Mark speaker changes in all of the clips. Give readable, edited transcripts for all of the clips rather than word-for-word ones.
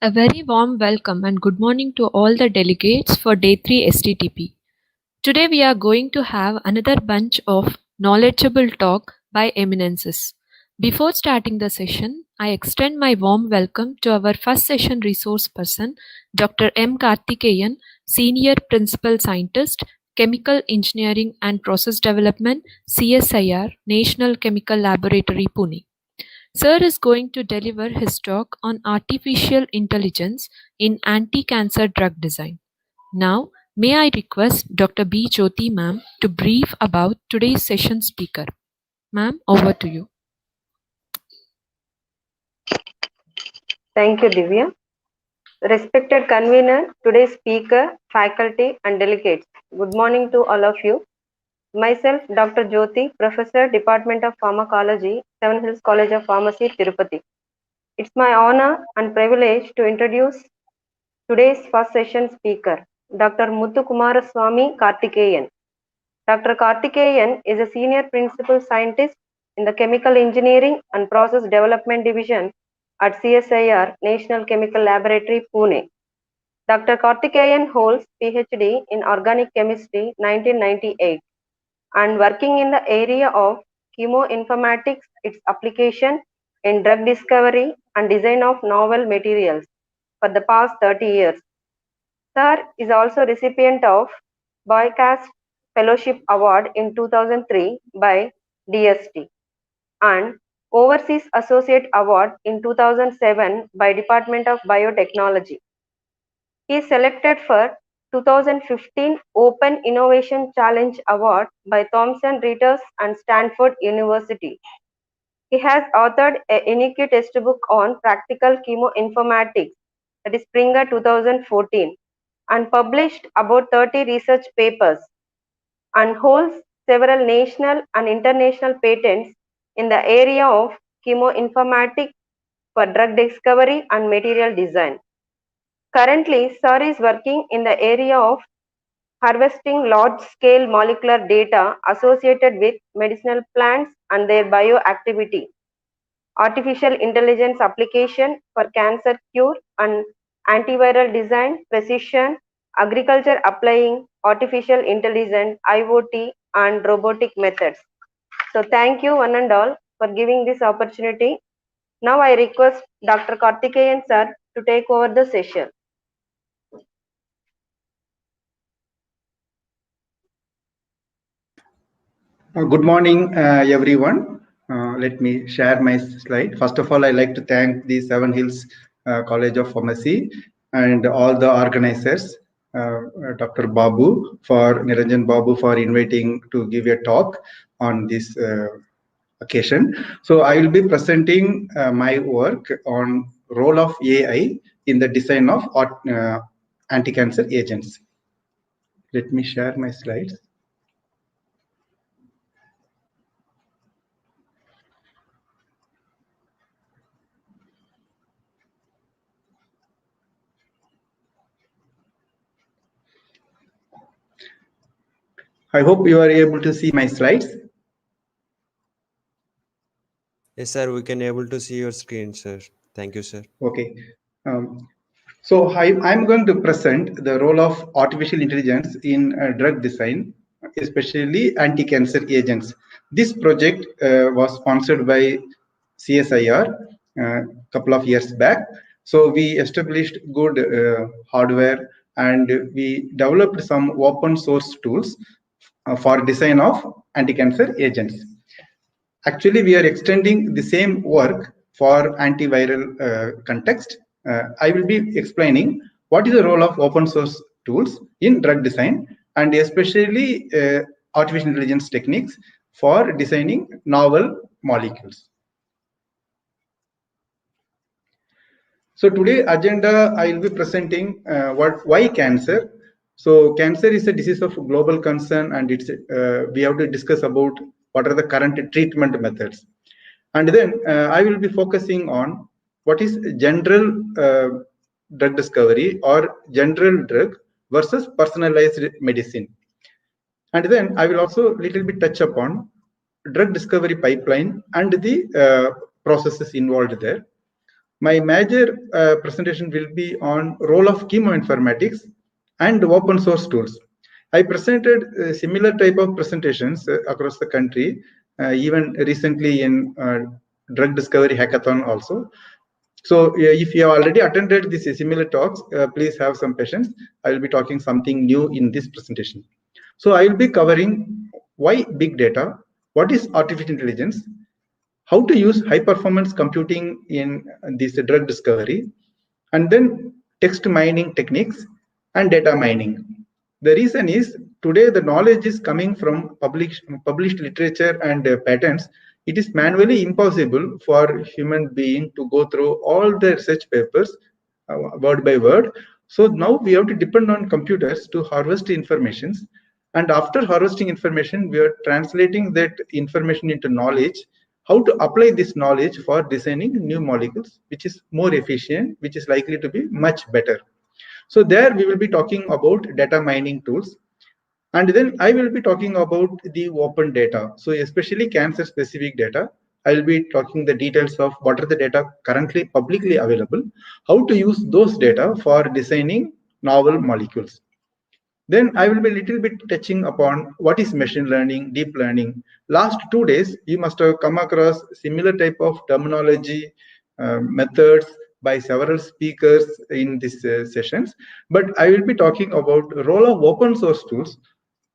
Speaker 1: A very warm welcome and good morning to all the delegates for Day 3 STTP. Today we are going to have another bunch of knowledgeable talk by eminences. Before starting the session, I extend my warm welcome to our first session resource person, Dr. M. Karthikeyan, Senior Principal Scientist, Chemical Engineering and Process Development, CSIR-National Chemical Laboratory, Pune. Sir is going to deliver his talk on artificial intelligence in anti-cancer drug design. Now, may I request Dr. B. Jyoti ma'am to brief about today's session speaker. Ma'am, over to you.
Speaker 2: Thank you, Divya. Respected convener, today's speaker, faculty and delegates, good morning to all of you. Myself, Dr. Jyoti, Professor, Department of Pharmacology, Seven Hills College of Pharmacy, Tirupati. It's my honor and privilege to introduce today's first session speaker, Dr. Muthukumaraswamy Karthikeyan. Dr. Karthikeyan is a Senior Principal Scientist in the Chemical Engineering and Process Development Division at CSIR-National Chemical Laboratory, Pune. Dr. Karthikeyan holds PhD in Organic Chemistry 1998 and working in the area of chemoinformatics, its application in drug discovery and design of novel materials for the past 30 years. Sir is also recipient of Boycast Fellowship Award in 2003 by DST and Overseas Associate Award in 2007 by Department of Biotechnology. He is selected for 2015 Open Innovation Challenge Award by Thomson Reuters and Stanford University. He has authored a unique textbook on practical chemoinformatics, that is Springer 2014, and published about 30 research papers, and holds several national and international patents in the area of chemoinformatics for drug discovery and material design. Currently, Sir is working in the area of harvesting large-scale molecular data associated with medicinal plants and their bioactivity, artificial intelligence application for cancer cure and antiviral design, precision, agriculture applying artificial intelligence, IoT, and robotic methods. So thank you one and all for giving this opportunity. Now I request Dr. Karthikeyan sir to take over the session.
Speaker 3: Good morning, everyone. Let me share my slide. First of all, I'd like to thank the Seven Hills College of Pharmacy and all the organizers, Dr. Niranjan Babu, for inviting to give a talk on this occasion. So I will be presenting my work on role of AI in the design of anti-cancer agents. Let me share my slides. I hope you are able to see my slides.
Speaker 4: Yes, sir, we can able to see your screen, sir. Thank you, sir.
Speaker 3: Okay. So I'm going to present the role of artificial intelligence in drug design, especially anti-cancer agents. This project was sponsored by CSIR a couple of years back. So we established good hardware and we developed some open source tools for design of anti-cancer agents. Actually, we are extending the same work for antiviral context. I will be explaining what is the role of open source tools in drug design and especially artificial intelligence techniques for designing novel molecules. So today agenda, I will be presenting why cancer. So cancer is a disease of global concern, and it's we have to discuss about what are the current treatment methods. And then I will be focusing on what is general drug discovery or general drug versus personalized medicine. And then I will also little bit touch upon drug discovery pipeline and the processes involved there. My major presentation will be on role of chemoinformatics and open source tools. I presented similar type of presentations across the country, even recently in drug discovery hackathon also. So if you have already attended these similar talks, please have some patience. I will be talking something new in this presentation. So I will be covering why big data, what is artificial intelligence, how to use high performance computing in this drug discovery, and then text mining techniques and data mining. The reason is today the knowledge is coming from published literature and patents. It is manually impossible for human being to go through all the research papers word by word. So now we have to depend on computers to harvest informations. And after harvesting information, we are translating that information into knowledge, how to apply this knowledge for designing new molecules, which is more efficient, which is likely to be much better. So there we will be talking about data mining tools. And then I will be talking about the open data. So especially cancer specific data. I will be talking the details of what are the data currently publicly available, how to use those data for designing novel molecules. Then I will be a little bit touching upon what is machine learning, deep learning. Last 2 days, you must have come across similar type of terminology, methods by several speakers in these sessions. But I will be talking about role of open source tools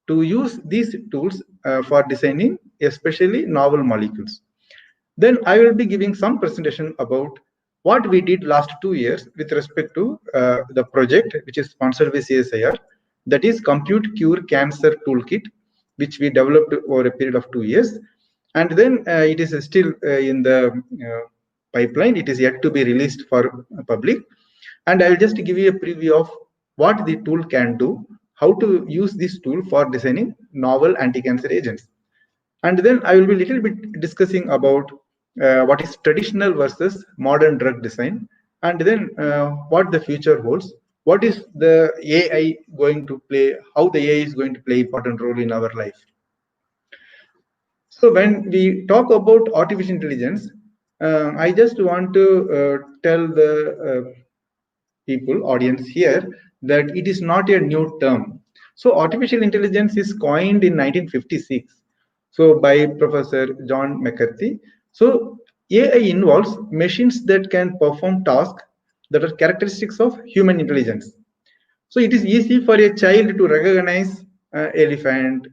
Speaker 3: to use these tools for designing especially novel molecules. Then I will be giving some presentation about what we did last 2 years with respect to the project which is sponsored by CSIR, that is Compute Cure Cancer Toolkit, which we developed over a period of 2 years. And then it is still in the pipeline. It is yet to be released for public. And I'll just give you a preview of what the tool can do, how to use this tool for designing novel anti-cancer agents. And then I will be a little bit discussing about what is traditional versus modern drug design, and then what the future holds, what is the AI going to play, how the AI is going to play important role in our life. So when we talk about artificial intelligence, I just want to tell the people, audience here, that it is not a new term. So artificial intelligence is coined in 1956. So by Professor John McCarthy. So AI involves machines that can perform tasks that are characteristics of human intelligence. So it is easy for a child to recognize elephant,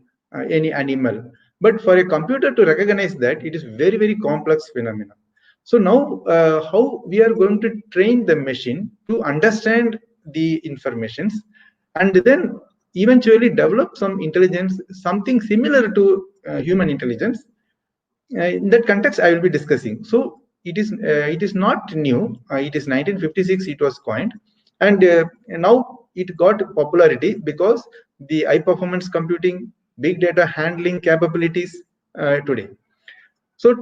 Speaker 3: any animal, but for a computer to recognize that, it is very, very complex phenomenon. So now how we are going to train the machine to understand the informations and then eventually develop some intelligence, something similar to human intelligence. In that context, I will be discussing. So it is not new. It is 1956 it was coined, and now it got popularity because the high performance computing, big data handling capabilities today. So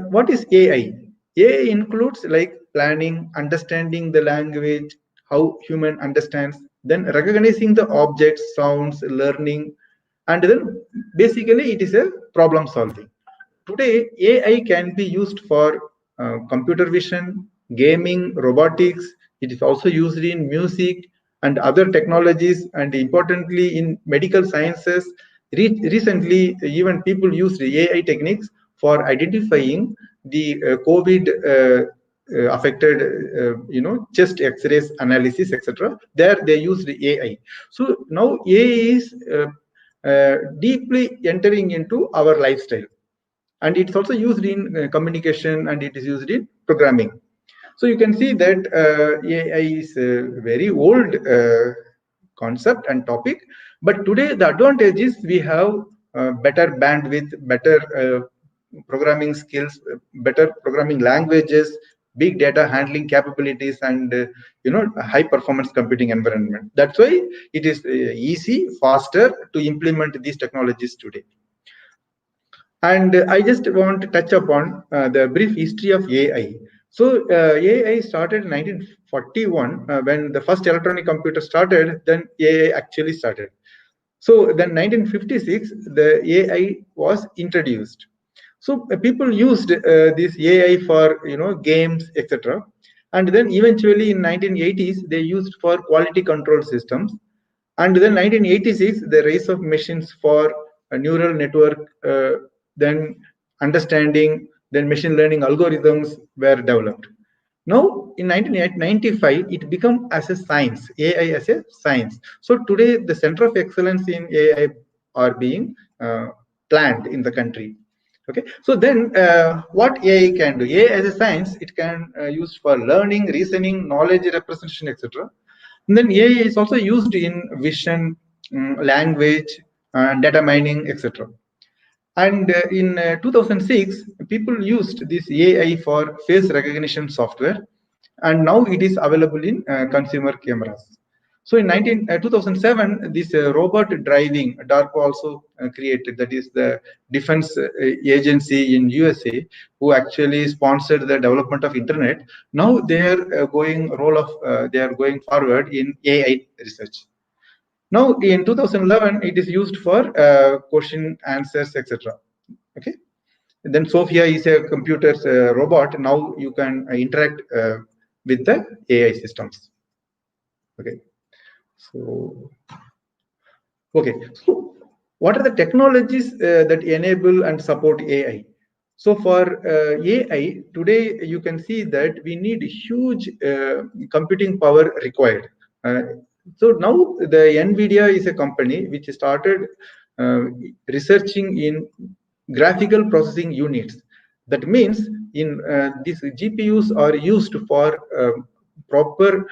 Speaker 3: what is AI? AI includes like planning, understanding the language, how human understands, then recognizing the objects, sounds, learning, and then basically it is a problem solving. Today, AI can be used for computer vision, gaming, robotics. It is also used in music and other technologies, and importantly in medical sciences. Recently, even people used AI techniques for identifying the COVID affected, chest X-rays analysis, etc. There they used AI. So now AI is deeply entering into our lifestyle, and it's also used in communication, and it is used in programming. So you can see that AI is a very old concept and topic, but today the advantage is we have better bandwidth, better programming skills, better programming languages, big data handling capabilities, and high performance computing environment. That's why it is easy, faster to implement these technologies today. And I just want to touch upon the brief history of AI. So AI started in 1941 when the first electronic computer started. Then AI actually started. So then 1956 the AI was introduced. So people used this AI for games, etc. And then eventually in 1980s, they used for quality control systems. And then 1986, the rise of machines for a neural network, then understanding, then machine learning algorithms were developed. Now, in 1995, it became as a science, AI as a science. So today, the center of excellence in AI are being planned in the country. Okay, so then what AI can do? AI as a science, it can use for learning, reasoning, knowledge representation, etc. And then AI is also used in vision, language, data mining, etc. And in 2006, people used this AI for face recognition software, and now it is available in consumer cameras. So in 2007, this robot driving, DARPA also created, that is the defense agency in USA, who actually sponsored the development of internet. Now they are they are going forward in AI research. Now in 2011, it is used for question answers, etc. Okay. Then Sophia is a computer's robot. Now you can interact with the AI systems. Okay. So, okay. So, what are the technologies that enable and support AI? So, for AI today, you can see that we need huge computing power required. So now the NVIDIA is a company which started researching in graphical processing units. That means in these GPUs are used for proper,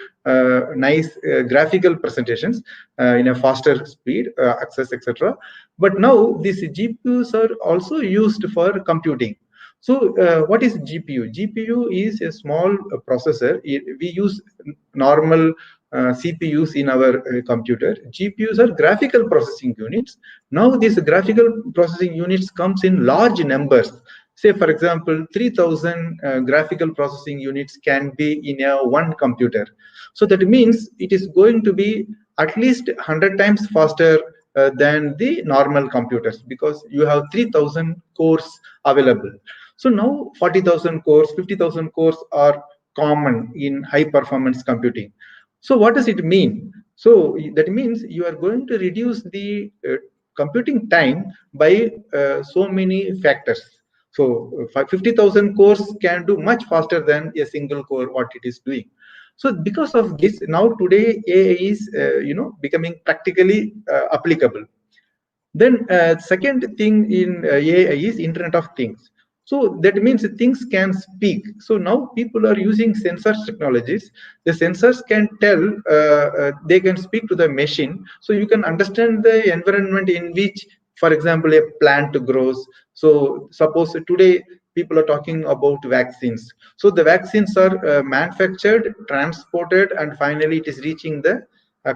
Speaker 3: nice graphical presentations in a faster speed, access, etc. But now these GPUs are also used for computing. So what is GPU? GPU is a small processor. We use normal CPUs in our computer. GPUs are graphical processing units. Now these graphical processing units comes in large numbers. Say, for example, 3,000 graphical processing units can be in a one computer. So that means it is going to be at least 100 times faster than the normal computers, because you have 3,000 cores available. So now 40,000 cores, 50,000 cores are common in high performance computing. So what does it mean? So that means you are going to reduce the computing time by so many factors. So 50,000 cores can do much faster than a single core what it is doing. So because of this, now today AI is becoming practically applicable. Then second thing in AI is Internet of Things. So that means things can speak. So now people are using sensors technologies. The sensors can tell, they can speak to the machine. So you can understand the environment in which, for example, a plant grows. So suppose today people are talking about vaccines. So the vaccines are manufactured, transported, and finally it is reaching the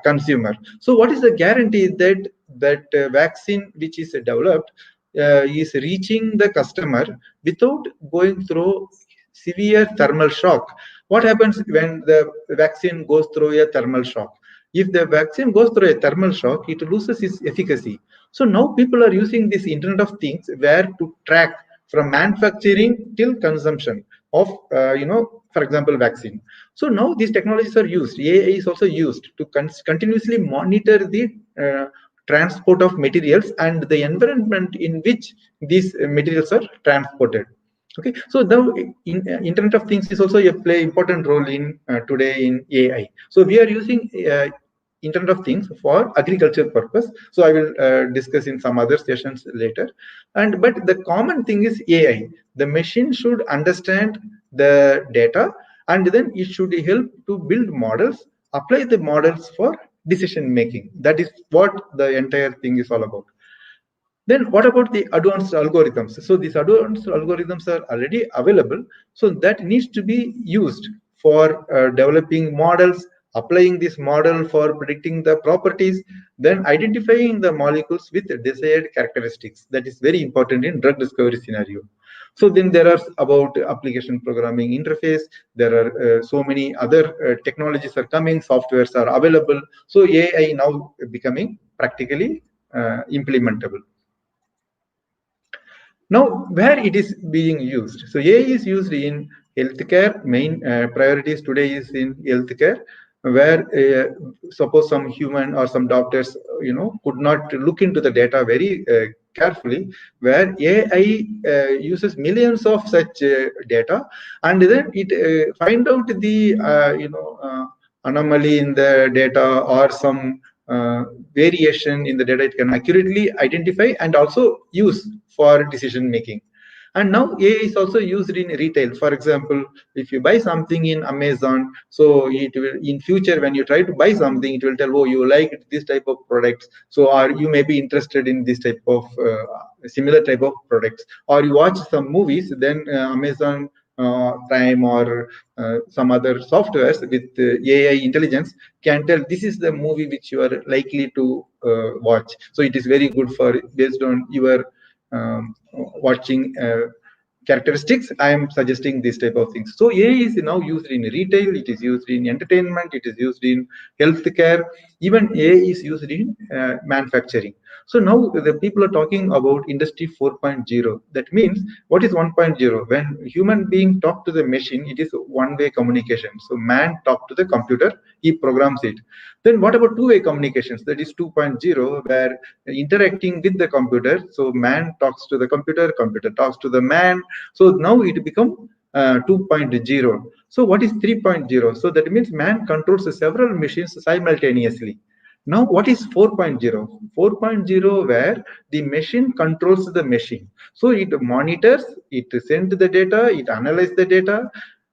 Speaker 3: consumer. So what is the guarantee that vaccine which is developed is reaching the customer without going through severe thermal shock? What happens when the vaccine goes through a thermal shock? If the vaccine goes through a thermal shock, it loses its efficacy. So now people are using this Internet of Things where to track from manufacturing till consumption of, for example, vaccine. So now these technologies are used. AI is also used to continuously monitor the transport of materials and the environment in which these materials are transported. Okay, so the Internet of Things is also play important role in today in AI. So we are using Internet of Things for agriculture purpose. So I will discuss in some other sessions later. But the common thing is AI. The machine should understand the data, and then it should help to build models, apply the models for decision making. That is what the entire thing is all about. Then what about the advanced algorithms? So these advanced algorithms are already available. So that needs to be used for developing models, applying this model for predicting the properties, then identifying the molecules with desired characteristics. That is very important in drug discovery scenario. So then there are about application programming interface. There are so many other technologies are coming, softwares are available. So AI now becoming practically implementable. Now, where it is being used? So AI is used in healthcare. Main priorities today is in healthcare, where suppose some human or some doctors, could not look into the data very carefully, where AI uses millions of such data, and then it find out the anomaly in the data or some variation in the data. It can accurately identify and also use for decision making. And now AI is also used in retail. For example, if you buy something in Amazon, so it will in future when you try to buy something, it will tell, oh, you like this type of products, so or you may be interested in this type of similar type of products, or you watch some movies, then Amazon Prime or some other softwares with AI intelligence can tell this is the movie which you are likely to watch. So it is very good for based on your watching characteristics. I am suggesting this type of things. So AI is now used in retail, it is used in entertainment, it is used in healthcare, even AI is used in manufacturing. So now the people are talking about industry 4.0. That means what is 1.0? When human being talk to the machine, it is one-way communication. So man talk to the computer, he programs it. Then what about two-way communications? That is 2.0, where interacting with the computer. So man talks to the computer, computer talks to the man. So now it become 2.0. So what is 3.0? So that means man controls several machines simultaneously. Now what is 4.0? 4.0, where the machine controls the machine. So it monitors, it sends the data, it analyzes the data.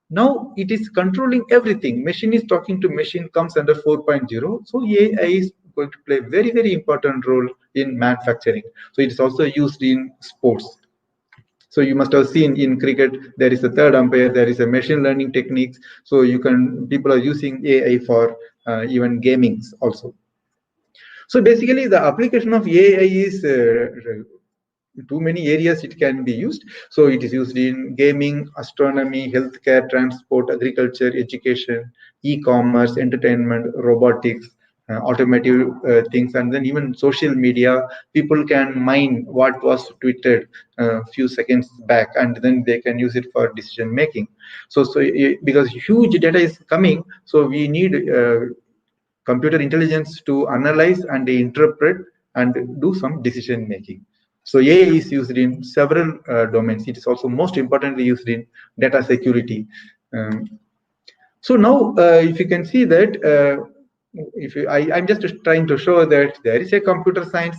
Speaker 3: Now it is controlling everything. Machine is talking to machine, comes under 4.0. So AI is going to play very, very important role in manufacturing. So it is also used in sports. So you must have seen in cricket, there is a third umpire, there is a machine learning techniques. So people are using AI for even gamings also. So basically the application of AI is too many areas it can be used. So it is used in gaming, astronomy, healthcare, transport, agriculture, education, e-commerce, entertainment, robotics, automotive things, and then even social media. People can mine what was tweeted a few seconds back, and then they can use it for decision making. So because huge data is coming, so we need computer intelligence to analyze and interpret and do some decision making. So AI is used in several domains. It is also most importantly used in data security. So now, if you can see that, I'm just trying to show that there is a computer science,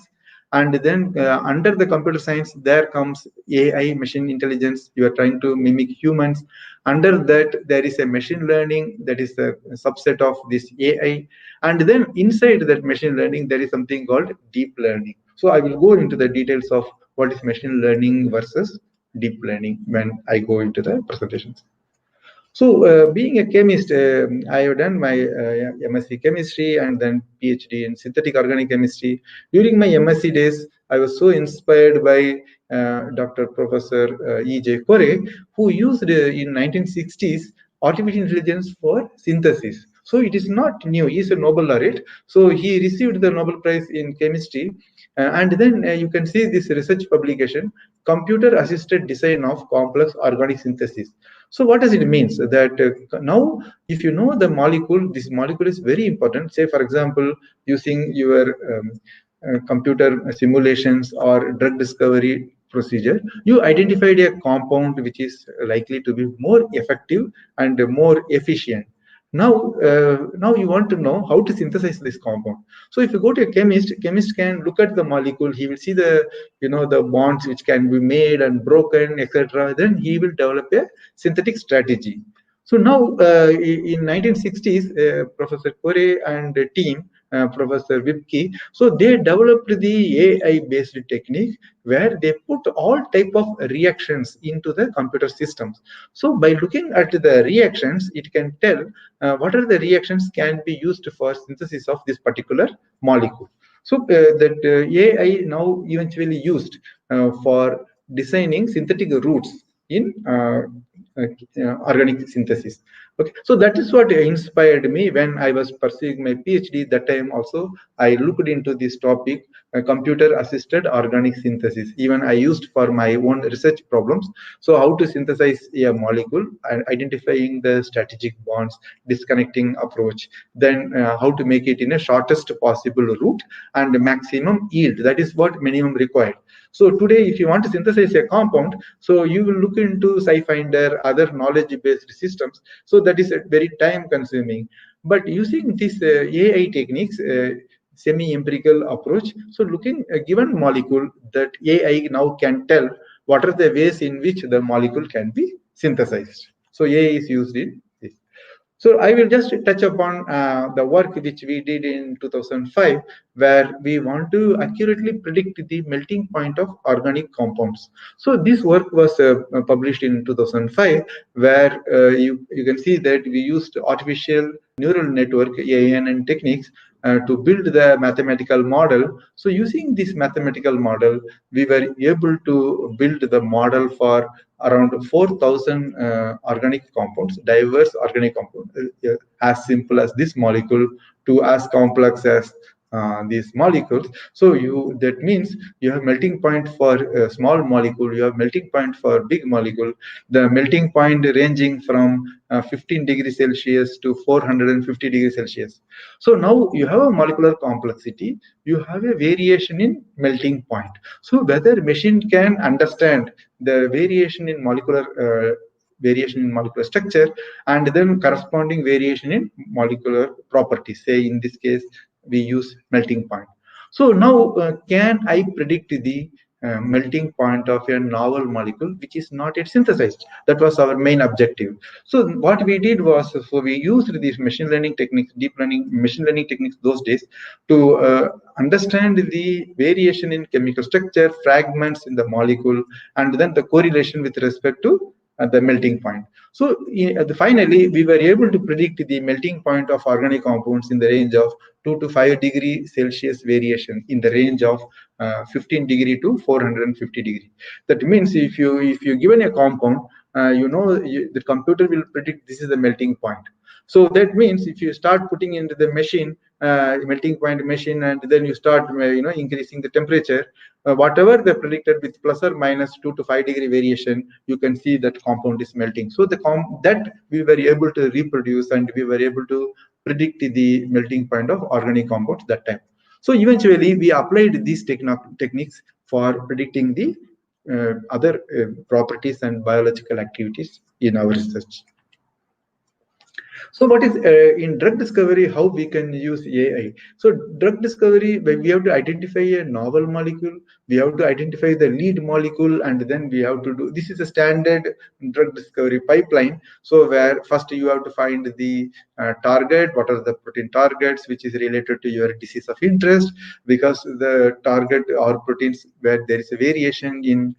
Speaker 3: and then under the computer science, there comes AI, machine intelligence. You are trying to mimic humans. Under that, there is a machine learning that is a subset of this AI. And then inside that machine learning, there is something called deep learning. So I will go into the details of what is machine learning versus deep learning when I go into the presentations. So, being a chemist, I have done my MSc chemistry and then PhD in synthetic organic chemistry. During my MSc days, I was so inspired by Dr. Professor E.J. Corey, who used in 1960s artificial intelligence for synthesis. So it is not new. He is a Nobel laureate. So he received the Nobel Prize in chemistry. And then you can see this research publication, computer-assisted design of complex organic synthesis. So what does it mean? That now, if you know the molecule, this molecule is very important. Say, for example, using your computer simulations or drug discovery procedure, you identified a compound which is likely to be more effective and more efficient. Now you want to know how to synthesize this compound. So if you go to a chemist can look at the molecule, he will see the the bonds which can be made and broken, etc. Then he will develop a synthetic strategy. So now in 1960s, Professor Corey and the team, Professor Wipke, so they developed the AI-based technique where they put all type of reactions into the computer systems. So by looking at the reactions, it can tell what are the reactions can be used for synthesis of this particular molecule. So that AI now eventually used for designing synthetic routes in organic synthesis. Okay, so that is what inspired me when I was pursuing my PhD. That time also I looked into this topic, computer-assisted organic synthesis. Even I used for my own research problems. So how to synthesize a molecule and identifying the strategic bonds, disconnecting approach, then how to make it in a shortest possible route and maximum yield. That is what minimum required. So today, if you want to synthesize a compound, so you will look into SciFinder, other knowledge-based systems. So that is very time-consuming. But using these AI techniques, semi-empirical approach, so looking a given molecule, that AI now can tell what are the ways in which the molecule can be synthesized. So AI is used in this. So I will just touch upon the work which we did in 2005, where we want to accurately predict the melting point of organic compounds. So this work was published in 2005, where you can see that we used artificial neural network (ANN) techniques to build the mathematical model. So using this mathematical model, we were able to build the model for around 4,000 organic compounds, diverse organic compounds, as simple as this molecule to as complex as these molecules. So that means you have melting point for a small molecule, you have melting point for big molecule, the melting point ranging from 15 degrees Celsius to 450 degrees Celsius. So now you have a molecular complexity, you have a variation in melting point. So whether machine can understand the variation in molecular structure and then corresponding variation in molecular properties. Say in this case, we use melting point. So now can I predict the melting point of a novel molecule which is not yet synthesized? That was our main objective. So what we did was, so we used these machine learning techniques, deep learning, machine learning techniques those days to understand the variation in chemical structure, fragments in the molecule, and then the correlation with respect to the melting point. So finally, we were able to predict the melting point of organic compounds in the range of 2 to 5 degree Celsius variation in the range of 15 degree to 450 degree. That means if you given a compound, the computer will predict this is the melting point. So that means if you start putting into the machine, melting point machine, and then you start increasing the temperature, whatever they predicted with plus or minus 2 to 5 degree variation, you can see that compound is melting. So that we were able to reproduce, and we were able to predict the melting point of organic compounds that time. So eventually we applied these techniques for predicting the other properties and biological activities in our research. So what is in drug discovery, how we can use AI? So drug discovery, we have to identify a novel molecule, we have to identify the lead molecule, and then we have to do, this is a standard drug discovery pipeline. So where first you have to find the target, what are the protein targets which is related to your disease of interest, because the target or proteins where there is a variation in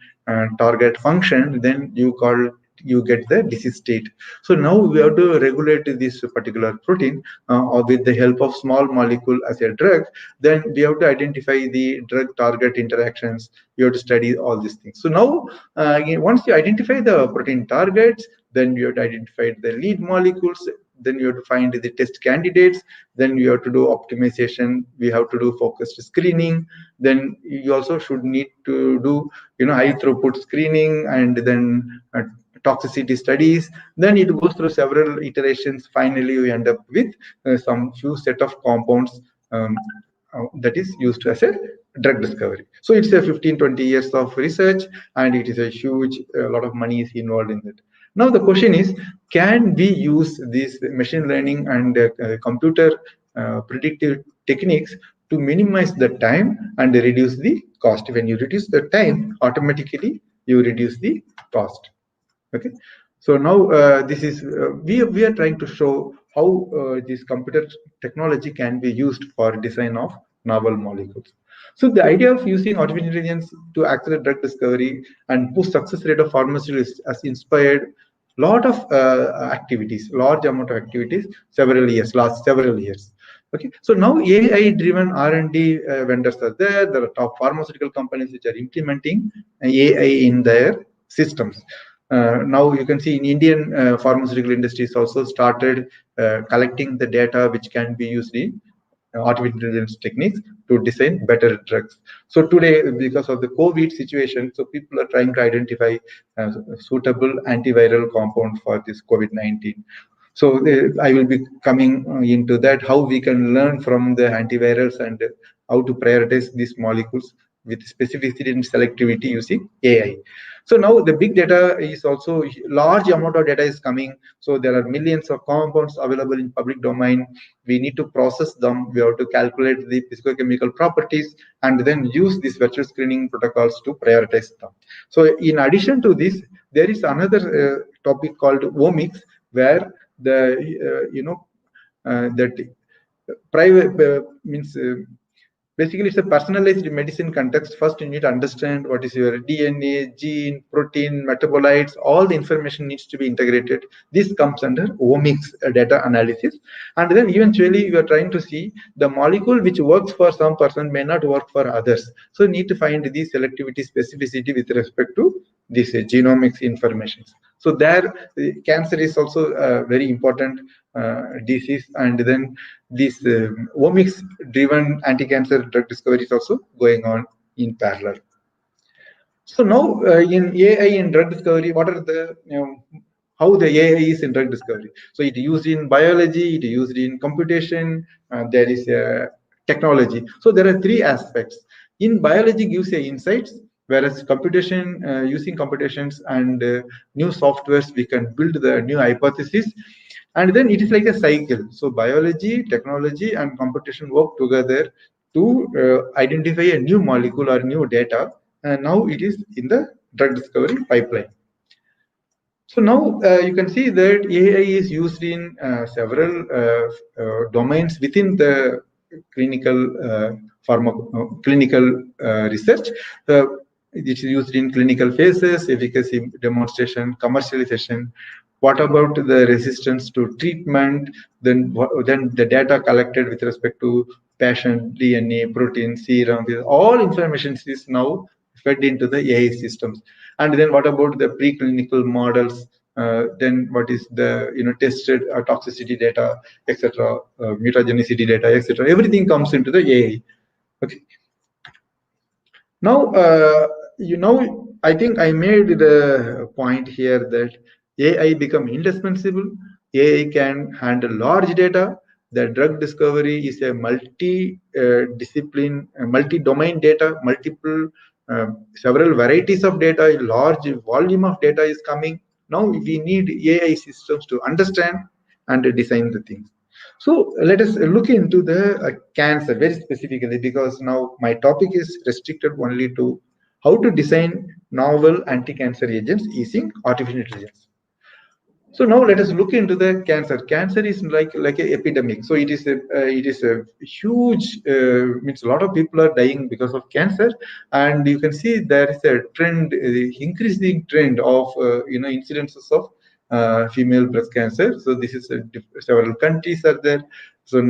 Speaker 3: target function, then you get the disease state. So now we have to regulate this particular protein or with the help of small molecule as a drug. Then we have to identify the drug target interactions. You have to study all these things. So now once you identify the protein targets, then you have to identify the lead molecules, then you have to find the test candidates, then you have to do optimization, we have to do focused screening, then you also should need to do high throughput screening, and then toxicity studies. Then it goes through several iterations. Finally you end up with some few set of compounds that is used as a drug discovery. So it's a 15-20 years of research, and it is a huge lot of money is involved in it. Now the question is, can we use these machine learning and computer predictive techniques to minimize the time and reduce the cost? When you reduce the time, automatically you reduce the cost. Okay, so now this is we are trying to show how this computer technology can be used for design of novel molecules. So the idea of using artificial intelligence to accelerate drug discovery and boost success rate of pharmaceuticals has inspired lot of activities, large amount of activities, last several years. Okay, so now AI-driven R&D vendors are there. There are top pharmaceutical companies which are implementing AI in their systems. Now you can see in Indian pharmaceutical industries also started collecting the data which can be used in artificial intelligence techniques to design better drugs. So today, because of the COVID situation, so people are trying to identify suitable antiviral compound for this COVID-19. So I will be coming into that, how we can learn from the antivirals and how to prioritize these molecules with specificity and selectivity using AI. So now the big data is also large amount of data is coming. So there are millions of compounds available in public domain. We need to process them. We have to calculate the physicochemical properties and then use these virtual screening protocols to prioritize them. So in addition to this, there is another topic called Omics, where the that private means basically it's a personalized medicine context. First, you need to understand what is your DNA, gene, protein, metabolites. All the information needs to be integrated. This comes under omics data analysis, and then eventually you are trying to see the molecule which works for some person may not work for others. So you need to find the selectivity, specificity with respect to this genomics information. So there, cancer is also a very important disease, and then this omics-driven anti-cancer drug discovery is also going on in parallel. So now in AI in drug discovery, what are the how the AI is in drug discovery? So it used in biology, it used in computation. There is a technology. So there are three aspects. In biology, gives a insights, whereas computation, using computations and new softwares, we can build the new hypothesis. And then it is like a cycle. So biology, technology, and computation work together to identify a new molecule or new data. And now it is in the drug discovery pipeline. So now you can see that AI is used in several domains within the clinical research. It is used in clinical phases, efficacy demonstration, commercialization. What about the resistance to treatment? Then the data collected with respect to patient DNA, protein, serum, all information is now fed into the AI systems. And then what about the preclinical models? Then what is the tested toxicity data, etc., mutagenicity data, etc. Everything comes into the AI. Okay. Now, I think I made the point here that AI become indispensable. AI can handle large data. The drug discovery is a multi-discipline, multi-domain data, several varieties of data, a large volume of data is coming. Now we need AI systems to understand and design the things. So let us look into the cancer very specifically, because now my topic is restricted only to how to design novel anti-cancer agents using artificial intelligence. So now let us look into the cancer. Cancer is like an epidemic. So it is a huge means a lot of people are dying because of cancer, and you can see there is a trend, increasing trend of incidences of female breast cancer. So this is several countries are there. So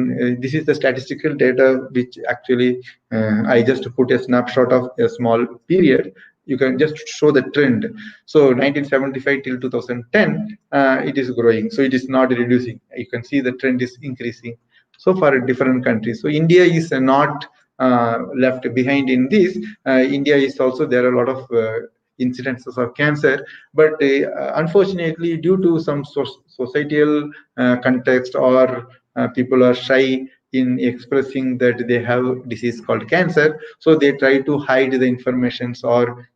Speaker 3: this is the statistical data which actually I just put a snapshot of a small period. You can just show the trend. So 1975 till 2010, it is growing. So it is not reducing. You can see the trend is increasing. So for different countries. So India is not left behind in this. India is also, there are a lot of incidences of cancer, but unfortunately, due to some societal context, or people are shy in expressing that they have disease called cancer, so they try to hide the informations, or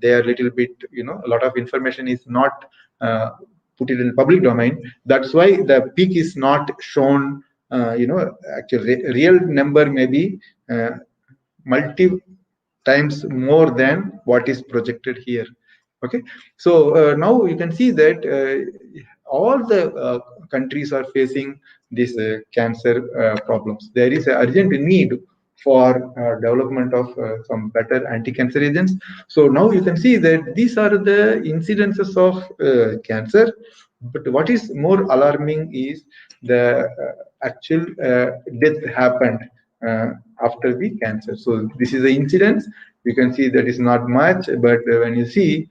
Speaker 3: they are little bit, a lot of information is not put it in public domain. That's why the peak is not shown. Actually real number may be multi times more than what is projected here. Okay, so now you can see that all the countries are facing these cancer problems. There is an urgent need for development of some better anti-cancer agents. So now you can see that these are the incidences of cancer, but what is more alarming is the actual death happened after the cancer. So this is the incidence. You can see that is not much, but when you see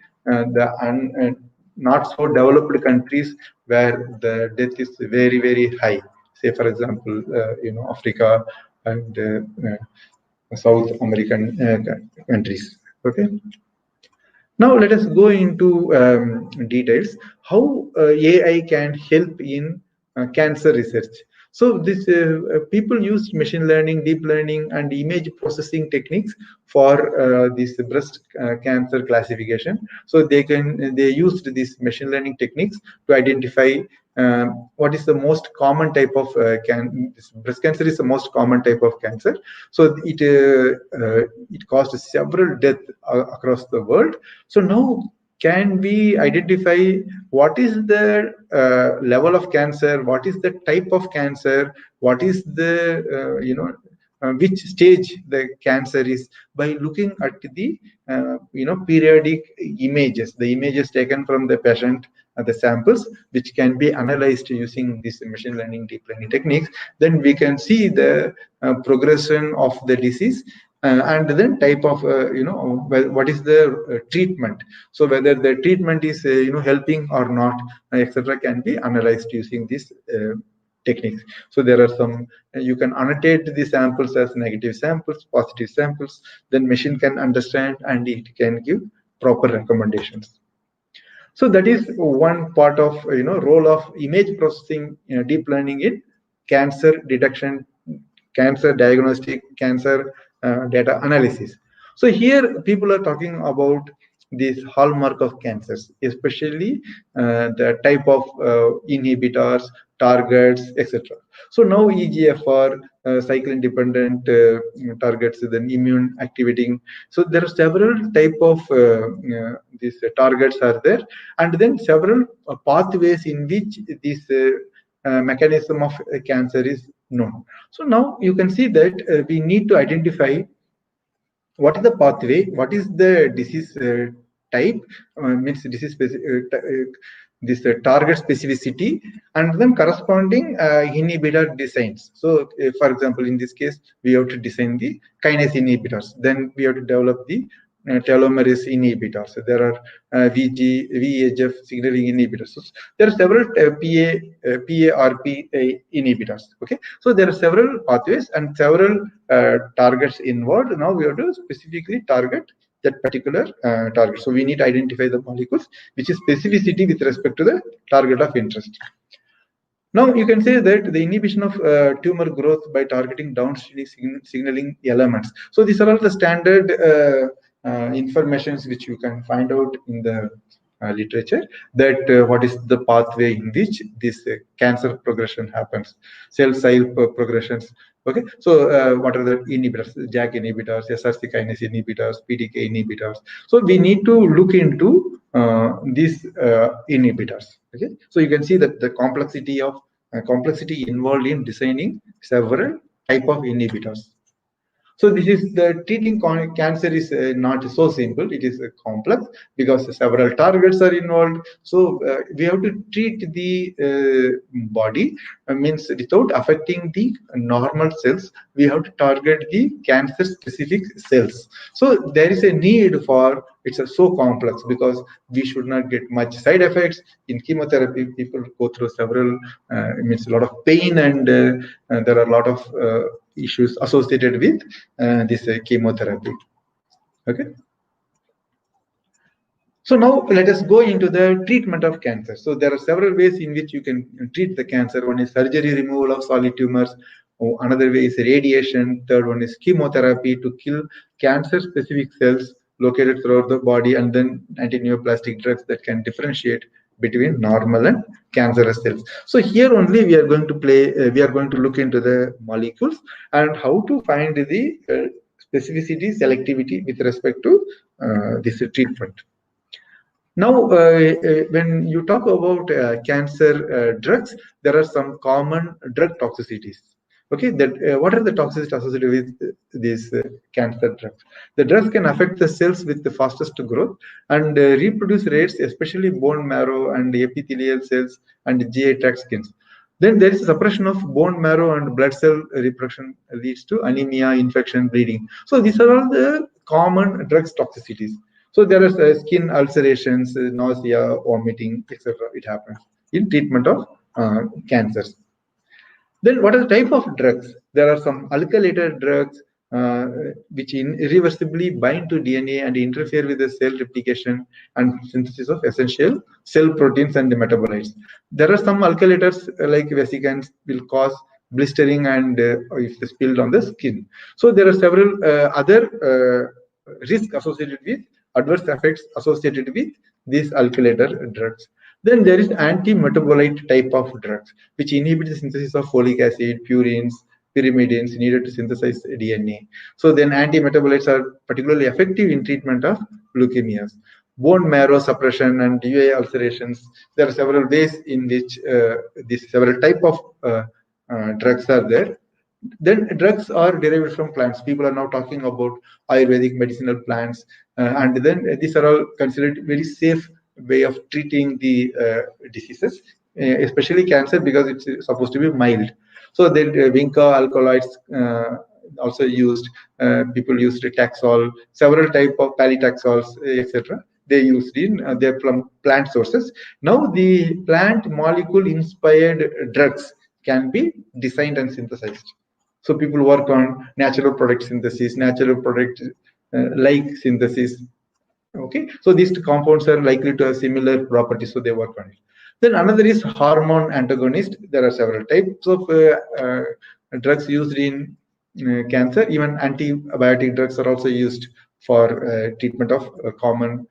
Speaker 3: not so developed countries where the death is very, very high. Say, for example, Africa and South American countries. Okay. Now let us go into details how AI can help in cancer research. So this people use machine learning, deep learning, and image processing techniques for this breast cancer classification. So they used these machine learning techniques to identify what is the most common type of breast cancer is the most common type of cancer. So it caused several deaths across the world. So now, can we identify what is the level of cancer, what is the type of cancer, what is the which stage the cancer is, by looking at the periodic images, the images taken from the patient, the samples, which can be analyzed using this machine learning, deep learning techniques. Then we can see the progression of the disease. And then type of what is the treatment, so whether the treatment is helping or not, etc., can be analyzed using these techniques. So there are some, you can annotate the samples as negative samples, positive samples, then machine can understand and it can give proper recommendations. So that is one part of role of image processing, deep learning in cancer detection, cancer diagnostic, cancer data analysis. So here people are talking about this hallmark of cancers, especially the type of inhibitors, targets, etc. So now EGFR, cycle independent targets, then immune activating. So there are several type of these targets are there, and then several pathways in which this mechanism of cancer is known. So now you can see that we need to identify what is the pathway, what is the disease type, means disease this target specificity, and then corresponding inhibitor designs. So for example, in this case, we have to design the kinase inhibitors, then we have to develop the telomerase inhibitors. So there are VEGF signaling inhibitors. So there are several PARP inhibitors. Okay, so there are several pathways and several targets involved. Now we have to specifically target that particular target. So we need to identify the molecules which is specificity with respect to the target of interest. Now you can say that the inhibition of tumor growth by targeting downstream signaling elements. So these are all the standard informations which you can find out in the literature, that what is the pathway in which this cancer progression happens, cell progressions. Okay, so what are the inhibitors? JAK inhibitors, SRC kinase inhibitors, PDK inhibitors. So we need to look into these inhibitors. Okay, so you can see that the complexity involved in designing several type of inhibitors. So this is the treating cancer is not so simple. It is complex because several targets are involved. So we have to treat the body, means without affecting the normal cells. We have to target the cancer specific cells. So there is a need for, it's so complex because we should not get much side effects. In chemotherapy, people go through several, means a lot of pain, and there are a lot of issues associated with this chemotherapy. Okay. So now let us go into the treatment of cancer. So there are several ways in which you can treat the cancer. One is surgery, removal of solid tumors. Another way is radiation. Third one is chemotherapy to kill cancer-specific cells located throughout the body, and then anti-neoplastic drugs that can differentiate between normal and cancerous cells. So here only we are going to look into the molecules and how to find the specificity, selectivity with respect to this treatment. Now, when you talk about cancer drugs, there are some common drug toxicities. Okay, that what are the toxicities associated with these cancer drugs? The drugs can affect the cells with the fastest growth and reproduce rates, especially bone marrow and epithelial cells and GI tract skins. Then there is suppression of bone marrow and blood cell reproduction leads to anemia, infection, bleeding. So these are all the common drugs toxicities. So So there are skin ulcerations, nausea, vomiting, etc. It happens in treatment of cancers. Then what are the type of drugs? There are some alkylated drugs uh, which irreversibly bind to DNA and interfere with the cell replication and synthesis of essential cell proteins and metabolites. There are some alkylators like vesicants will cause blistering and if spilled on the skin. So there are several other risks associated with adverse effects associated with these alkylator drugs. Then there is anti-metabolite type of drugs, which inhibit the synthesis of folic acid, purines, pyrimidines needed to synthesize DNA. So then anti-metabolites are particularly effective in treatment of leukemias. Bone marrow suppression and UA ulcerations. There are several ways in which these several type of drugs are there. Then drugs are derived from plants. People are now talking about Ayurvedic medicinal plants, and then these are all considered very safe way of treating the diseases, especially cancer, because it's supposed to be mild. So then vinca alkaloids also used. People used Taxol, several type of palitaxols, etc. They used in their plant sources. Now the plant molecule inspired drugs can be designed and synthesized. So people work on natural product synthesis, natural product like synthesis. Okay, so these two compounds are likely to have similar properties, so they work on it. Then another is hormone antagonist. There are several types of drugs used in cancer. Even antibiotic drugs are also used for treatment of common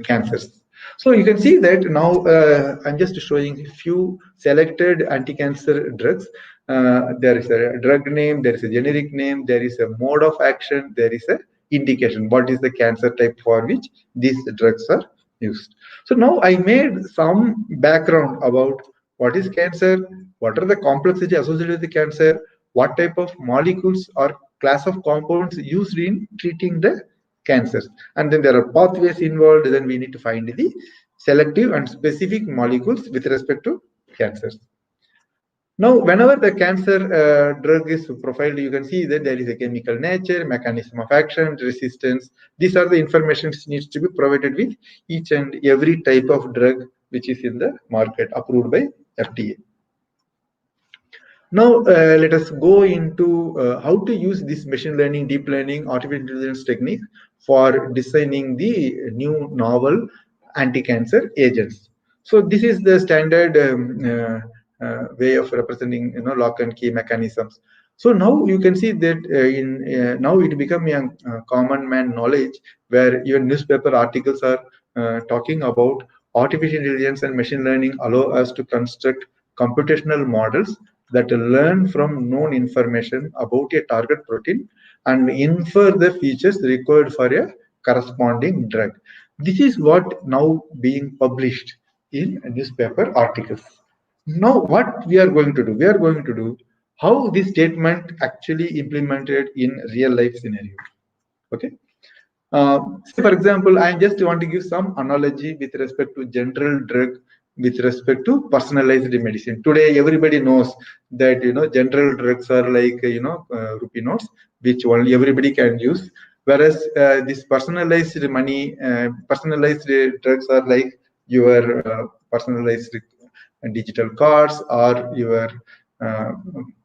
Speaker 3: cancers. So you can see that now I'm just showing a few selected anti-cancer drugs. There is a drug name, there is a generic name, there is a mode of action, there is a indication. What is the cancer type for which these drugs are used? So now I made some background about what is cancer, what are the complexity associated with the cancer, what type of molecules or class of compounds used in treating the cancers. And then there are pathways involved. Then we need to find the selective and specific molecules with respect to cancers. Now, whenever the cancer drug is profiled, you can see that there is a chemical nature, mechanism of action, resistance. These are the information which needs to be provided with each and every type of drug which is in the market approved by FDA. Now, let us go into how to use this machine learning, deep learning, artificial intelligence technique for designing the new novel anti-cancer agents. So this is the standard way of representing, lock and key mechanisms. So now you can see that now it become a common man knowledge, where even newspaper articles are talking about artificial intelligence and machine learning allow us to construct computational models that learn from known information about a target protein and infer the features required for a corresponding drug. This is what now being published in newspaper articles. Now, what we are going to do? We are going to do how this statement actually implemented in real life scenario. Okay. Say, for example, I just want to give some analogy with respect to general drug, with respect to personalized medicine. Today, everybody knows that general drugs are like rupee notes, which only everybody can use. Whereas this personalized money, personalized drugs are like your personalized digital cards or your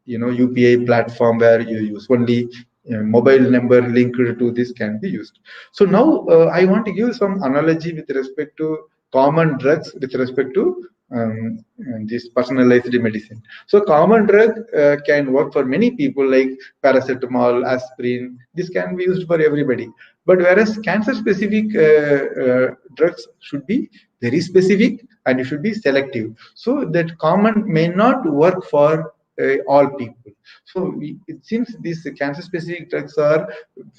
Speaker 3: UPI platform, where you use only mobile number linked to this can be used. So now I want to give some analogy with respect to common drugs with respect to this personalized medicine. So common drug can work for many people, like paracetamol, aspirin. This can be used for everybody. But whereas cancer specific drugs should be very specific and it should be selective, so that common may not work for all people. So since these cancer specific drugs are,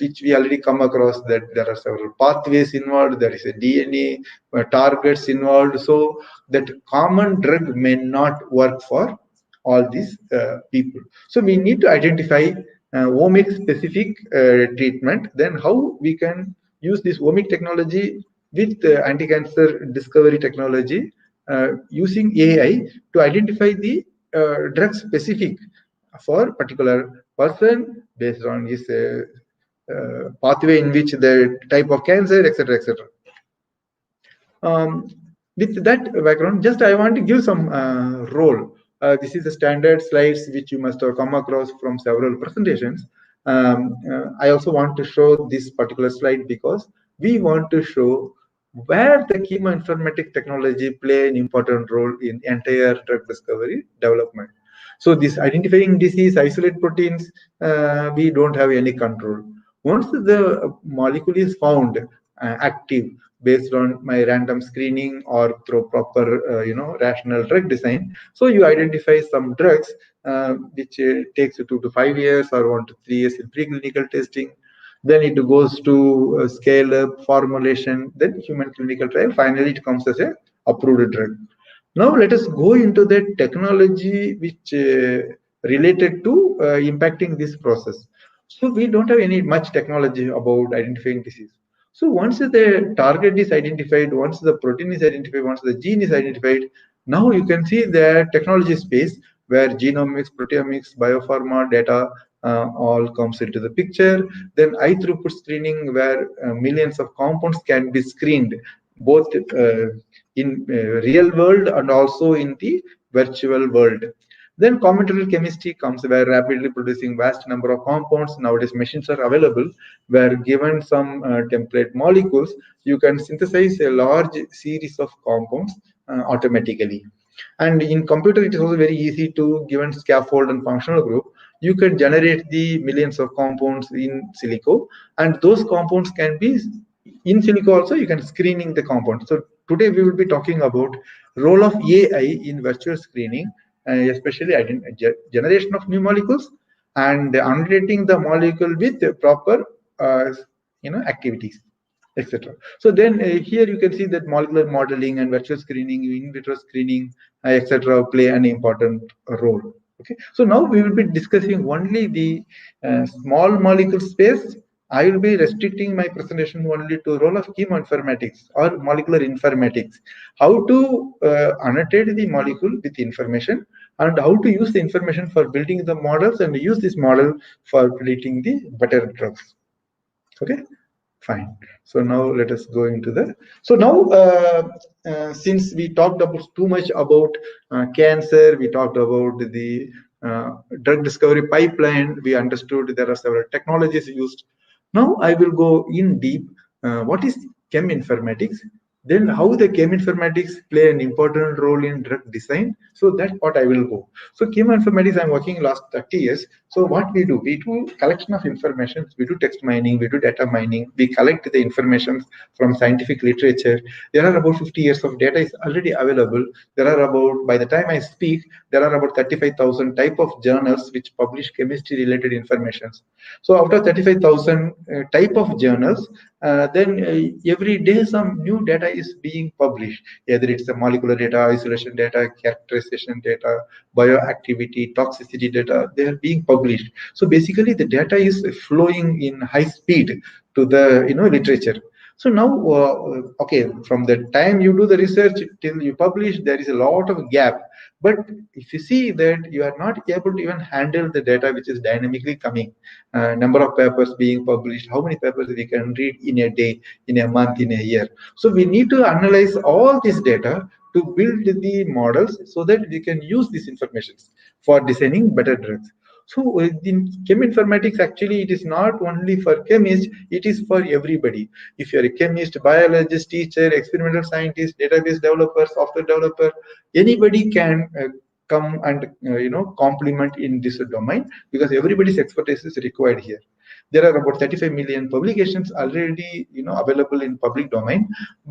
Speaker 3: which we already come across, that there are several pathways involved, there is a DNA targets involved, so that common drug may not work for all these people. So we need to identify omics specific treatment, then how we can use this omic technology with anti-cancer discovery technology using AI to identify the drug specific for particular person based on his pathway in which the type of cancer, etc., etc. With that background, just I want to give some role. This is the standard slides which you must have come across from several presentations. I also want to show this particular slide because we want to show where the chemoinformatics technology play an important role in entire drug discovery development. So this identifying disease, isolate proteins, we don't have any control. Once the molecule is found active based on my random screening or through proper rational drug design, so you identify some drugs which takes 2 to 5 years or 1 to 3 years in preclinical testing. Then it goes to scale up, formulation, then human clinical trial. Finally, it comes as a approved drug. Now let us go into the technology which related to impacting this process. So we don't have any much technology about identifying disease. So once the target is identified, once the protein is identified, once the gene is identified, now you can see the technology space where genomics, proteomics, biopharma data all comes into the picture. Then high throughput screening where millions of compounds can be screened both in real world and also in the virtual world. Then combinatorial chemistry comes where rapidly producing vast number of compounds. Nowadays machines are available where given some template molecules, you can synthesize a large series of compounds automatically. And in computer, it is also very easy to, given scaffold and functional group, you can generate the millions of compounds in silico, and those compounds can be in silico also, you can screening the compound. So today we will be talking about role of AI in virtual screening, especially generation of new molecules and unrelating the molecule with proper activities, etc. So then here you can see that molecular modeling and virtual screening, in vitro screening, etc. play an important role. Okay, so now we will be discussing only the small molecule space. I will be restricting my presentation only to role of chemoinformatics or molecular informatics, how to annotate the molecule with information and how to use the information for building the models and use this model for predicting the better drugs. Okay, fine. So now let us go into the. So now, since we talked about too much about cancer, we talked about the drug discovery pipeline. We understood there are several technologies used. Now I will go in deep. What is cheminformatics? Then how the cheminformatics play an important role in drug design. So that part I will go. So cheminformatics, I'm working last 30 years. So what we do collection of information. We do text mining, we do data mining, we collect the information from scientific literature. There are about 50 years of data is already available. There are about, by the time I speak, there are about 35,000 type of journals which publish chemistry related information. So after 35,000 type of journals, then every day some new data is being published, either it's a molecular data, isolation data, characterization data, bioactivity, toxicity data, they are being published. So basically the data is flowing in high speed to the literature. So now, okay, from the time you do the research till you publish, there is a lot of gap. But if you see that you are not able to even handle the data which is dynamically coming, number of papers being published, how many papers we can read in a day, in a month, in a year. So we need to analyze all this data to build the models so that we can use this information for designing better drugs. So in cheminformatics, actually, it is not only for chemists, it is for everybody. If you're a chemist, biologist, teacher, experimental scientist, database developer, software developer, anybody can come and complement in this domain, because everybody's expertise is required here. There are about 35 million publications already available in public domain.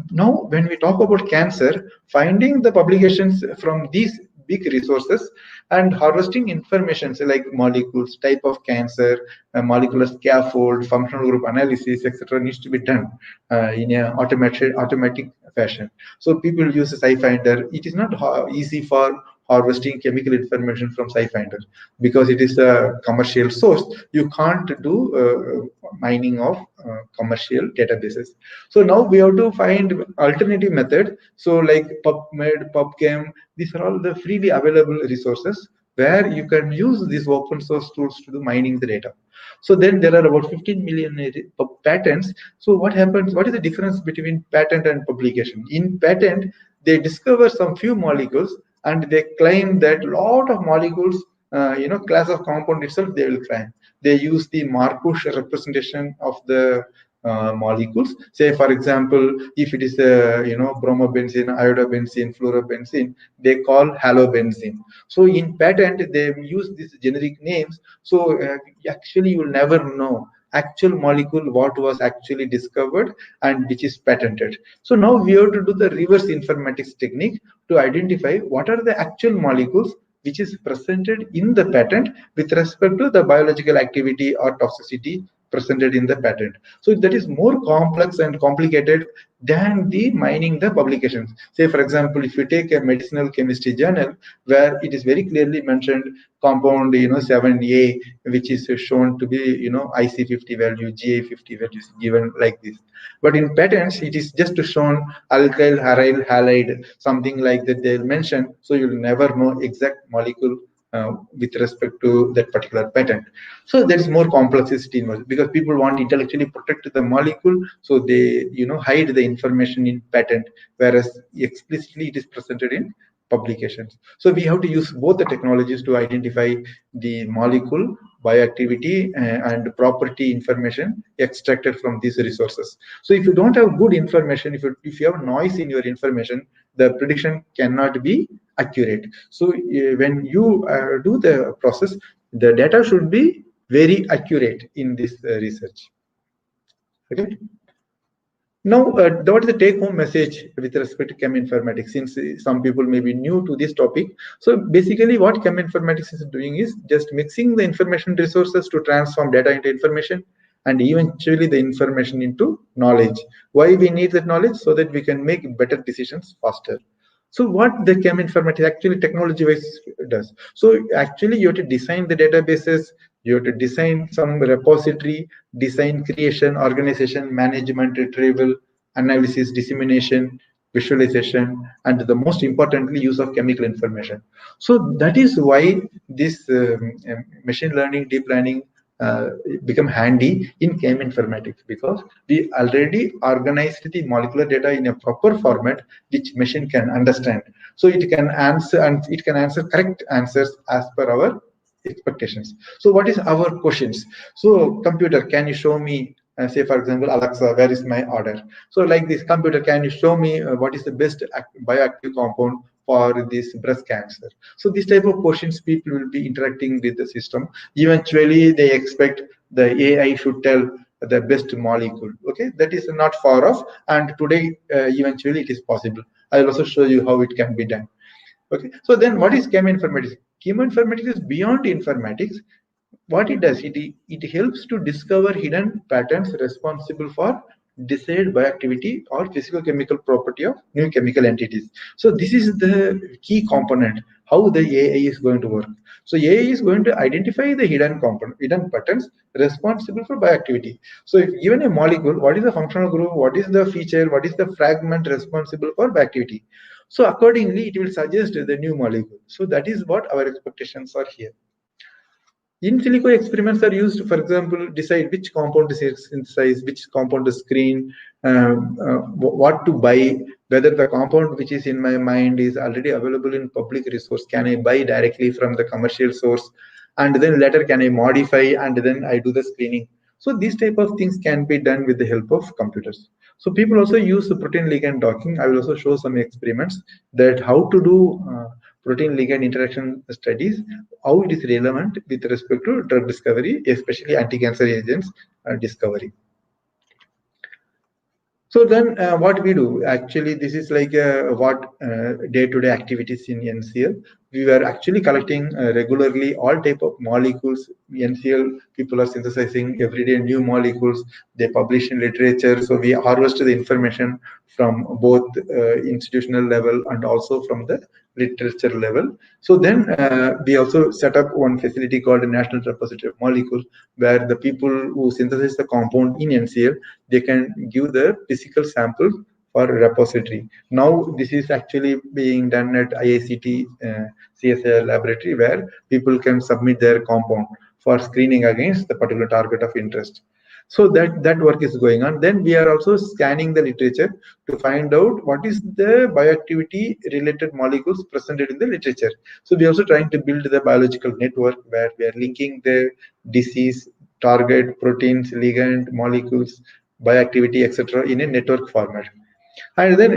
Speaker 3: Now, when we talk about cancer, finding the publications from these big resources and harvesting information, say like molecules, type of cancer, molecular scaffold, functional group analysis, etc., needs to be done in an automatic fashion. So people use a SciFinder. It is not easy for harvesting chemical information from SciFinder because it is a commercial source. You can't do mining of commercial databases. So now we have to find alternative method. So like PubMed, PubChem, these are all the freely available resources. where you can use these open source tools to do mining the data. So then there are about 15 million patents. So what happens? What is the difference between patent and publication? In patent, they discover some few molecules and they claim that lot of molecules, class of compound itself, they will claim. They use the Marcus representation of the molecules. Say, for example, if it is bromobenzene, iodobenzene, fluorobenzene, they call halobenzene. So in patent, they use these generic names. So actually, you will never know actual molecule what was actually discovered and which is patented. So now we have to do the reverse informatics technique to identify what are the actual molecules which is presented in the patent with respect to the biological activity or toxicity presented in the patent. So that is more complex and complicated than the mining the publications. Say, for example, if you take a medicinal chemistry journal where it is very clearly mentioned compound 7A, which is shown to be IC50 value, GA50 values given like this. But in patents, it is just shown alkyl, aryl, halide, something like that they'll mention. So you'll never know exact molecule with respect to that particular patent. So there is more complexity involved because people want intellectually protect the molecule, so they hide the information in patent, whereas explicitly it is presented in publications. So we have to use both the technologies to identify the molecule, bioactivity, and property information extracted from these resources. So if you don't have good information, if you have noise in your information, the prediction cannot be accurate. So when you do the process, the data should be very accurate in this research. Okay. Now, what is the take-home message with respect to cheminformatics? Since some people may be new to this topic, so basically, what cheminformatics is doing is just mixing the information resources to transform data into information, and eventually the information into knowledge. Why we need that knowledge? So that we can make better decisions faster. So what the cheminformatics actually technology-wise does? So actually, you have to design the databases. You have to design some repository, design creation, organization, management, retrieval, analysis, dissemination, visualization, and the most importantly, use of chemical information. So that is why this machine learning, deep learning become handy in cheminformatics, because we already organized the molecular data in a proper format which machine can understand. So it can answer, and it can answer correct answers as per our expectations. So what is our questions? So computer, can you show me, say for example, Alexa, where is my order? So like this, computer, can you show me what is the best bioactive compound for this breast cancer? So this type of questions people will be interacting with the system. Eventually they expect the AI should tell the best molecule. Okay, that is not far off, and today eventually it is possible. I will also show you how it can be done. Okay, so then what is cheminformatics? Cheminformatics is beyond informatics. What it does, it helps to discover hidden patterns responsible for desired bioactivity or physical chemical property of new chemical entities. So this is the key component, how the AI is going to work. So AI is going to identify the hidden patterns responsible for bioactivity. So if given a molecule, what is the functional group, what is the feature, what is the fragment responsible for bioactivity? So accordingly, it will suggest the new molecule. So that is what our expectations are here. In silico experiments are used, for example, decide which compound to synthesize, which compound to screen, what to buy, whether the compound which is in my mind is already available in public resource, can I buy directly from the commercial source, and then later can I modify and then I do the screening. So these type of things can be done with the help of computers. So people also use the protein ligand docking. I will also show some experiments that how to do protein ligand interaction studies, how it is relevant with respect to drug discovery, especially anti-cancer agents discovery. So then what we do, actually, this is like what day-to-day activities in NCL. We were actually collecting regularly all type of molecules. NCL people are synthesizing every day new molecules. They publish in literature. So we harvest the information from both institutional level and also from the literature level. So then we also set up one facility called the National Repository of Molecules, where the people who synthesize the compound in NCL, they can give the physical sample or repository. Now this is actually being done at IICT CSIR laboratory, where people can submit their compound for screening against the particular target of interest. So that work is going on. Then we are also scanning the literature to find out what is the bioactivity related molecules presented in the literature. So we are also trying to build the biological network where we are linking the disease, target, proteins, ligand, molecules, bioactivity, etc. in a network format. And then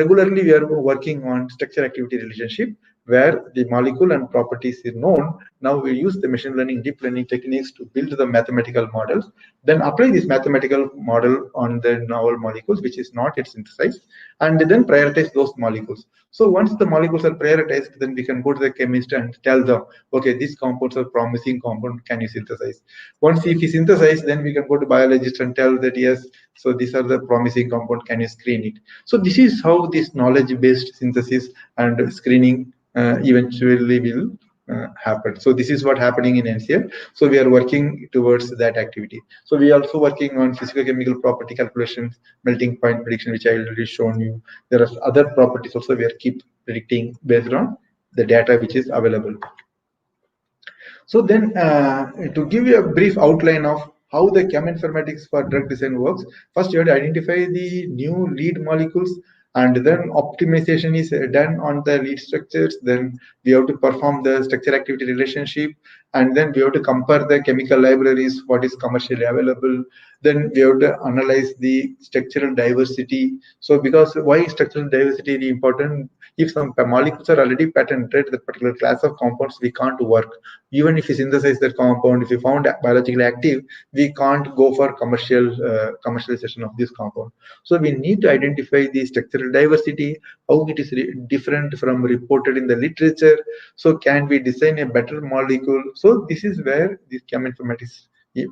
Speaker 3: regularly we are working on structure activity relationship, where the molecule and properties is known. Now we use the machine learning, deep learning techniques to build the mathematical models, then apply this mathematical model on the novel molecules, which is not yet synthesized, and then prioritize those molecules. So once the molecules are prioritized, then we can go to the chemist and tell them, okay, these compounds are promising compound, can you synthesize? Once if you synthesize, then we can go to biologists and tell that, yes, so these are the promising compound, can you screen it? So this is how this knowledge-based synthesis and screening eventually will happen. So this is what happening in NCL. So we are working towards that activity. So we are also working on physical-chemical property calculations, melting point prediction, which I already shown you. There are other properties also we are keep predicting based on the data which is available. So then to give you a brief outline of how the cheminformatics for drug design works, first you have to identify the new lead molecules, and then optimization is done on the lead structures. Then we have to perform the structure activity relationship, and then we have to compare the chemical libraries, what is commercially available. Then we have to analyze the structural diversity. So because why structural diversity is important? If some molecules are already patented, the particular class of compounds, we can't work. Even if you synthesize that compound, if you found biologically active, we can't go for commercialization of this compound. So we need to identify the structural diversity, how it is different from reported in the literature. So can we design a better molecule? So this is where this cheminformatics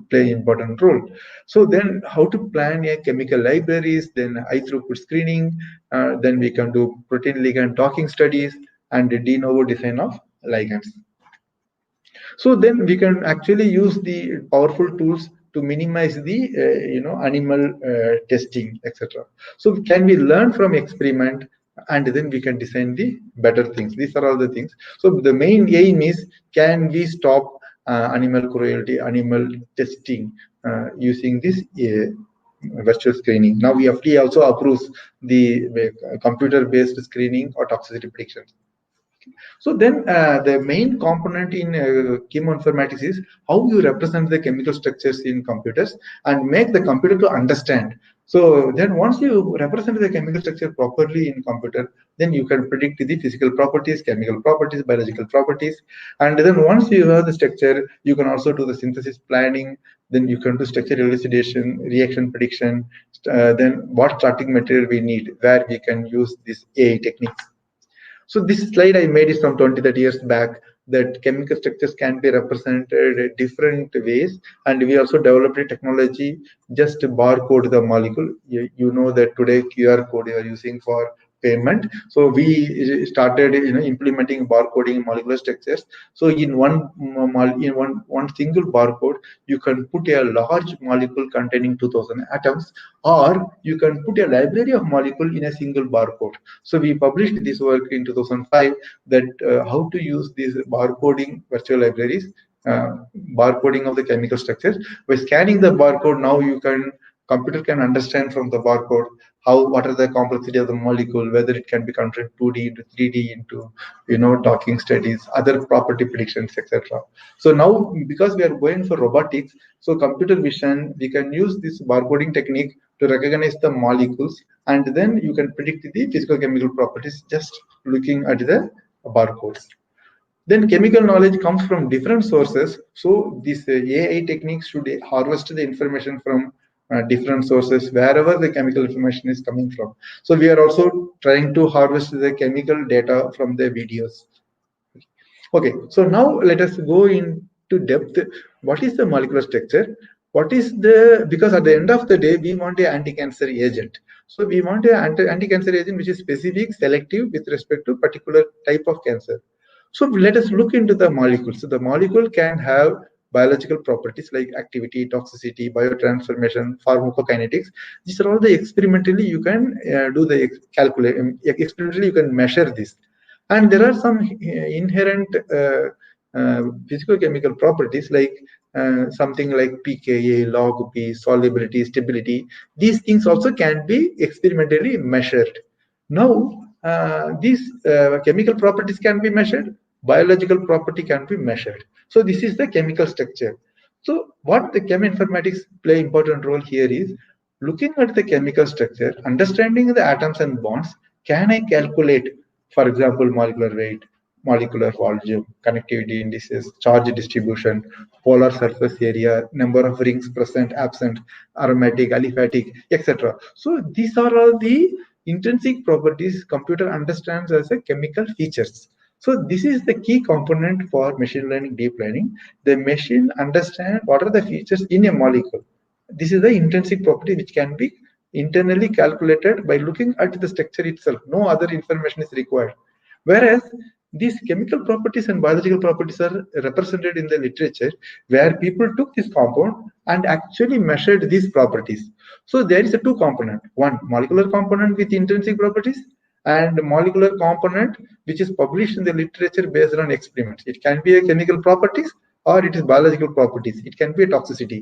Speaker 3: play important role. So then how to plan a chemical libraries, then high throughput screening, then we can do protein ligand docking studies and de novo design of ligands. So then we can actually use the powerful tools to minimize the animal testing, etc. So can we learn from experiment, and then we can design the better things? These are all the things. So the main aim is, can we stop animal cruelty, animal testing using this virtual screening? Now we FDA also approves the computer-based screening or toxicity predictions. So then the main component in chemoinformatics is how you represent the chemical structures in computers and make the computer to understand. So then once you represent the chemical structure properly in computer, then you can predict the physical properties, chemical properties, biological properties. And then once you have the structure, you can also do the synthesis planning. Then you can do structure elucidation, reaction prediction, then what starting material we need, where we can use this AI techniques. So this slide I made is from 20-30 years back, that chemical structures can be represented in different ways, and we also developed a technology just to barcode the molecule. You know that today QR code you are using for payment. So we started implementing barcoding molecular structures. So in one single barcode, you can put a large molecule containing 2000 atoms, or you can put a library of molecule in a single barcode. So we published this work in 2005, that how to use these barcoding virtual libraries, barcoding of the chemical structures. By scanning the barcode, now computer can understand from the barcode what are the complexity of the molecule, whether it can be converted 2D into 3D into docking studies, other property predictions, etc. So now, because we are going for robotics, so computer vision, we can use this barcoding technique to recognize the molecules, and then you can predict the physical chemical properties just looking at the barcodes. Then chemical knowledge comes from different sources. So this AI techniques should harvest the information from different sources, wherever the chemical information is coming from. So we are also trying to harvest the chemical data from the videos. Okay, so now let us go into depth. What is the molecular structure? Because at the end of the day, we want an anti-cancer agent. So we want an anti-cancer agent which is specific, selective with respect to particular type of cancer. So let us look into the molecule. So the molecule can have biological properties like activity, toxicity, biotransformation, pharmacokinetics. These are all the experimentally you can do the experimentally you can measure this. And there are some inherent physicochemical properties like something like pKa, log P, solubility, stability. These things also can be experimentally measured. Now, these chemical properties can be measured, biological property can be measured. So this is the chemical structure. So what the cheminformatics play important role here is looking at the chemical structure, understanding the atoms and bonds. Can I calculate, for example, molecular weight, molecular volume, connectivity indices, charge distribution, polar surface area, number of rings present, absent, aromatic, aliphatic, etc. So these are all the intrinsic properties computer understands as a chemical features. So this is the key component for machine learning, deep learning. The machine understands what are the features in a molecule. This is the intrinsic property which can be internally calculated by looking at the structure itself. No other information is required. Whereas these chemical properties and biological properties are represented in the literature where people took this compound and actually measured these properties. So there is a two component, one molecular component with intrinsic properties and molecular component which is published in the literature based on experiments. It can be a chemical properties or it is biological properties. It can be a toxicity.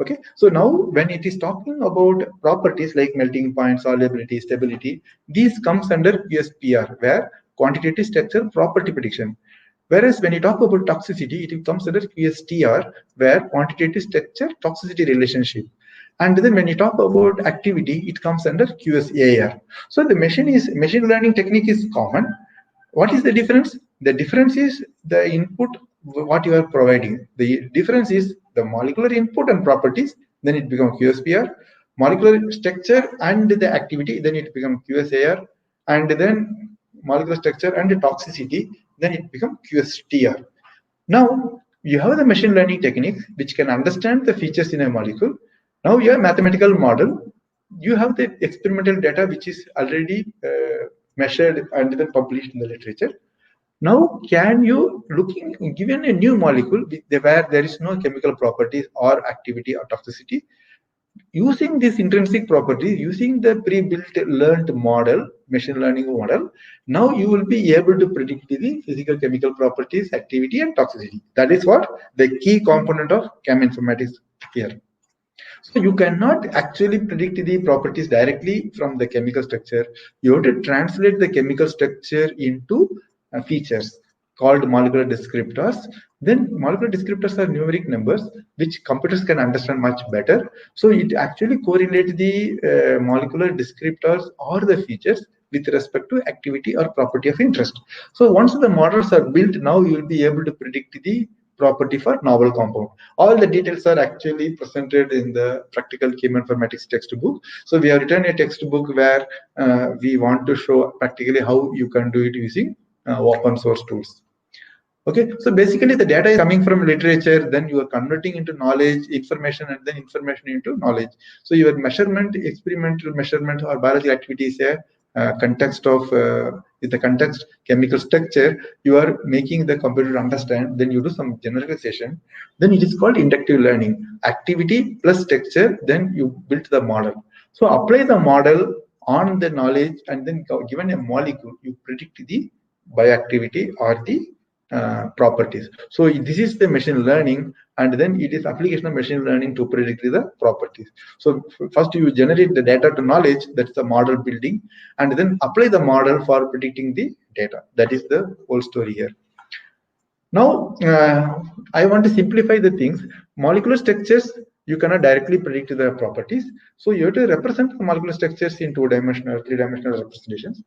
Speaker 3: Okay, so now when it is talking about properties like melting point, solubility, stability, these comes under QSPR, where quantitative structure property prediction. Whereas when you talk about toxicity, it comes under QSTR, where quantitative structure toxicity relationship. And then when you talk about activity, it comes under QSAR. So the machine learning technique is common. What is the difference? The difference is the input what you are providing. The difference is the molecular input and properties, then it becomes QSPR, molecular structure and the activity, then it becomes QSAR, and then molecular structure and the toxicity, then it becomes QSTR. Now you have the machine learning technique which can understand the features in a molecule. Now you have mathematical model. You have the experimental data which is already measured and then published in the literature. Now, can you given a new molecule where there is no chemical properties or activity or toxicity, using this intrinsic property, using the pre-built learned model, machine learning model, now you will be able to predict the physical chemical properties, activity, and toxicity. That is what the key component of cheminformatics here. So you cannot actually predict the properties directly from the chemical structure. You have to translate the chemical structure into features called molecular descriptors. Then molecular descriptors are numeric numbers which computers can understand much better. So it actually correlates the molecular descriptors or the features with respect to activity or property of interest. So once the models are built, now you will be able to predict the property for novel compound. All the details are actually presented in the practical cheminformatics textbook. So we have written a textbook where we want to show practically how you can do it using open source tools. Okay, so basically the data is coming from literature, then you are converting into knowledge, information, and then information into knowledge. So your measurement, experimental measurement or biological activity is a context of with the context chemical structure, you are making the computer understand, then you do some generalization, then it is called inductive learning. Activity plus structure, then you build the model. So apply the model on the knowledge and then given a molecule, you predict the bioactivity or the properties. So this is the machine learning, and then it is application of machine learning to predict the properties. So first you generate the data to knowledge, that's the model building, and then apply the model for predicting the data. That is the whole story here. Now I want to simplify the things. Molecular structures, you cannot directly predict the properties, so you have to represent the molecular structures in two-dimensional, three-dimensional representations,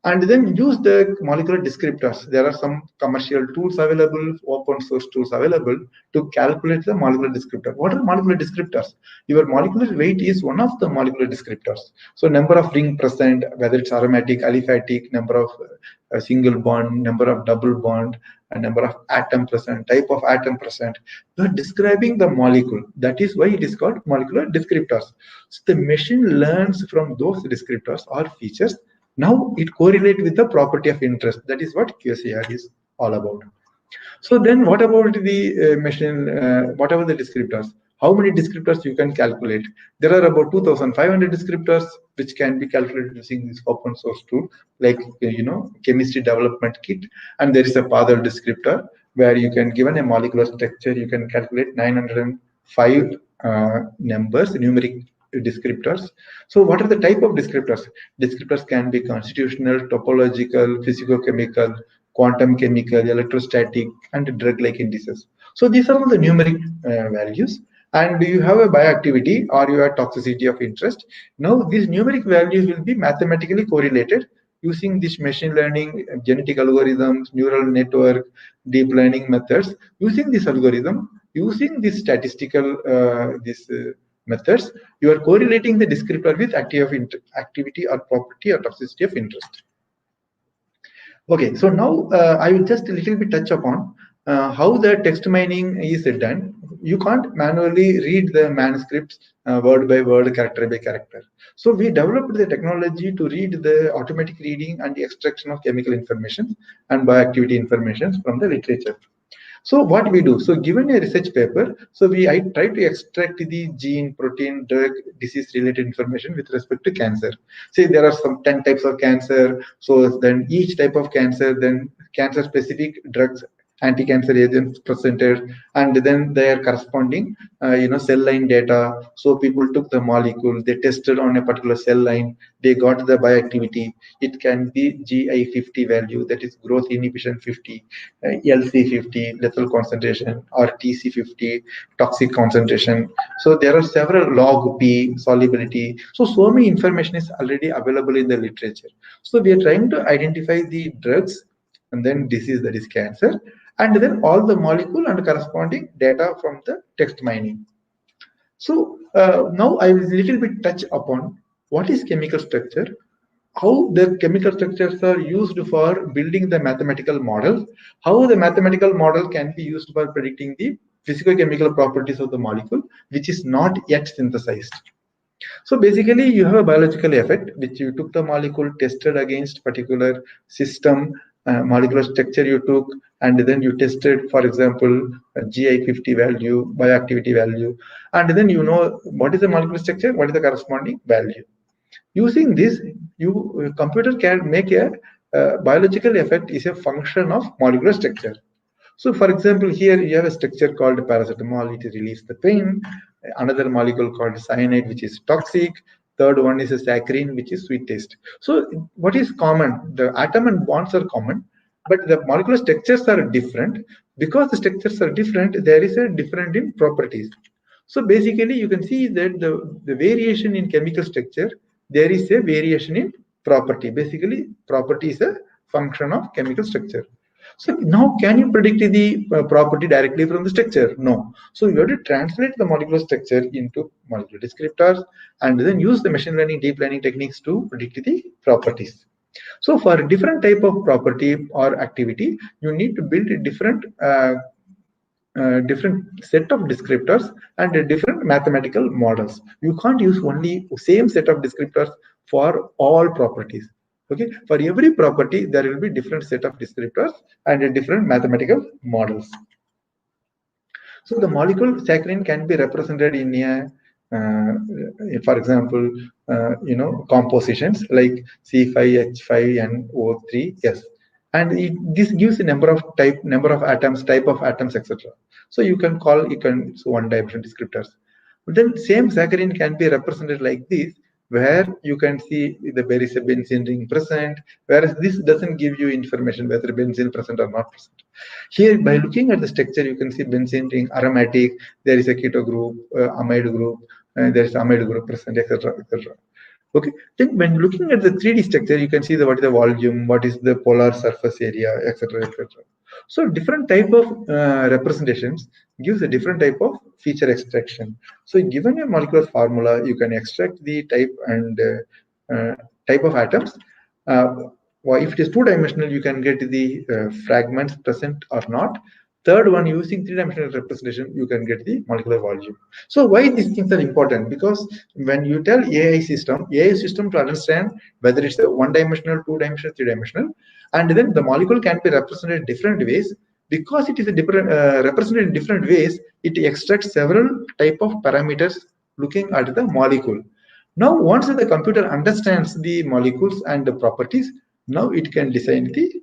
Speaker 3: and then use the molecular descriptors. There are some commercial tools available, open source tools available to calculate the molecular descriptor. What are molecular descriptors? Your molecular weight is one of the molecular descriptors. So number of ring present, whether it's aromatic, aliphatic, number of single bond, number of double bond, and number of atom present, type of atom present. You are describing the molecule. That is why it is called molecular descriptors. So the machine learns from those descriptors or features. Now it correlates with the property of interest. That is what QSAR is all about. So then what about the machine, whatever the descriptors? How many descriptors you can calculate? There are about 2,500 descriptors which can be calculated using this open source tool, like chemistry development kit, and there is a Pathol descriptor where you can, given a molecular structure, you can calculate 905 numbers, numeric descriptors. So what are the type of descriptors? Descriptors can be constitutional, topological, physicochemical, quantum chemical, electrostatic, and drug-like indices. So these are all the numeric values. And you have a bioactivity or you have toxicity of interest. Now these numeric values will be mathematically correlated using this machine learning, genetic algorithms, neural network, deep learning methods. Using this algorithm, using this statistical methods, you are correlating the descriptor with activity or property or toxicity of interest. Okay, so now I will just a little bit touch upon how the text mining is done. You can't manually read the manuscripts word by word, character by character. So we developed the technology to read the automatic reading and the extraction of chemical information and bioactivity information from the literature. So what we do, so given a research paper, so I try to extract the gene, protein, drug, disease related information with respect to cancer. Say there are some 10 types of cancer, so then each type of cancer, then cancer specific drugs, anti-cancer agents presented, and then their corresponding cell line data. So people took the molecule, they tested on a particular cell line, they got the bioactivity. It can be GI50 value, that is growth inhibition 50, LC50 lethal concentration, or TC50 toxic concentration. So there are several log P solubility. So many information is already available in the literature. So we are trying to identify the drugs and then disease, that is cancer, and then all the molecule and corresponding data from the text mining. So now I will little bit touch upon what is chemical structure, how the chemical structures are used for building the mathematical model, how the mathematical model can be used for predicting the physicochemical properties of the molecule, which is not yet synthesized. So basically, you have a biological effect, which you took the molecule, tested against particular system, molecular structure you took, and then you tested, for example, GI50 value, bioactivity value, and then you know what is the molecular structure, what is the corresponding value. Using this, computer can make a biological effect is a function of molecular structure. So, for example, here you have a structure called paracetamol, it relieves the pain. Another molecule called cyanide, which is toxic. Third one is a saccharin, which is sweet taste. So, what is common? The atom and bonds are common, but the molecular structures are different. Because the structures are different, there is a difference in properties. So, basically, you can see that the variation in chemical structure, there is a variation in property. Basically, property is a function of chemical structure. So now, can you predict the property directly from the structure? No. So you have to translate the molecular structure into molecular descriptors and then use the machine learning, deep learning techniques to predict the properties. So for a different type of property or activity, you need to build a different set of descriptors and different mathematical models. You can't use only same set of descriptors for all properties. Okay, for every property there will be different set of descriptors and different mathematical models. So the molecule saccharin can be represented in a for example, compositions like C5H5NO3, and this gives a number of atoms, type of atoms, etc. So you can call one-dimensional descriptors. But then same saccharin can be represented like this, where you can see there is a benzene ring present, whereas this doesn't give you information whether benzene present or not present. Here, by looking at the structure, you can see benzene ring aromatic, there is a keto group, amide group, there is amide group present, etc., etc. Okay, then when looking at the 3D structure, you can see what is the volume, what is the polar surface area, etc., etc. So different type of representations gives a different type of feature extraction. So given a molecular formula, you can extract the type and type of atoms. If it is two-dimensional, you can get the fragments present or not. Third one, using three-dimensional representation, you can get the molecular volume. So why these things are important? Because when you tell AI system to understand whether it's a one-dimensional, two-dimensional, three-dimensional, and then the molecule can be represented different ways. Because it is a different represented in different ways, it extracts several type of parameters looking at the molecule. Now, once the computer understands the molecules and the properties, now it can design the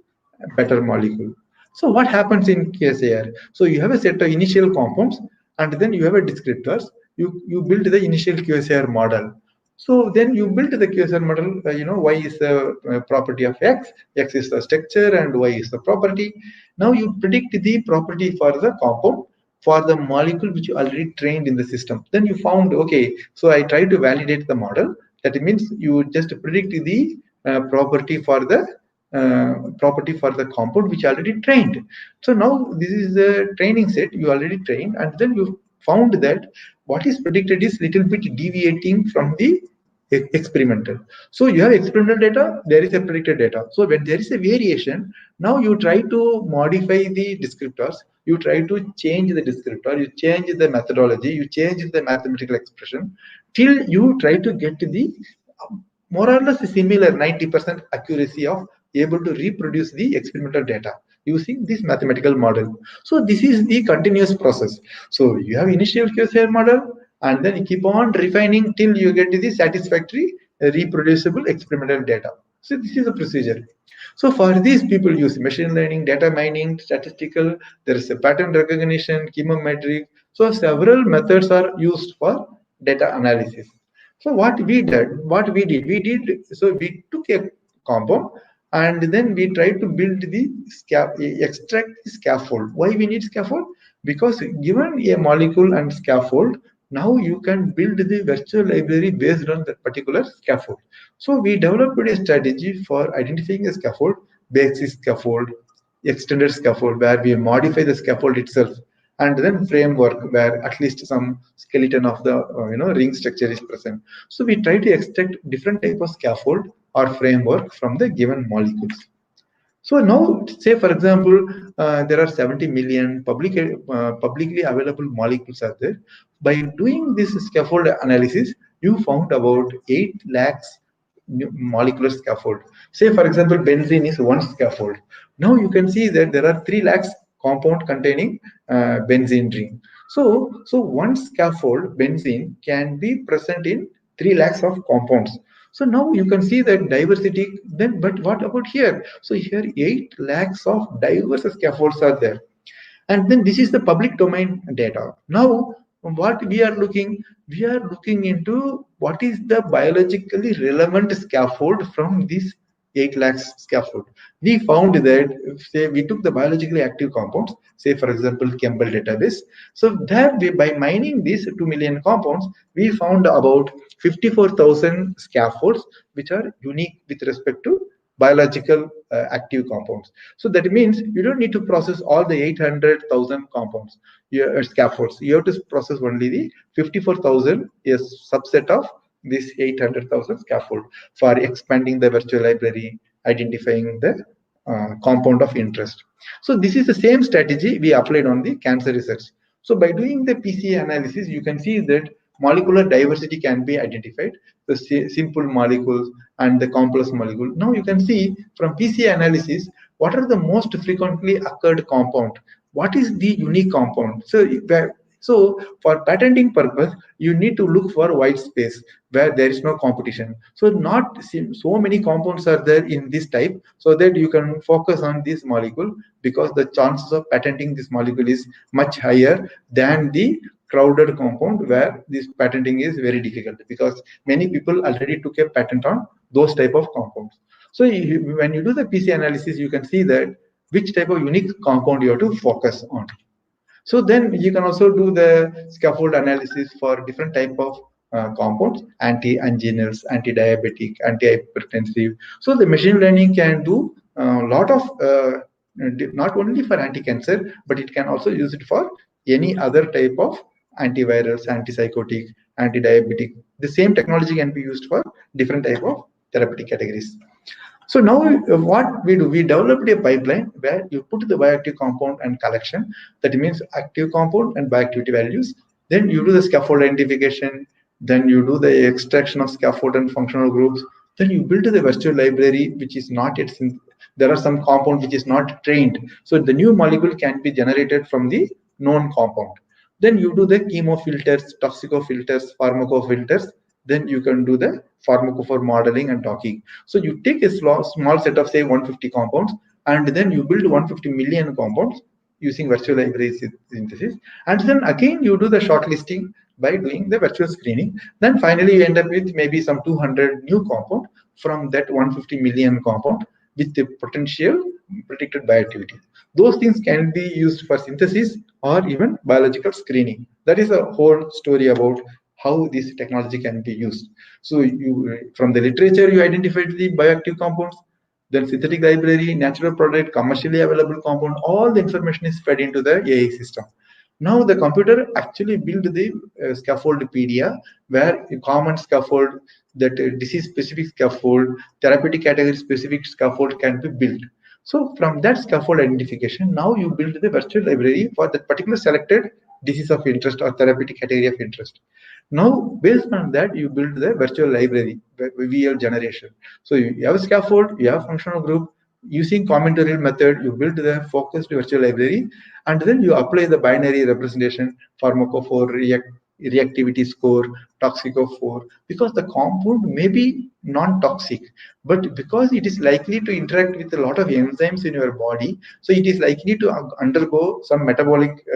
Speaker 3: better molecule. So what happens in QSAR? So you have a set of initial compounds, and then you have a descriptors. You build the initial QSAR model. So then you build the QSAR model. Y is the property of X, X is the structure, and Y is the property. Now you predict the property for the compound for the molecule which you already trained in the system. Then you found, okay, so I try to validate the model. That means you just predict the property for the compound which already trained. So now this is the training set you already trained, and then you found that what is predicted is little bit deviating from the experimental. So you have experimental data, there is a predicted data. So when there is a variation, now you try to modify the descriptors, you try to change the descriptor, you change the methodology, you change the mathematical expression till you try to get to the more or less similar 90% accuracy of able to reproduce the experimental data using this mathematical model. So this is the continuous process. So you have initial QSAR model, and then you keep on refining till you get to the satisfactory reproducible experimental data. So this is a procedure. So for these, people use machine learning, data mining, statistical, there is a pattern recognition, chemometric. So several methods are used for data analysis. So we took a compound, and then we tried to build the extract the scaffold. Why we need scaffold? Because given a molecule and scaffold, now you can build the virtual library based on that particular scaffold. So we developed a strategy for identifying a scaffold, basic scaffold, extended scaffold, where we modify the scaffold itself, and then framework where at least some skeleton of the ring structure is present. So we try to extract different type of scaffold or framework from the given molecules. So now, say for example, there are 70 million publicly available molecules out there. By doing this scaffold analysis, you found about 8 lakhs molecular scaffold. Say for example, benzene is one scaffold. Now you can see that there are 3 lakhs compound containing benzene ring. So one scaffold benzene can be present in 3 lakhs of compounds. So now you can see that diversity. Then, but what about here? So here 8 lakhs of diverse scaffolds are there. And then this is the public domain data. Now, what we are looking into what is the biologically relevant scaffold from this 8 lakhs scaffold. We found that, say, we took the biologically active compounds, say for example, Campbell database. So there, by mining these 2 million compounds, we found about 54,000 scaffolds which are unique with respect to biological active compounds. So that means you don't need to process all the 800,000 compounds, scaffolds. You have to process only the 54,000 is subset of this 800,000 scaffold for expanding the virtual library, identifying the compound of interest. So this is the same strategy we applied on the cancer research. So by doing the PCA analysis, you can see that molecular diversity can be identified, the simple molecules and the complex molecule. Now you can see from PCA analysis, what are the most frequently occurred compound? What is the unique compound? So for patenting purpose, you need to look for white space where there is no competition. So not so many compounds are there in this type, so that you can focus on this molecule, because the chances of patenting this molecule is much higher than the crowded compound where this patenting is very difficult, because many people already took a patent on those type of compounds. So when you do the PC analysis, you can see that which type of unique compound you have to focus on. So then you can also do the scaffold analysis for different type of compounds, anti-anginals, anti-diabetic, anti-hypertensive. So the machine learning can do a lot of, not only for anti-cancer, but it can also use it for any other type of antivirals, antipsychotic, anti-diabetic. The same technology can be used for different type of therapeutic categories. So now what we do, we developed a pipeline where you put the bioactive compound and collection. That means active compound and bioactivity values. Then you do the scaffold identification. Then you do the extraction of scaffold and functional groups. Then you build the virtual library, which is not yet There are some compound which is not trained. So the new molecule can be generated from the known compound. Then you do the chemo filters, toxico filters, pharmacophilters. Then you can do the pharmacophore modeling and docking. So you take a small set of say 150 compounds, and then you build 150 million compounds using virtual library synthesis. And then again you do the shortlisting by doing the virtual screening. Then finally you end up with maybe some 200 new compound from that 150 million compound with the potential predicted bioactivity. Those things can be used for synthesis or even biological screening. That is a whole story about how this technology can be used. So you, from the literature, you identified the bioactive compounds, then synthetic library, natural product, commercially available compound, all the information is fed into the AI system. Now the computer actually built the scaffoldpedia, where a common scaffold, that disease-specific scaffold, therapeutic category-specific scaffold can be built. So from that scaffold identification, now you build the virtual library for that particular selected disease of interest or therapeutic category of interest. Now, based on that, you build the virtual library, VL generation. So you have a scaffold, you have functional group. Using combinatorial method, you build the focused virtual library, and then you apply the binary representation, pharmacophore, reactivity score, toxicophore, because the compound may be non-toxic, but because it is likely to interact with a lot of enzymes in your body, so it is likely to undergo some metabolic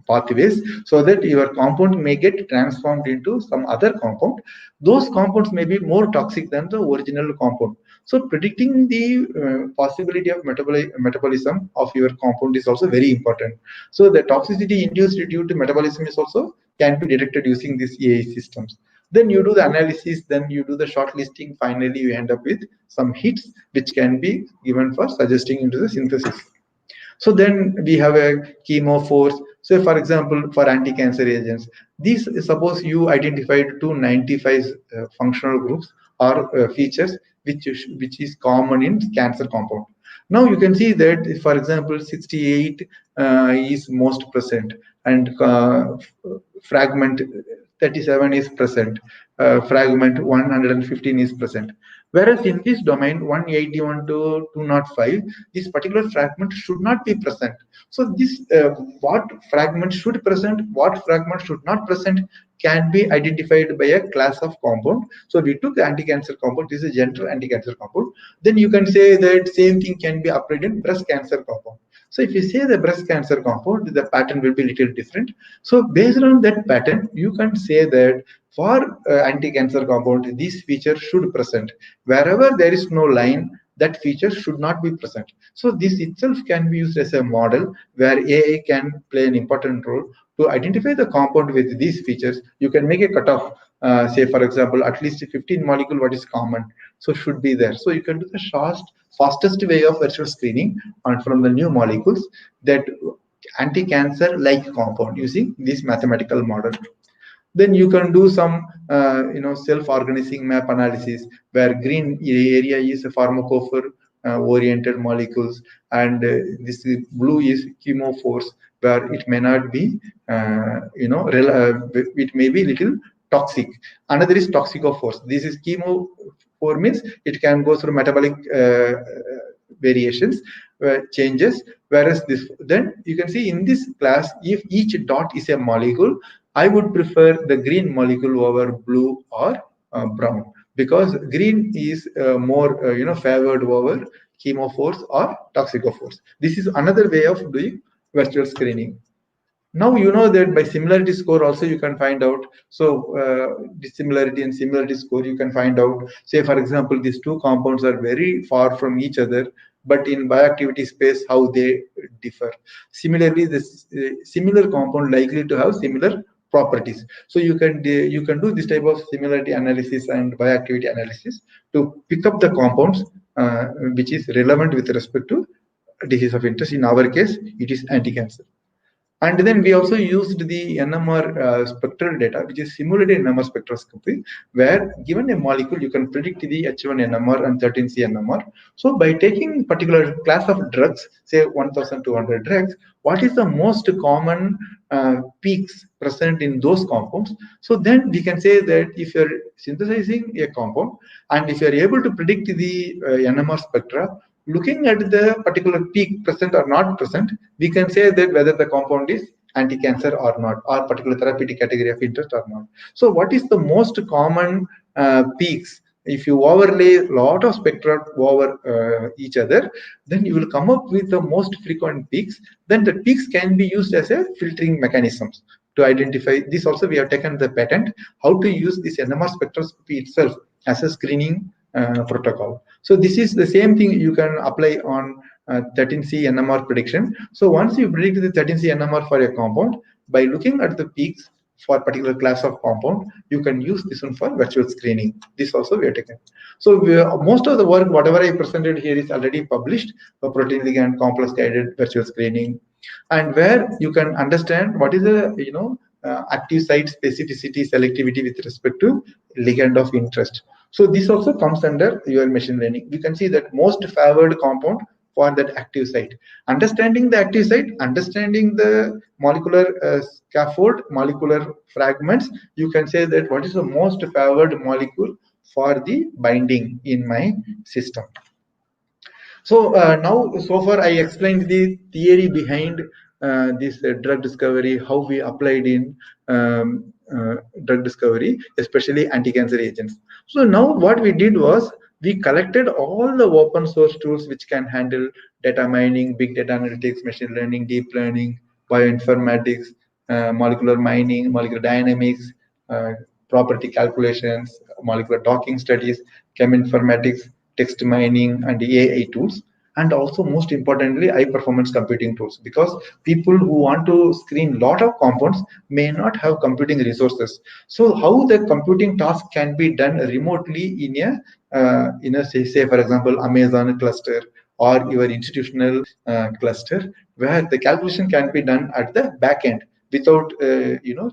Speaker 3: pathways, so that your compound may get transformed into some other compound. Those compounds may be more toxic than the original compound. So predicting the possibility of metabolism of your compound is also very important. So the toxicity induced due to metabolism is also can be detected using these AI systems. Then you do the analysis, then you do the shortlisting. Finally, you end up with some hits which can be given for suggesting into the synthesis. So then we have a chemo force. So for example, for anti-cancer agents, these, suppose you identified 295 functional groups or features which is common in cancer compound. Now you can see that, for example, 68 is most present, and fragment 37 is present, fragment 115 is present. Whereas in this domain 181 to 205, this particular fragment should not be present. So this what fragment should present, what fragment should not present can be identified by a class of compound. So we took anti-cancer compound, this is a general anti-cancer compound. Then you can say that same thing can be applied in breast cancer compound. So if you say the breast cancer compound, the pattern will be a little different. So based on that pattern, you can say that for anti-cancer compound, this feature should present. Wherever there is no line, that feature should not be present. So this itself can be used as a model where AI can play an important role to identify the compound with these features. You can make a cutoff, say for example, at least 15 molecule what is common, so should be there. So you can do the fastest way of virtual screening on from the new molecules that anti-cancer like compound using this mathematical model. Then you can do some self-organizing map analysis, where green area is a pharmacophore oriented molecules, and this blue is chemophores, where it may not be it may be little toxic. Another is toxicophores. This is chemophore, means it can go through metabolic variations, changes. Whereas this, then you can see in this class, if each dot is a molecule, I would prefer the green molecule over blue or brown, because green is more favored over chemophores or toxicophores. This is another way of doing virtual screening. Now you know that by similarity score also you can find out. So dissimilarity and similarity score you can find out. Say for example, these two compounds are very far from each other, but in bioactivity space how they differ. Similarly, this similar compound likely to have similar properties. So you can do this type of similarity analysis and bioactivity analysis to pick up the compounds which is relevant with respect to disease of interest. In our case, it is anti-cancer. And then we also used the NMR spectral data, which is simulated NMR spectroscopy, where given a molecule, you can predict the H1 NMR and 13C NMR. So by taking particular class of drugs, say 1,200 drugs, what is the most common peaks present in those compounds? So then we can say that if you're synthesizing a compound, and if you're able to predict the NMR spectra, looking at the particular peak present or not present, we can say that whether the compound is anti-cancer or not, or particular therapeutic category of interest or not. So what is the most common peaks? If you overlay a lot of spectra over each other, then you will come up with the most frequent peaks. Then the peaks can be used as a filtering mechanisms to identify this. Also, we have taken the patent how to use this NMR spectroscopy itself as a screening protocol. So this is the same thing you can apply on 13C NMR prediction. So once you predict the 13C NMR for a compound, by looking at the peaks for a particular class of compound, you can use this one for virtual screening. This also we have taken. So most of the work, whatever I presented here, is already published for protein ligand complex guided virtual screening, and where you can understand what is the active site specificity, selectivity with respect to ligand of interest. So this also comes under your machine learning. You can see that most favored compound for that active site. Understanding the active site, understanding the molecular scaffold, molecular fragments, you can say that what is the most favored molecule for the binding in my system. So now, so far I explained the theory behind this drug discovery, how we applied in drug discovery, especially anti-cancer agents. So now what we did was we collected all the open source tools which can handle data mining, big data analytics, machine learning, deep learning, bioinformatics, molecular mining, molecular dynamics, property calculations, molecular docking studies, cheminformatics, text mining, and AI tools, and also most importantly high performance computing tools, because people who want to screen lot of compounds may not have computing resources. So how the computing task can be done remotely in a say for example Amazon cluster or your institutional cluster, where the calculation can be done at the back end without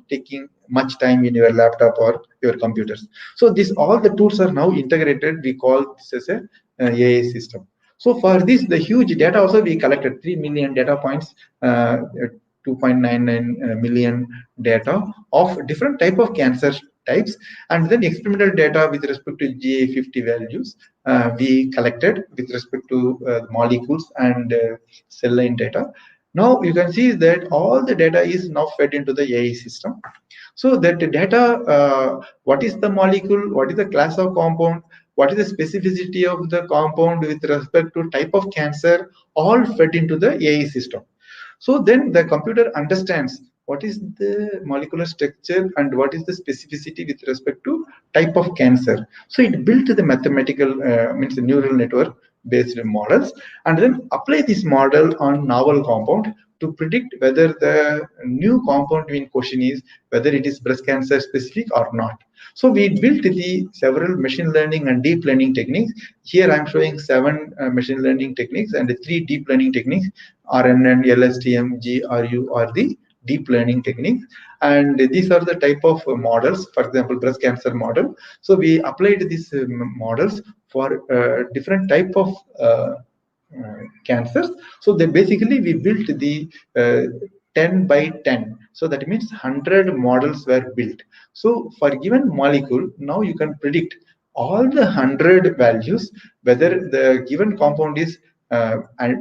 Speaker 3: taking much time in your laptop or your computers. So this all the tools are now integrated. We call this as a AI system. So for this, the huge data also we collected 3 million data points, 2.99 million data of different type of cancer types, and then experimental data with respect to GA50 values we collected with respect to molecules and cell line data. Now you can see that all the data is now fed into the AI system. So that data, what is the molecule, what is the class of compound, what is the specificity of the compound with respect to type of cancer, all fed into the AI system. So then the computer understands what is the molecular structure and what is the specificity with respect to type of cancer. So it built the mathematical, means the neural network based models, and then apply this model on novel compound to predict whether the new compound in question is whether it is breast cancer specific or not. So we built the several machine learning and deep learning techniques. Here I'm showing 7 machine learning techniques and 3 deep learning techniques, RNN, LSTM, GRU are the deep learning techniques. And these are the type of models, for example, breast cancer model. So we applied these models for different type of cancers. So they basically we built the 10 by 10. So that means 100 models were built. So for given molecule, now you can predict all the 100 values, whether the given compound is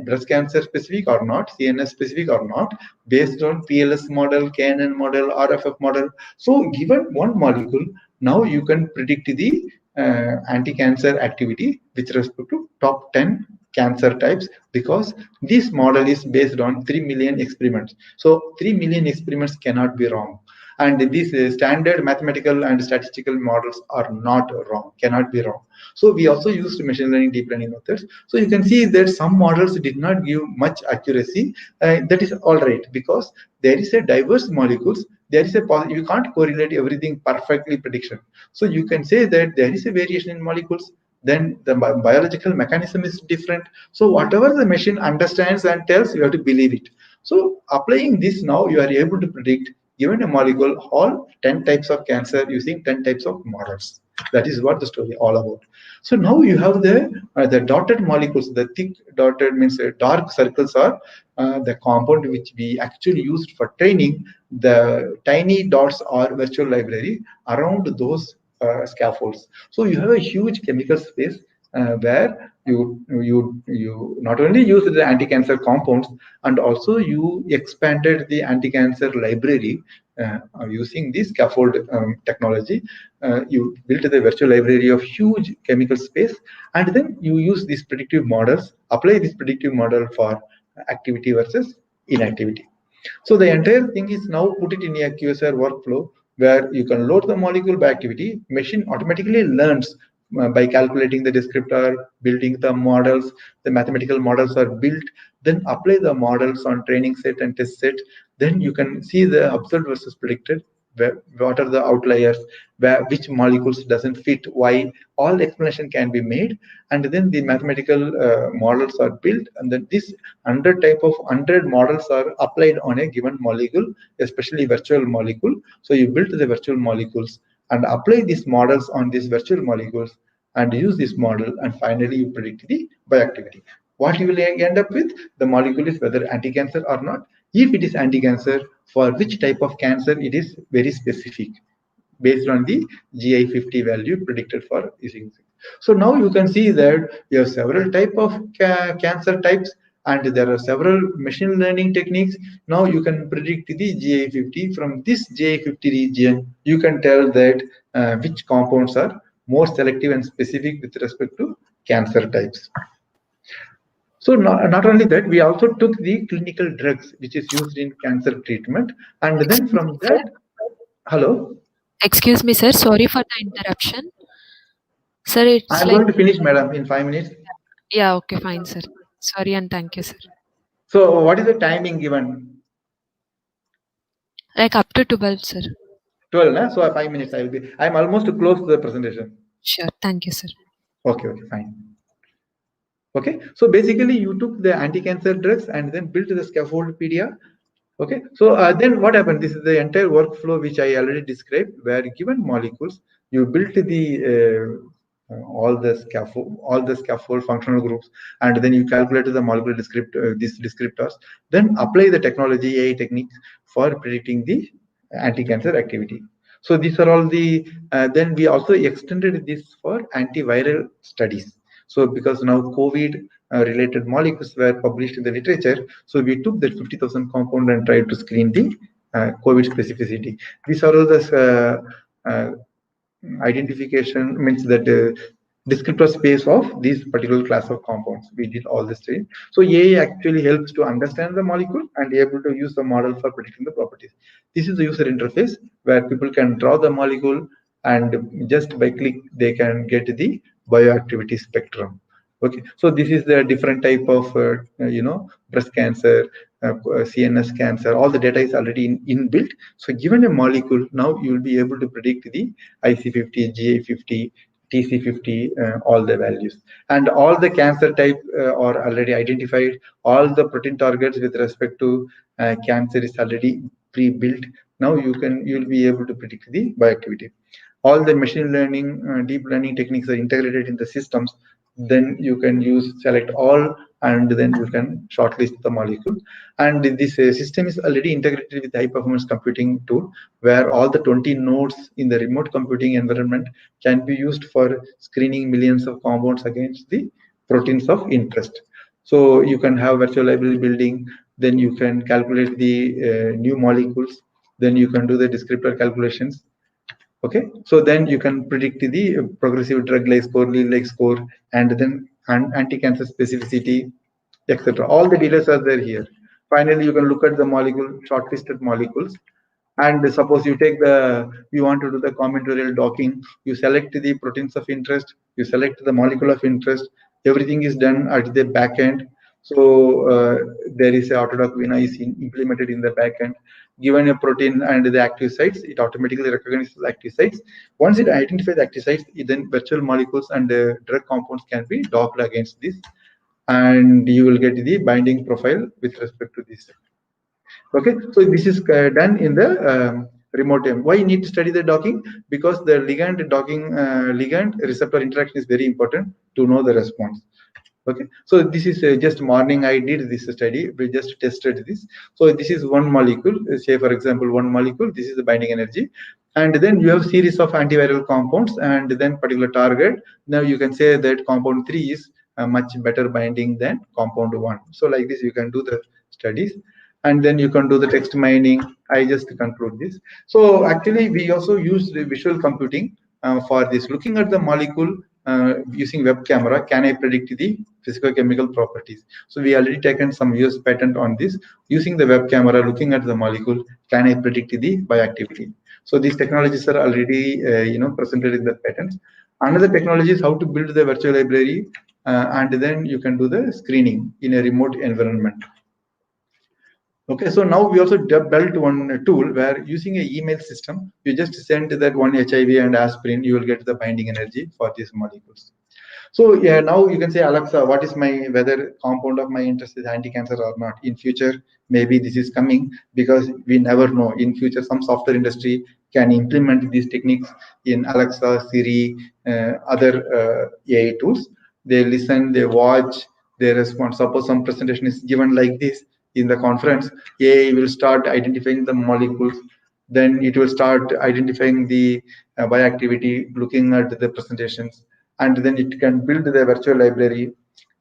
Speaker 3: breast cancer specific or not, CNS specific or not, based on PLS model, KNN model, RFF model. So given one molecule, now you can predict the anti-cancer activity with respect to top 10 cancer types, because this model is based on 3 million experiments. So 3 million experiments cannot be wrong. And these standard mathematical and statistical models are not wrong, cannot be wrong. So we also used machine learning, deep learning methods. So you can see that some models did not give much accuracy. That is all right, because there is a diverse molecules. There is you can't correlate everything perfectly prediction. So you can say that there is a variation in molecules, then the biological mechanism is different. So whatever the machine understands and tells, you have to believe it. So applying this, now you are able to predict, given a molecule, all 10 types of cancer using 10 types of models. That is what the story all about. So now you have the dotted molecules. The thick dotted means dark circles are the compound which we actually used for training. The tiny dots are virtual library around those scaffolds. So you have a huge chemical space where you not only use the anti-cancer compounds, and also you expanded the anti-cancer library using the scaffold technology. You built the virtual library of huge chemical space, and then you use these predictive models, apply this predictive model for activity versus inactivity. So the entire thing is now put it in a QSR workflow where you can load the molecule by activity. Machine automatically learns by calculating the descriptor, building the models. The mathematical models are built. Then apply the models on training set and test set. Then you can see the observed versus predicted. What are the outliers? Which molecules doesn't fit? Why? All explanation can be made, and then the mathematical models are built, and then this 100 models are applied on a given molecule, especially virtual molecule. So you build the virtual molecules and apply these models on these virtual molecules and use this model, and finally you predict the bioactivity. What you will end up with, the molecule is whether anti-cancer or not. If it is anti-cancer, for which type of cancer it is very specific based on the GI50 value predicted for using. So now you can see that you have several type of cancer types, and there are several machine learning techniques. Now you can predict the GI50. From this GI50 region, you can tell that which compounds are more selective and specific with respect to cancer types. So not only that, we also took the clinical drugs which is used in cancer treatment, and then from that, hello.
Speaker 1: Excuse me, sir. Sorry for the interruption. Sir, it's
Speaker 3: I'm
Speaker 1: like...
Speaker 3: going to finish, madam, in 5 minutes.
Speaker 1: Yeah, okay, fine, sir. Sorry and thank you, sir.
Speaker 3: So what is the timing given?
Speaker 1: Like up to 12, sir.
Speaker 3: 12, nah? So 5 minutes I will be. I'm almost close to the presentation.
Speaker 1: Sure, thank you, sir.
Speaker 3: Okay, fine. Okay, so basically you took the anti-cancer drugs and then built the scaffoldpedia. Okay, so then what happened? This is the entire workflow which I already described, where given molecules, you built the all the scaffold functional groups, and then you calculated the molecular these descriptors. Then apply the technology AI techniques for predicting the anti-cancer activity. So these are all the. Then we also extended this for antiviral studies. So because now COVID related molecules were published in the literature, so we took that 50,000 compound and tried to screen the COVID specificity. These are all the identification, means that descriptor space of these particular class of compounds. We did all this thing. So AI actually helps to understand the molecule and able to use the model for predicting the properties. This is the user interface where people can draw the molecule, and just by click they can get the bioactivity spectrum. Okay, so this is the different type of breast cancer, CNS cancer. All the data is already inbuilt. So given a molecule, now you will be able to predict the IC50, GA50, TC50, all the values, and all the cancer type are already identified. All the protein targets with respect to cancer is already pre-built. Now you'll be able to predict the bioactivity. All the machine learning, deep learning techniques are integrated in the systems. Then you can select all, and then you can shortlist the molecule. And this system is already integrated with high performance computing tool, where all the 20 nodes in the remote computing environment can be used for screening millions of compounds against the proteins of interest. So you can have virtual library building, then you can calculate the new molecules, then you can do the descriptor calculations. Okay, so then you can predict the progressive drug-like score, lead-like score, and then anti-cancer specificity, etc. All the details are there here. Finally, you can look at the molecule, shortlisted molecules, and suppose you want to do the combinatorial docking, you select the proteins of interest, you select the molecule of interest, everything is done at the back end. So there is a Autodoc Vina is implemented in the back end. Given a protein and the active sites, it automatically recognizes the active sites. Once it identifies the active sites, then virtual molecules and drug compounds can be docked against this, and you will get the binding profile with respect to this. Okay, so this is done in the remote time. Why you need to study the docking? Because the ligand receptor interaction is very important to know the response. Okay, so this is just morning I did this study. We just tested this. So this is one molecule. Say for example, one molecule. This is the binding energy, and then you have series of antiviral compounds, and then particular target. Now you can say that compound 3 is much better binding than compound 1. So like this, you can do the studies, and then you can do the text mining. I just conclude this. So actually, we also use the visual computing for this. Looking at the molecule using web camera, can I predict the physicochemical properties? So we already taken some US patent on this. Using the web camera, looking at the molecule, can I predict the bioactivity? So these technologies are already presented in the patents. Another technology is how to build the virtual library, and then you can do the screening in a remote environment. Okay, so now we also built one tool where using an email system, you just send that one HIV and aspirin, you will get the binding energy for these molecules. So yeah, now you can say, Alexa, what is whether compound of my interest is anti-cancer or not? In future, maybe this is coming, because we never know. In future, some software industry can implement these techniques in Alexa, Siri, other AI tools. They listen, they watch, they respond. Suppose some presentation is given like this in the conference, AI will start identifying the molecules. Then it will start identifying the bioactivity, looking at the presentations, and then it can build the virtual library.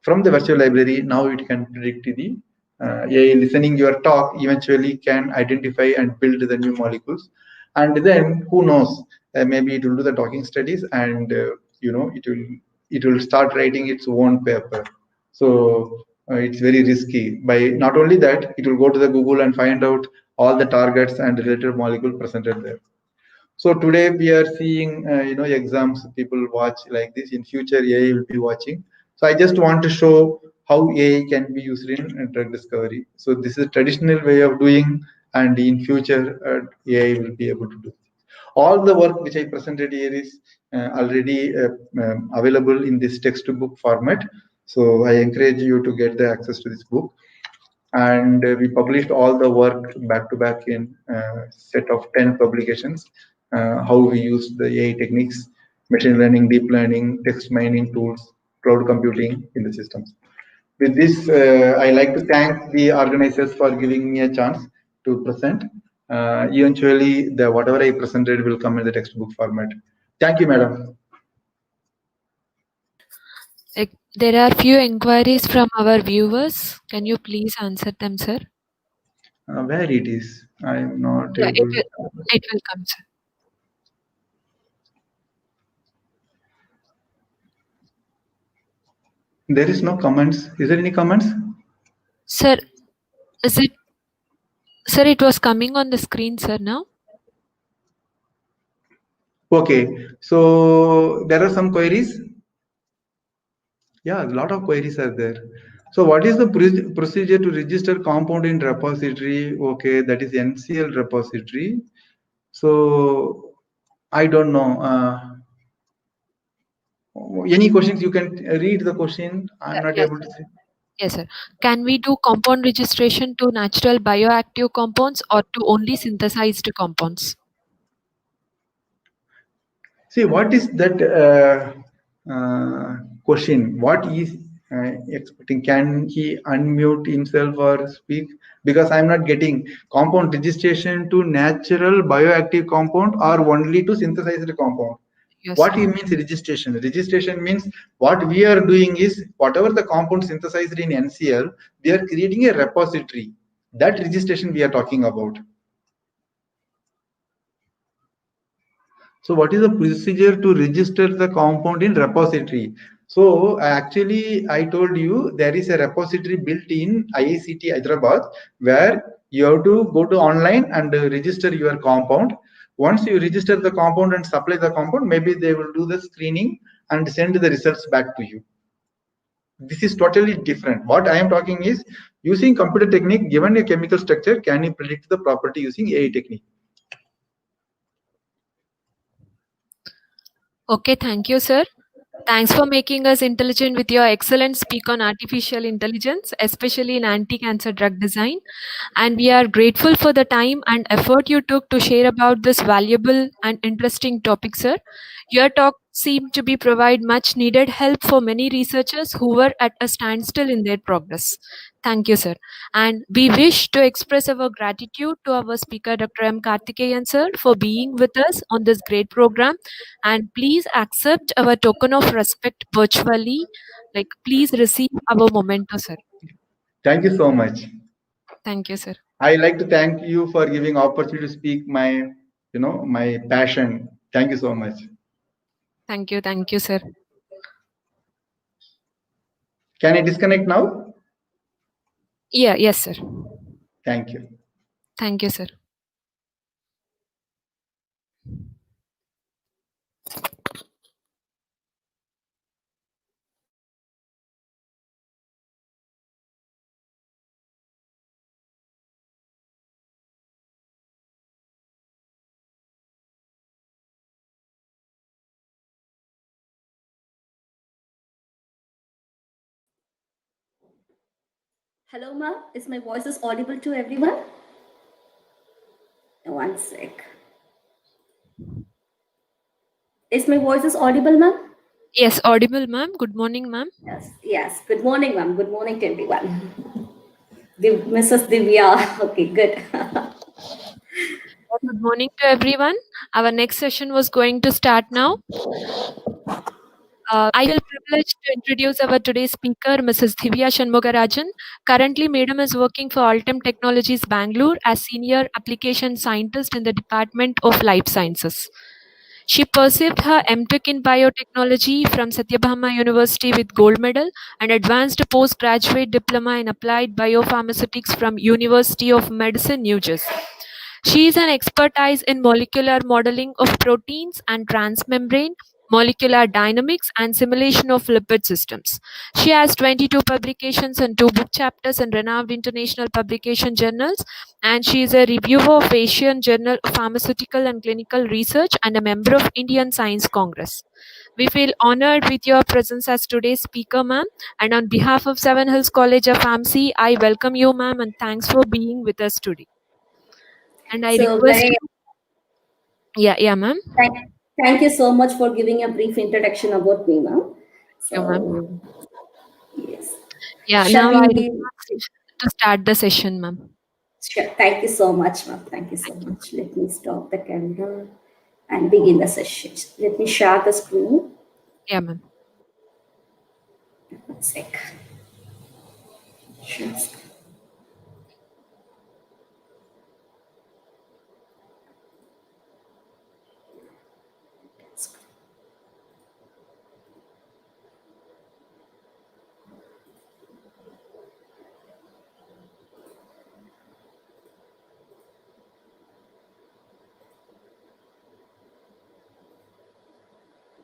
Speaker 3: From the virtual library, now it can predict the AI listening your talk, eventually can identify and build the new molecules. And then who knows, maybe it will do the talking studies, and it will start writing its own paper. So it's very risky. By not only that, it will go to the Google and find out all the targets and related molecule presented there. So today we are seeing, exams people watch like this. In future, AI will be watching. So I just want to show how AI can be used in drug discovery. So this is a traditional way of doing, and in future, AI will be able to do. All the work which I presented here is already available in this textbook format. So I encourage you to get the access to this book. And we published all the work back to back in set of 10 publications, how we use the AI techniques, machine learning, deep learning, text mining tools, cloud computing in the systems. With this, I like to thank the organizers for giving me a chance to present. Eventually, whatever I presented will come in the textbook format. Thank you, madam.
Speaker 1: There are few inquiries from our viewers. Can you please answer them, sir?
Speaker 3: Where it is? I am not
Speaker 1: Yeah,
Speaker 3: able.
Speaker 1: it will come, sir.
Speaker 3: There is no comments. Is there any comments?
Speaker 1: Sir, is it? Sir, it was coming on the screen, sir, now.
Speaker 3: Okay, so there are some queries. Yeah, a lot of queries are there. So what is the procedure to register compound in repository? Okay, that is NCL repository. So I don't know. Any questions? You can read the question. I'm not able to see.
Speaker 1: Yes, sir. Can we do compound registration to natural bioactive compounds or to only synthesized compounds?
Speaker 3: See, what is that question? What is expecting? Can he unmute himself or speak? Because I'm not getting compound registration to natural bioactive compound or only to synthesized compound.
Speaker 1: Yes.
Speaker 3: What he means registration? Registration means what we are doing is whatever the compound synthesized in NCL, we are creating a repository. That registration we are talking about. So what is the procedure to register the compound in repository? So actually, I told you there is a repository built in IICT Hyderabad where you have to go to online and register your compound. Once you register the compound and supply the compound, maybe they will do the screening and send the results back to you. This is totally different. What I am talking is using computer technique, given a chemical structure, can you predict the property using AI technique?
Speaker 1: Okay, thank you, sir. Thanks for making us intelligent with your excellent speak on artificial intelligence, especially in anti-cancer drug design. And we are grateful for the time and effort you took to share about this valuable and interesting topic, sir. Your talk seem to be provide much needed help for many researchers who were at a standstill in their progress. Thank you, sir. And we wish to express our gratitude to our speaker, Dr. M. Karthikeyan, sir, for being with us on this great program. And please accept our token of respect virtually. Like, please receive our memento, sir.
Speaker 3: Thank you so much.
Speaker 1: Thank you, sir.
Speaker 3: I like to thank you for giving opportunity to speak my, my passion. Thank you so much.
Speaker 1: Thank you, sir.
Speaker 3: Can I disconnect now?
Speaker 1: Yes, sir.
Speaker 3: Thank you.
Speaker 1: Thank you, sir.
Speaker 5: Hello, ma'am. Is my voice audible to everyone? One sec. Is my voice audible, ma'am?
Speaker 1: Yes, audible, ma'am. Good morning, ma'am.
Speaker 5: Yes. Good morning, ma'am. Good morning to everyone. Mrs. Divya. Okay, good.
Speaker 1: Good morning to everyone. Our next session was going to start now. I feel privileged to introduce our today's speaker, Mrs. Dhivyashanmugarajan. Currently, Madam is working for Altem Technologies, Bangalore as Senior Application Scientist in the Department of Life Sciences. She pursued her MTech in Biotechnology from Satyabhama University with gold medal and advanced postgraduate diploma in Applied Biopharmaceutics from University of Medicine, New Jersey. She is an expertise in molecular modeling of proteins and transmembrane, molecular dynamics, and simulation of lipid systems. She has 22 publications and 2 book chapters in renowned international publication journals, and she is a reviewer of Asian Journal of Pharmaceutical and Clinical Research and a member of Indian Science Congress. We feel honored with your presence as today's speaker, ma'am. And on behalf of Seven Hills College of Pharmacy, I welcome you, ma'am, and thanks for being with us today. And I request you. Yeah, ma'am.
Speaker 5: Thank you so much for giving a brief introduction about me, ma'am.
Speaker 1: Ma'am.
Speaker 5: Yes.
Speaker 1: Yeah,
Speaker 5: Shall
Speaker 1: now I
Speaker 5: we
Speaker 1: request to start the session, ma'am.
Speaker 5: Sure. Thank you so much, ma'am. Thank you so much. Let me stop the camera and begin the session. Let me share the screen.
Speaker 1: Yeah, ma'am.
Speaker 5: One sec. Sure.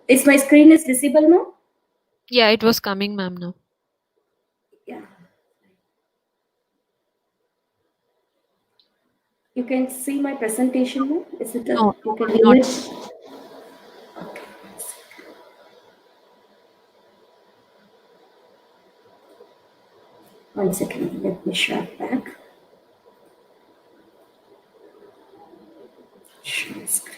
Speaker 5: Is my screen visible now?
Speaker 1: Yeah, it was coming, ma'am, now.
Speaker 5: Yeah. You can see my presentation now? Is it
Speaker 1: No,
Speaker 5: you can
Speaker 1: not.
Speaker 5: it? Okay. One second. Let me share back. Share screen.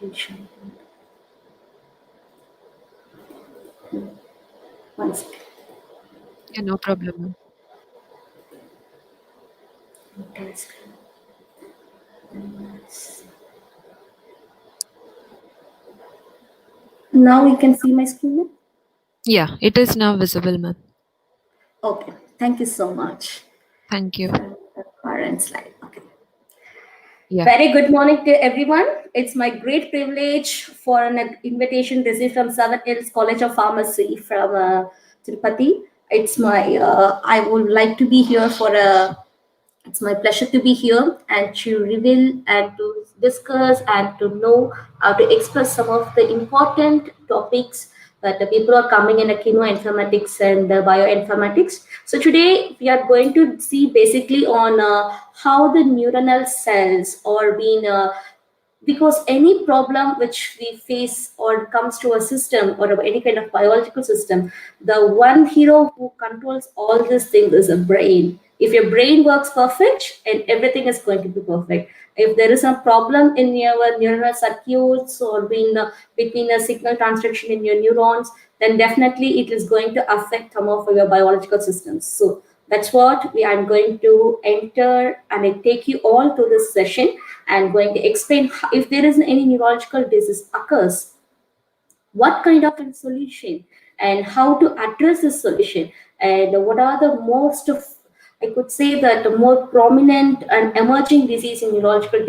Speaker 5: Application. One second.
Speaker 1: Yeah, no problem, ma'am.
Speaker 5: Okay, screen. Now you can see my screen now?
Speaker 1: Yeah, it is now visible, ma'am.
Speaker 5: Okay. Thank you so much.
Speaker 1: Thank you.
Speaker 5: The current slide. Okay.
Speaker 1: Yeah.
Speaker 5: Very good morning to everyone. It's my great privilege for an invitation received from Seven Hills College of Pharmacy from Tirupati. It's my, I would like to be here for it's my pleasure to be here and to reveal and to discuss and to know how to express some of the important topics that the people are coming in chemoinformatics and bioinformatics. So today we are going to see basically on how the neuronal cells are being because any problem which we face or comes to a system or any kind of biological system, the one hero who controls all these things is a brain. If your brain works perfect, and everything is going to be perfect. If there is a problem in your neural circuits or between a signal transduction in your neurons, then definitely it is going to affect some of your biological systems. So that's what I'm going to enter, and I take you all to this session and going to explain if there is any neurological disease occurs, what kind of a solution and how to address this solution, and what are the most of, I could say that the more prominent and emerging disease in neurological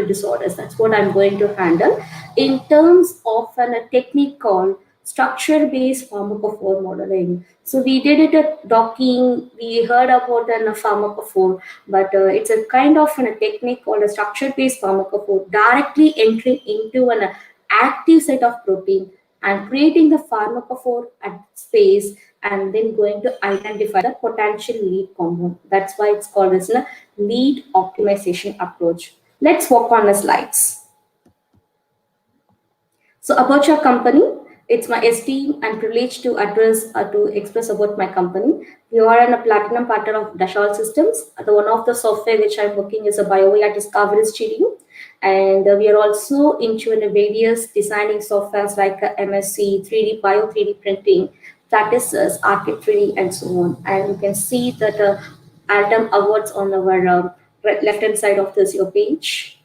Speaker 5: disorders. That's what I'm going to handle in terms of a technique called structure-based pharmacophore modeling. So we did it at docking. We heard about a pharmacophore, but it's a kind of a technique called a structure-based pharmacophore, directly entering into an active set of protein and creating the pharmacophore at space, and then going to identify the potential lead compound. That's why it's called as a lead optimization approach. Let's work on the slides. So about your company, it's my esteem and privilege to express about my company. We are a platinum partner of Dassault Systems. One of the software which I'm working is a BioVia Discovery Studio, and we are also into various designing softwares like MSc, 3D bio 3D printing, practices, Arctic 3D, and so on. And you can see that Altem awards on our left hand side of this your page.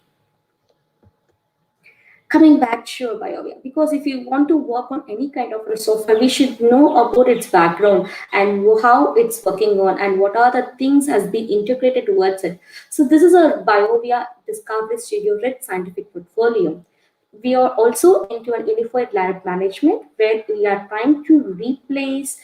Speaker 5: Coming back to your BioVia, because if you want to work on any kind of a software, we should know about its background and how it's working on and what are the things has been integrated towards it. So this is a BioVia Discovery Studio Red Scientific Portfolio. We are also into an unified lab management where we are trying to replace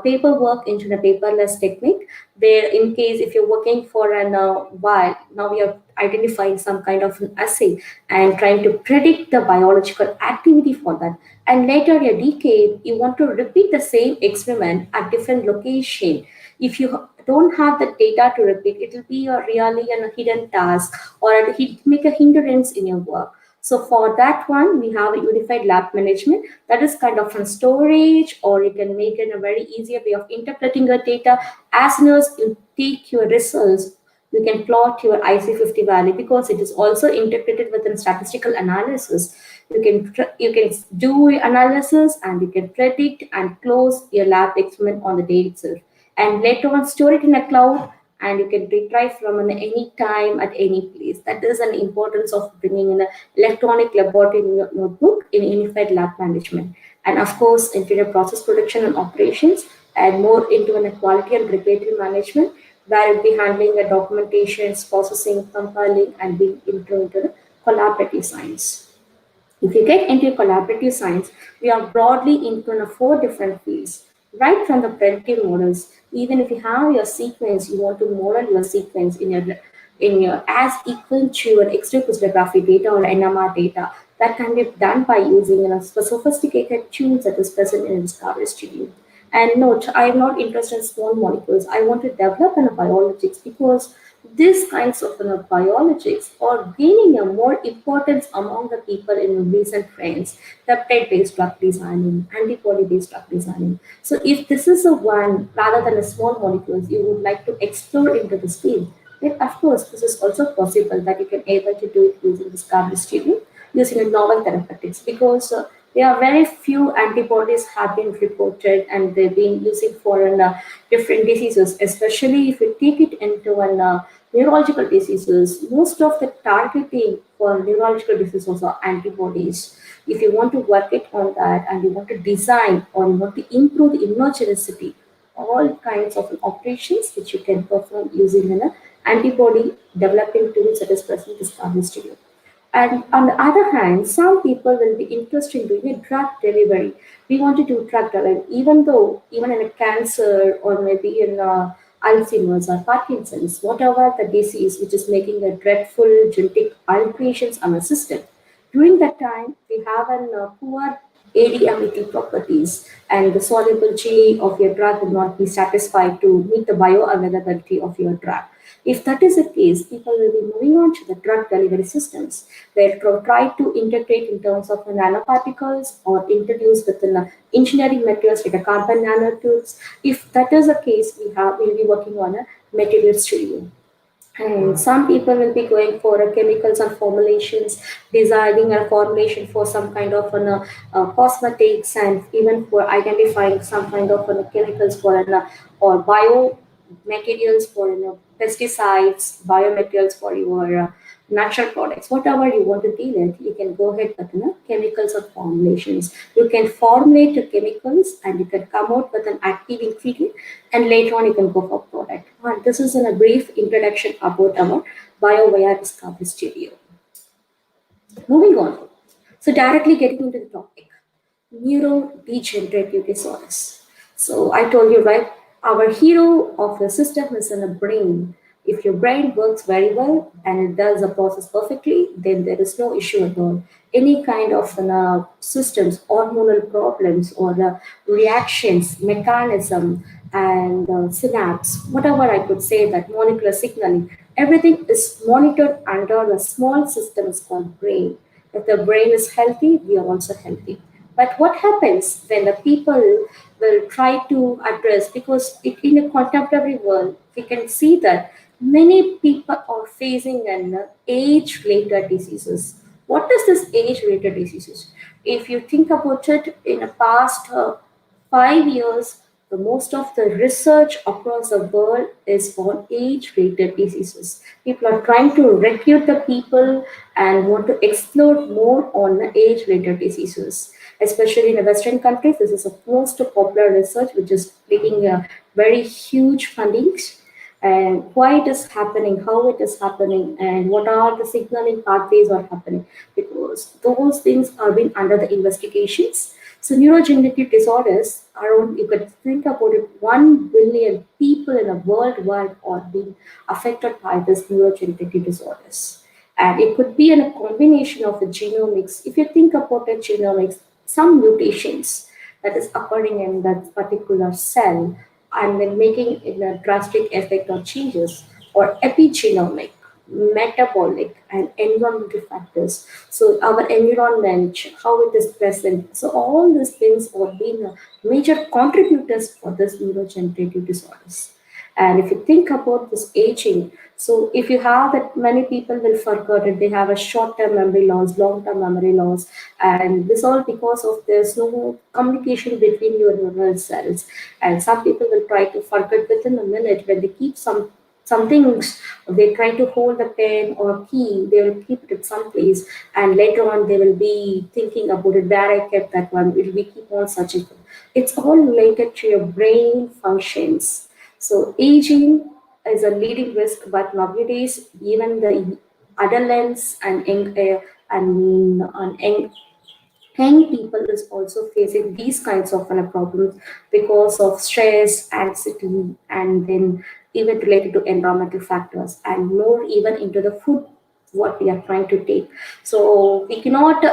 Speaker 5: paperwork into a paperless technique, where in case if you're working for an while, now we are identifying some kind of an assay and trying to predict the biological activity for that. And later a decade, you want to repeat the same experiment at different location. If you don't have the data to repeat, it will be a really a hidden task, or it make a hindrance in your work. So for that one, we have a unified lab management that is kind of from storage, or you can make it a very easier way of interpreting your data. As soon as you take your results, you can plot your IC50 value, because it is also integrated within statistical analysis. You can do analysis, and you can predict and close your lab experiment on the day itself, and later on store it in a cloud, and you can retrieve from any time at any place. That is an importance of bringing in an electronic laboratory notebook in unified lab management. And of course, into the process production and operations, and more into a quality and regulatory management, where you'll be handling the documentations, processing, compiling, and being into the collaborative science. If you get into collaborative science, we are broadly into 4 different fields. Right from the predictive models, even if you have your sequence, you want to model your sequence in your as equal to your X-ray crystallography data or NMR data. That can be done by using sophisticated tools that is present in Discovery Studio. And note, I am not interested in small molecules. I want to develop in biologics, because these kinds of biologics are gaining a more importance among the people in recent trends, peptide-based drug designing, antibody-based drug designing. So if this is a one, rather than a small molecules, you would like to explore into this field, then of course, this is also possible that you can able to do it using Discovery Studio, using a novel therapeutics, because there are very few antibodies have been reported, and they've been using for different diseases, especially if you take it into neurological diseases. Most of the targeting for neurological diseases are antibodies. If you want to work it on that, and you want to design or you want to improve the immunogenicity, all kinds of operations which you can perform using an antibody developing tools that is present in Discovery Studio. And on the other hand, some people will be interested in doing a drug delivery. We want to do drug delivery, even in a cancer, or maybe in Alzheimer's or Parkinson's, whatever the disease which is making a dreadful genetic alterations on the system. During that time, we have poor ADMET properties, and the solubility of your drug will not be satisfied to meet the bioavailability of your drug. If that is the case, people will be moving on to the drug delivery systems, where try to integrate in terms of nanoparticles, or introduce within engineering materials like a carbon nanotubes. If that is the case, we'll be working on materials to you. And some people will be going for chemicals and formulations, designing a formulation for some kind of cosmetics, and even for identifying some kind of chemicals for or bio materials for pesticides, biomaterials for your natural products, whatever you want to deal with. You can go ahead with chemicals or formulations. You can formulate the chemicals and you can come out with an active ingredient, and later on you can go for product. And this is in a brief introduction about our BioVia Discovery Studio. Moving on. So directly getting into the topic, neurodegenerative disorders. So I told you, right, our hero of the system is in the brain. If your brain works very well and it does the process perfectly, then there is no issue at all. Any kind of systems, hormonal problems, or reactions, mechanism, and synapse, whatever I could say, that molecular signaling, everything is monitored under a small system is called brain. If the brain is healthy, we are also healthy. But what happens when the people will try to address, because in a contemporary world, we can see that many people are facing an age-related diseases. What is this age-related diseases? If you think about it, in the past 5 years, the most of the research across the world is on age-related diseases. People are trying to recruit the people and want to explore more on age-related diseases. Especially in the Western countries, this is the most popular research, which is taking very huge fundings. And why it is happening, how it is happening, and what are the signaling pathways are happening, because those things are being under the investigations. So neurogenetic disorders, around, you could think about it, 1 billion people in the worldwide are being affected by this neurogenetic disorders. And it could be in a combination of the genomics. If you think about the genomics, some mutations that is occurring in that particular cell and then making it a drastic effect or changes, or epigenomic, metabolic, and environmental factors. So our environment, how it is present. So all these things are being major contributors for this neurodegenerative disorders. And if you think about this aging, so if you have that, many people will forget it. They have a short-term memory loss, long-term memory loss, and this all because of there's no communication between your neural cells. And some people will try to forget within a minute when they keep some things. They try to hold a pen or a key, they will keep it at some place, and later on they will be thinking about it, where I kept that one. Will we keep on searching for it? It's all related to your brain functions. So aging is a leading risk, but nowadays even the adolescents and young people is also facing these kinds of problems because of stress, anxiety, and then even related to environmental factors, and more even into the food what we are trying to take. So we cannot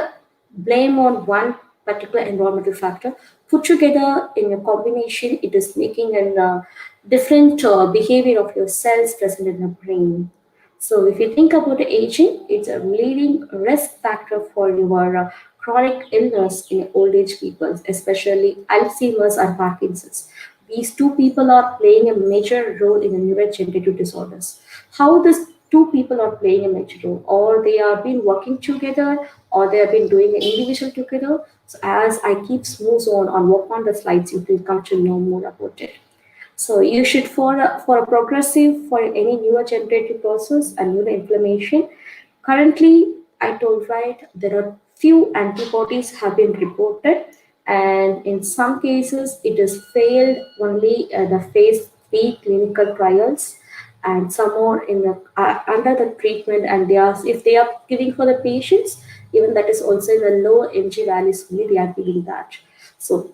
Speaker 5: blame on one particular environmental factor. Put together in a combination, it is making a different behavior of your cells present in the brain. So if you think about aging, it's a leading risk factor for your chronic illness in old age people, especially Alzheimer's and Parkinson's. These two people are playing a major role in the neurodegenerative disorders. How these two people are playing a major role, or they have been working together, or they have been doing an individual together. So as I keep smooth on work on the slides, you will come to know more about it. So you should, for a progressive, for any neurodegenerative process and neuroinflammation, currently I told, right, there are few antibodies have been reported, and in some cases it is failed only the phase 3 clinical trials, and some more in the under the treatment, and they are, if they are giving for the patients, even that is also in the low mg values only they are giving that. So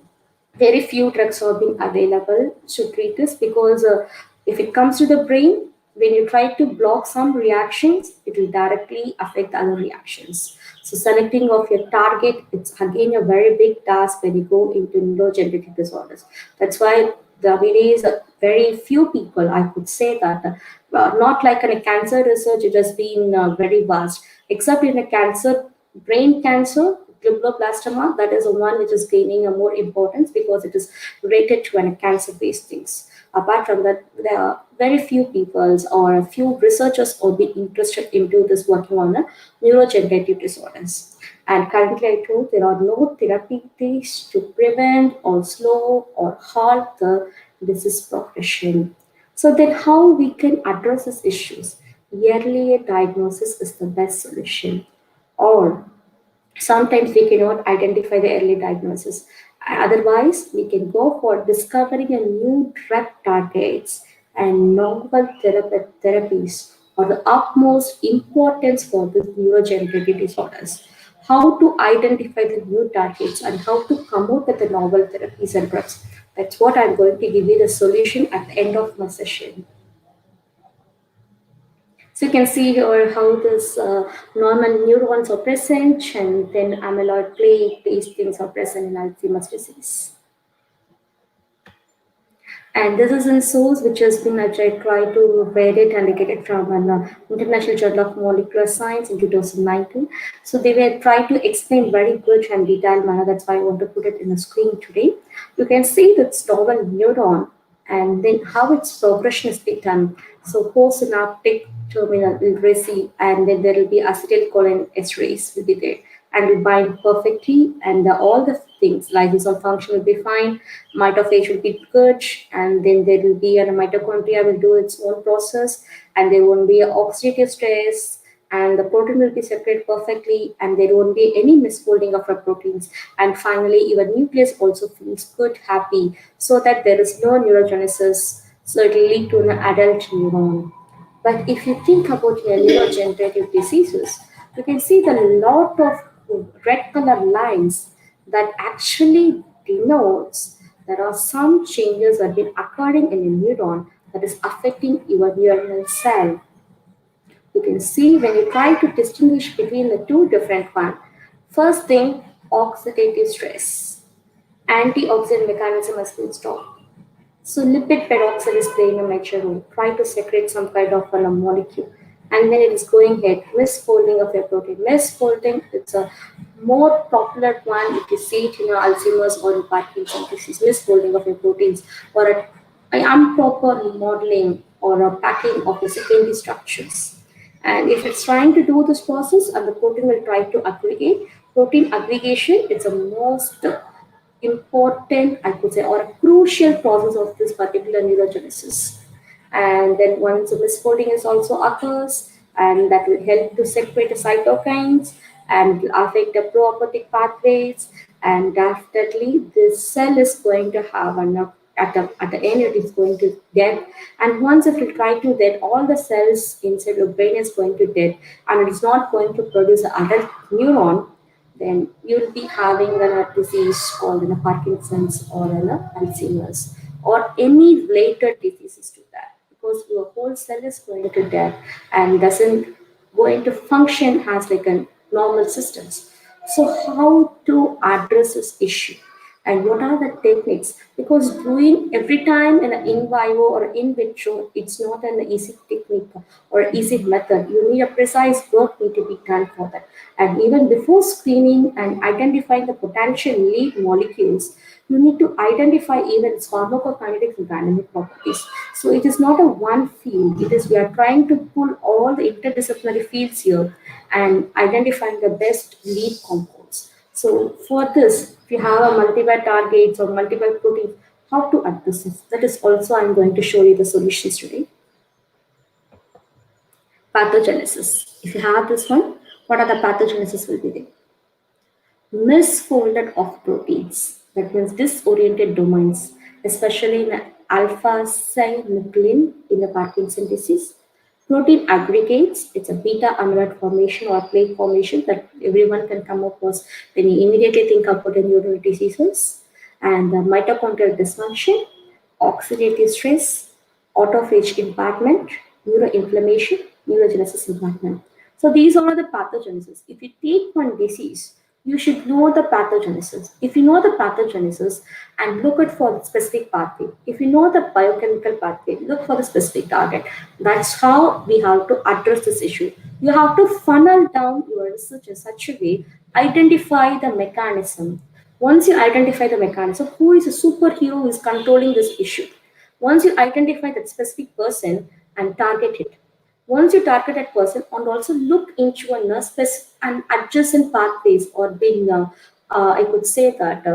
Speaker 5: very few drugs are being available to treat this, because if it comes to the brain, when you try to block some reactions, it will directly affect other reactions. So selecting of your target, it's again a very big task when you go into neurogenetic disorders. That's why nowadays very few people, I could say that, not like in a cancer research, it has been very vast, except in a cancer, brain cancer, glioblastoma, that is the one which is gaining a more importance because it is related to a cancer-based things. Apart from that, very few peoples or a few researchers will be interested into this working on the neurogenetic disorders. And currently, I told there are no therapies to prevent or slow or halt the disease progression. So then how we can address these issues? Early diagnosis is the best solution. Or sometimes we cannot identify the early diagnosis. Otherwise, we can go for discovering a new drug targets and novel therapies are the utmost importance for the neurogenetic disorders. How to identify the new targets and how to come up with the novel therapies and drugs. That's what I'm going to give you the solution at the end of my session. So you can see here how this normal neurons are present and then amyloid plaque, these things are present in Alzheimer's disease. And this is in source which has been, I tried to read it and get it from an International Journal of Molecular Science in 2019. So they were trying to explain very good and detailed manner. That's why I want to put it in the screen today. You can see this novel neuron and then how its progression is done. So postsynaptic terminal will receive and then there will be acetylcholinesterase will be there and will bind perfectly and all the things lysosomal function will be fine, mitophage will be good, and then there will be a mitochondria will do its own process and there won't be oxidative stress and the protein will be separated perfectly and there won't be any misfolding of our proteins, and finally your nucleus also feels good, happy, so that there is no neurogenesis, so it will lead to an adult neuron. But if you think about your neurodegenerative diseases, you can see the lot of red color lines that actually denotes there are some changes that have been occurring in a neuron that is affecting your neuronal cell. You can see when you try to distinguish between the two different ones. First thing, oxidative stress. Antioxidant mechanism has been stopped. So lipid peroxide is playing a major role. Try to secrete some kind of a molecule. And then it is going ahead, misfolding of your protein. Misfolding, it's a more popular one if you see it in Alzheimer's or in Parkinson's disease. Misfolding of your proteins or an improper modeling or a packing of the secondary structures. And if it's trying to do this process and the protein will try to aggregate, protein aggregation is the most important, I could say, or a crucial process of this particular neurogenesis. And then once the misfolding is also occurs, and that will help to separate the cytokines and will affect the proapoptic pathways, and definitely this cell is going to have enough at the end it is going to dead, and once it will try to dead, all the cells inside your brain is going to dead and it is not going to produce an adult neuron, then you'll be having a disease called Parkinson's or Alzheimer's or any related diseases to that, because your whole cell is going to dead and doesn't going to function as like a normal systems. So how to address this issue and what are the techniques? Because doing every time in vivo or in vitro, it's not an easy technique or easy method. You need a precise work need to be done for that. And even before screening and identifying the potential lead molecules, you need to identify even its pharmacokinetics and dynamic properties. So it is not a one field. It is we are trying to pull all the interdisciplinary fields here and identifying the best lead compounds. So for this, if you have a multiple targets or multiple proteins, how to address this? That is also I'm going to show you the solutions today. Pathogenesis. If you have this one, what are the pathogenesis will be there? Misfolded of proteins, that means disoriented domains, especially in alpha-synuclein in the Parkinson disease. Protein aggregates, it's a beta amyloid formation or plaque formation that everyone can come up with when you immediately think about the neural diseases. And the mitochondrial dysfunction, oxidative stress, autophagy impairment, neuroinflammation, neurogenesis impairment. So these are the pathogenesis. If you take one disease, you should know the pathogenesis. If you know the pathogenesis and look at for the specific pathway, if you know the biochemical pathway, look for the specific target. That's how we have to address this issue. You have to funnel down your research in such a way, identify the mechanism. Once you identify the mechanism, who is a superhero who is controlling this issue? Once you identify that specific person and target it, once you target that person and also look into a specific and adjacent pathways or being, I could say that,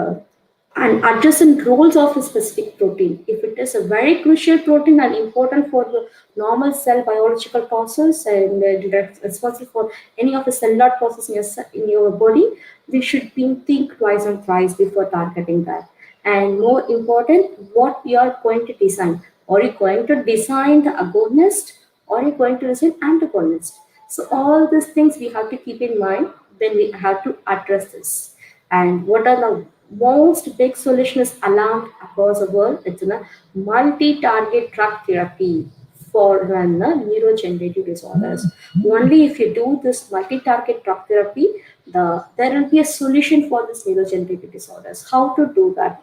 Speaker 5: and adjacent roles of a specific protein. If it is a very crucial protein and important for the normal cell biological process and responsible for any of the cellular process in your body, we should think twice and thrice before targeting that. And more important, what you are going to design. Are you going to design the agonist or are you going to design antagonist? So all these things we have to keep in mind when we have to address this. And what are the most big solutions allowed across the world? It's a multi-target drug therapy for neurogenetic disorders. Only if you do this multi-target drug therapy, there will be a solution for this neurogenetic disorders. How to do that?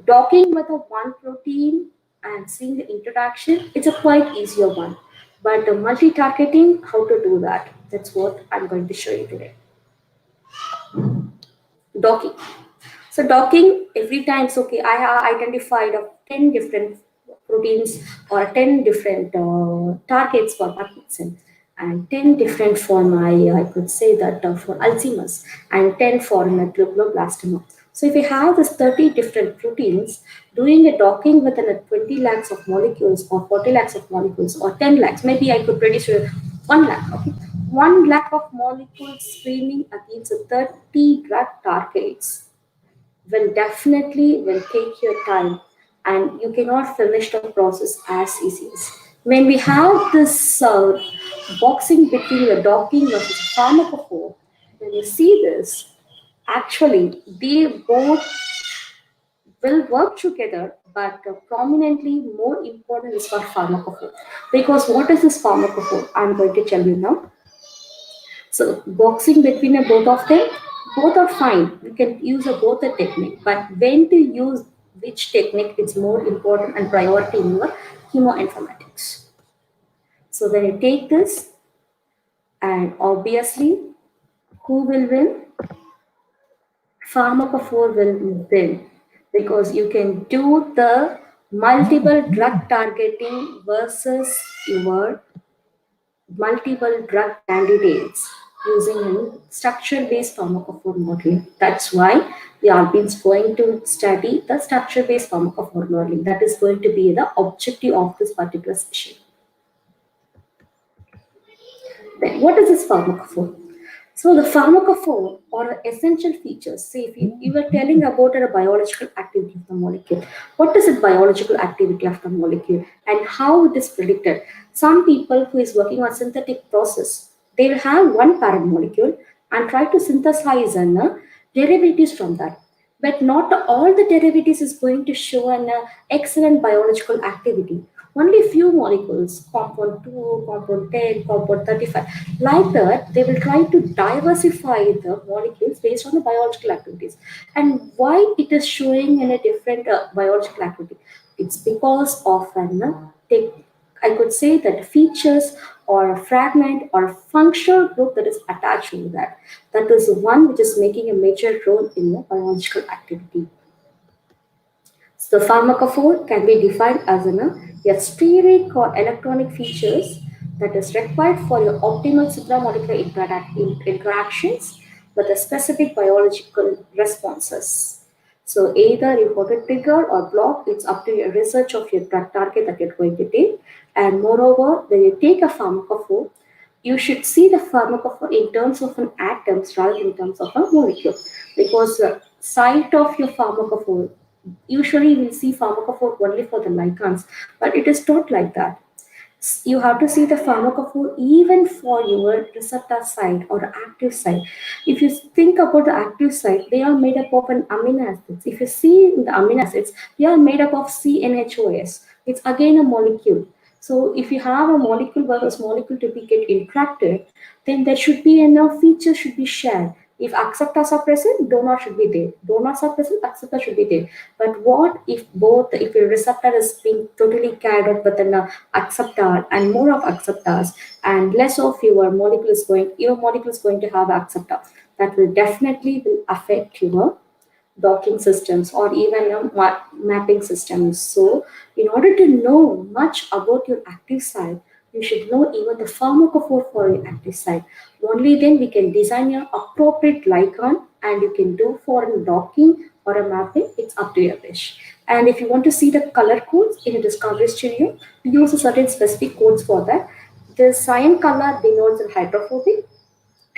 Speaker 5: Docking with a one protein and seeing the interaction, it's a quite easier one. But the multi-targeting, how to do that? That's what I'm going to show you today. Docking. So docking, every time, it's okay, I have identified 10 different proteins or 10 different targets for Parkinson and 10 different for my, I could say that for Alzheimer's and 10 for glioblastoma. So if you have this 30 different proteins, doing a docking with 20 lakhs of molecules or 40 lakhs of molecules or 10 lakhs, maybe I could produce 1 lakh, okay? 1 lakh of molecules screening against 30 drug targets will definitely take your time and you cannot finish the process as easy as. When we have this boxing between the docking versus pharmacophore, when you see this, actually they both will work together, but prominently more important is for pharmacophore. Because what is this pharmacophore? I'm going to tell you now. So boxing between both of them, both are fine. You can use both the technique, but when to use which technique is more important and priority in your chemoinformatics. So when you take this, and obviously, who will win? Pharmacophore will win because you can do the multiple drug targeting versus your multiple drug candidates using a structure-based pharmacophore modeling. That's why we are going to study the structure-based pharmacophore modeling. That is going to be the objective of this particular session. Then what is this pharmacophore? So the pharmacophore or essential features, say if you were telling about a biological activity of the molecule, what is the biological activity of the molecule and how it is predicted? Some people who is working on synthetic process, they will have one parent molecule and try to synthesize derivatives from that. But not all the derivatives is going to show an excellent biological activity. Only few molecules, compound 2, compound 10, compound 35. Like that, they will try to diversify the molecules based on the biological activities. And why it is showing in a different biological activity? It's because of I could say that features or a fragment or a functional group that is attached to that. That is the one which is making a major role in the biological activity. So the pharmacophore can be defined as a steric or electronic features that is required for your optimal supramolecular interactions with a specific biological responses. So either you want to trigger or block, it's up to your research of your drug target that you're going to take. And moreover, when you take a pharmacophore, you should see the pharmacophore in terms of an atoms rather than in terms of a molecule. Because the site of your pharmacophore, usually we'll see pharmacophore only for the ligands, but it is not like that. You have to see the pharmacophore even for your receptor site or active site. If you think about the active site, they are made up of an amino acids. If you see the amino acids, they are made up of CNHOS. It's again a molecule. So if you have a molecule versus molecule to be get interacted, then there should be enough features should be shared. If acceptors are present, donor should be there. Donors are present, acceptor should be there. But what if if your receptor is being totally carried out with an acceptor and more of acceptors and less of your molecule is going to have acceptor? That will definitely affect your docking systems, or even mapping systems. So, in order to know much about your active site, you should know even the pharmacophore for your active site. Only then we can design your appropriate ligand, and you can do for a docking or a mapping. It's up to your wish. And if you want to see the color codes in a Discovery Studio, we use a certain specific codes for that. The cyan color denotes the hydrophobic,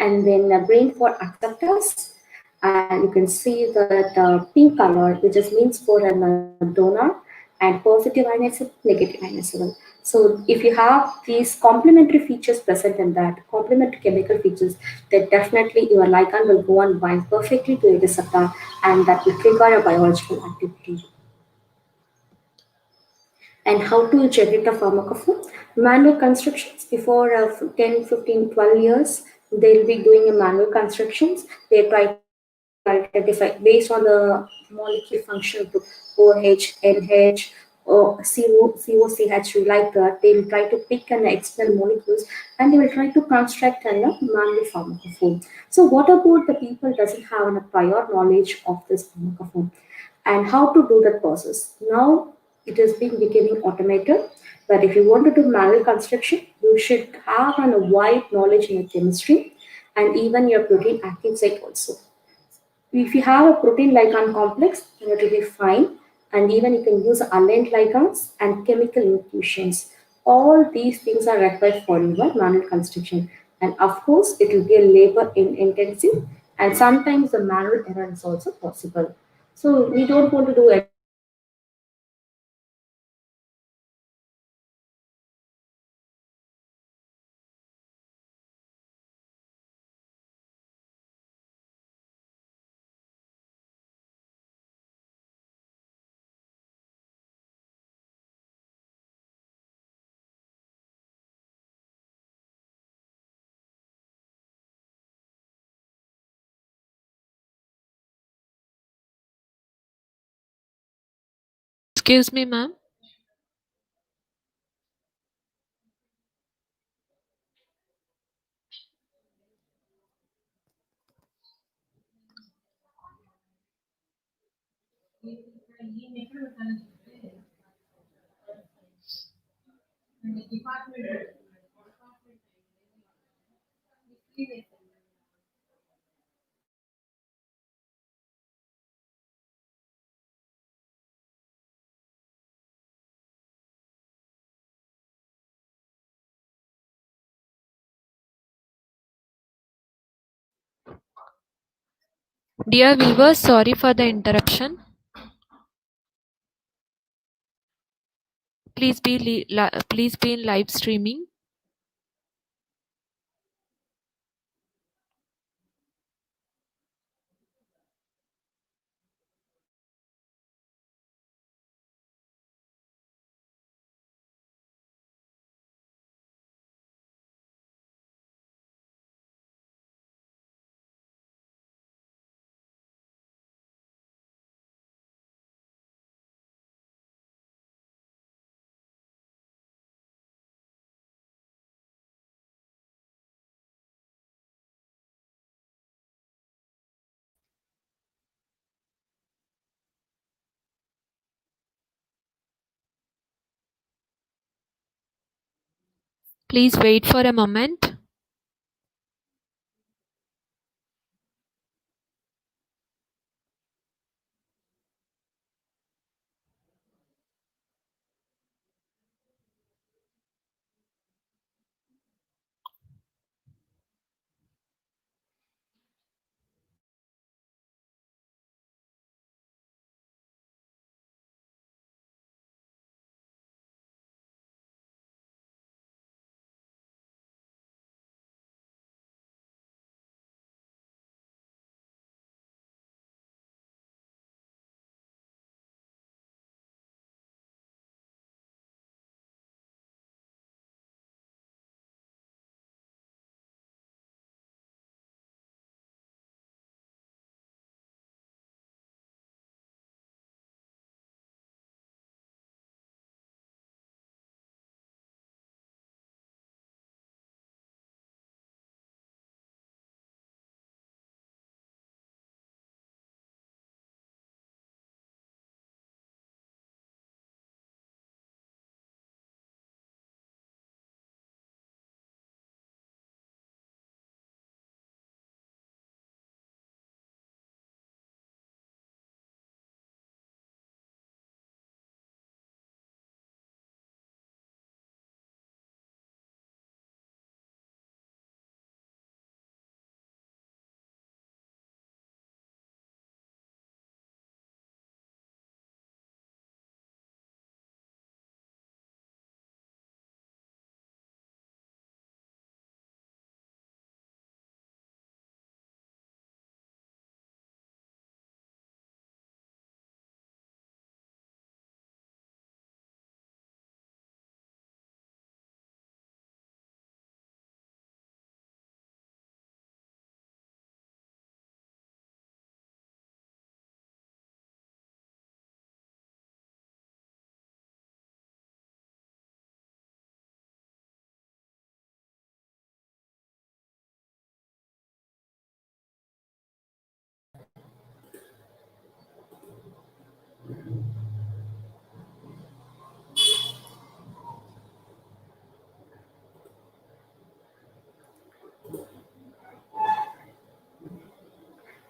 Speaker 5: and then green for acceptors, and you can see that pink color, which just means for a donor, and positive ionisable, negative ionisable. So if you have these complementary features present in that, complementary chemical features, then definitely your ligand will go and bind perfectly to a receptor, and that will trigger a biological activity. And how to generate a pharmacophore. Manual constructions before 10, 15, 12 years, they'll be doing a manual constructions. They try to identify based on the molecule functional group, OH, NH, or COCH, like that. They will try to pick and external molecules, and they will try to construct a manual pharmacophore. So what about the people doesn't have a prior knowledge of this pharmacophore? And how to do that process? Now it is being becoming automated. But if you want to do manual construction, you should have a wide knowledge in your chemistry and even your protein active site also. If you have a protein ligand complex, then it will be fine. And even you can use aligned ligands and chemical infusions. All these things are required for your manual construction. And of course, it will be a labor intensive, and sometimes the manual error is also possible. So we don't want to do it.
Speaker 1: Excuse me, ma'am. Dear viewers, sorry for the interruption. Please be in live streaming. Please wait for a moment.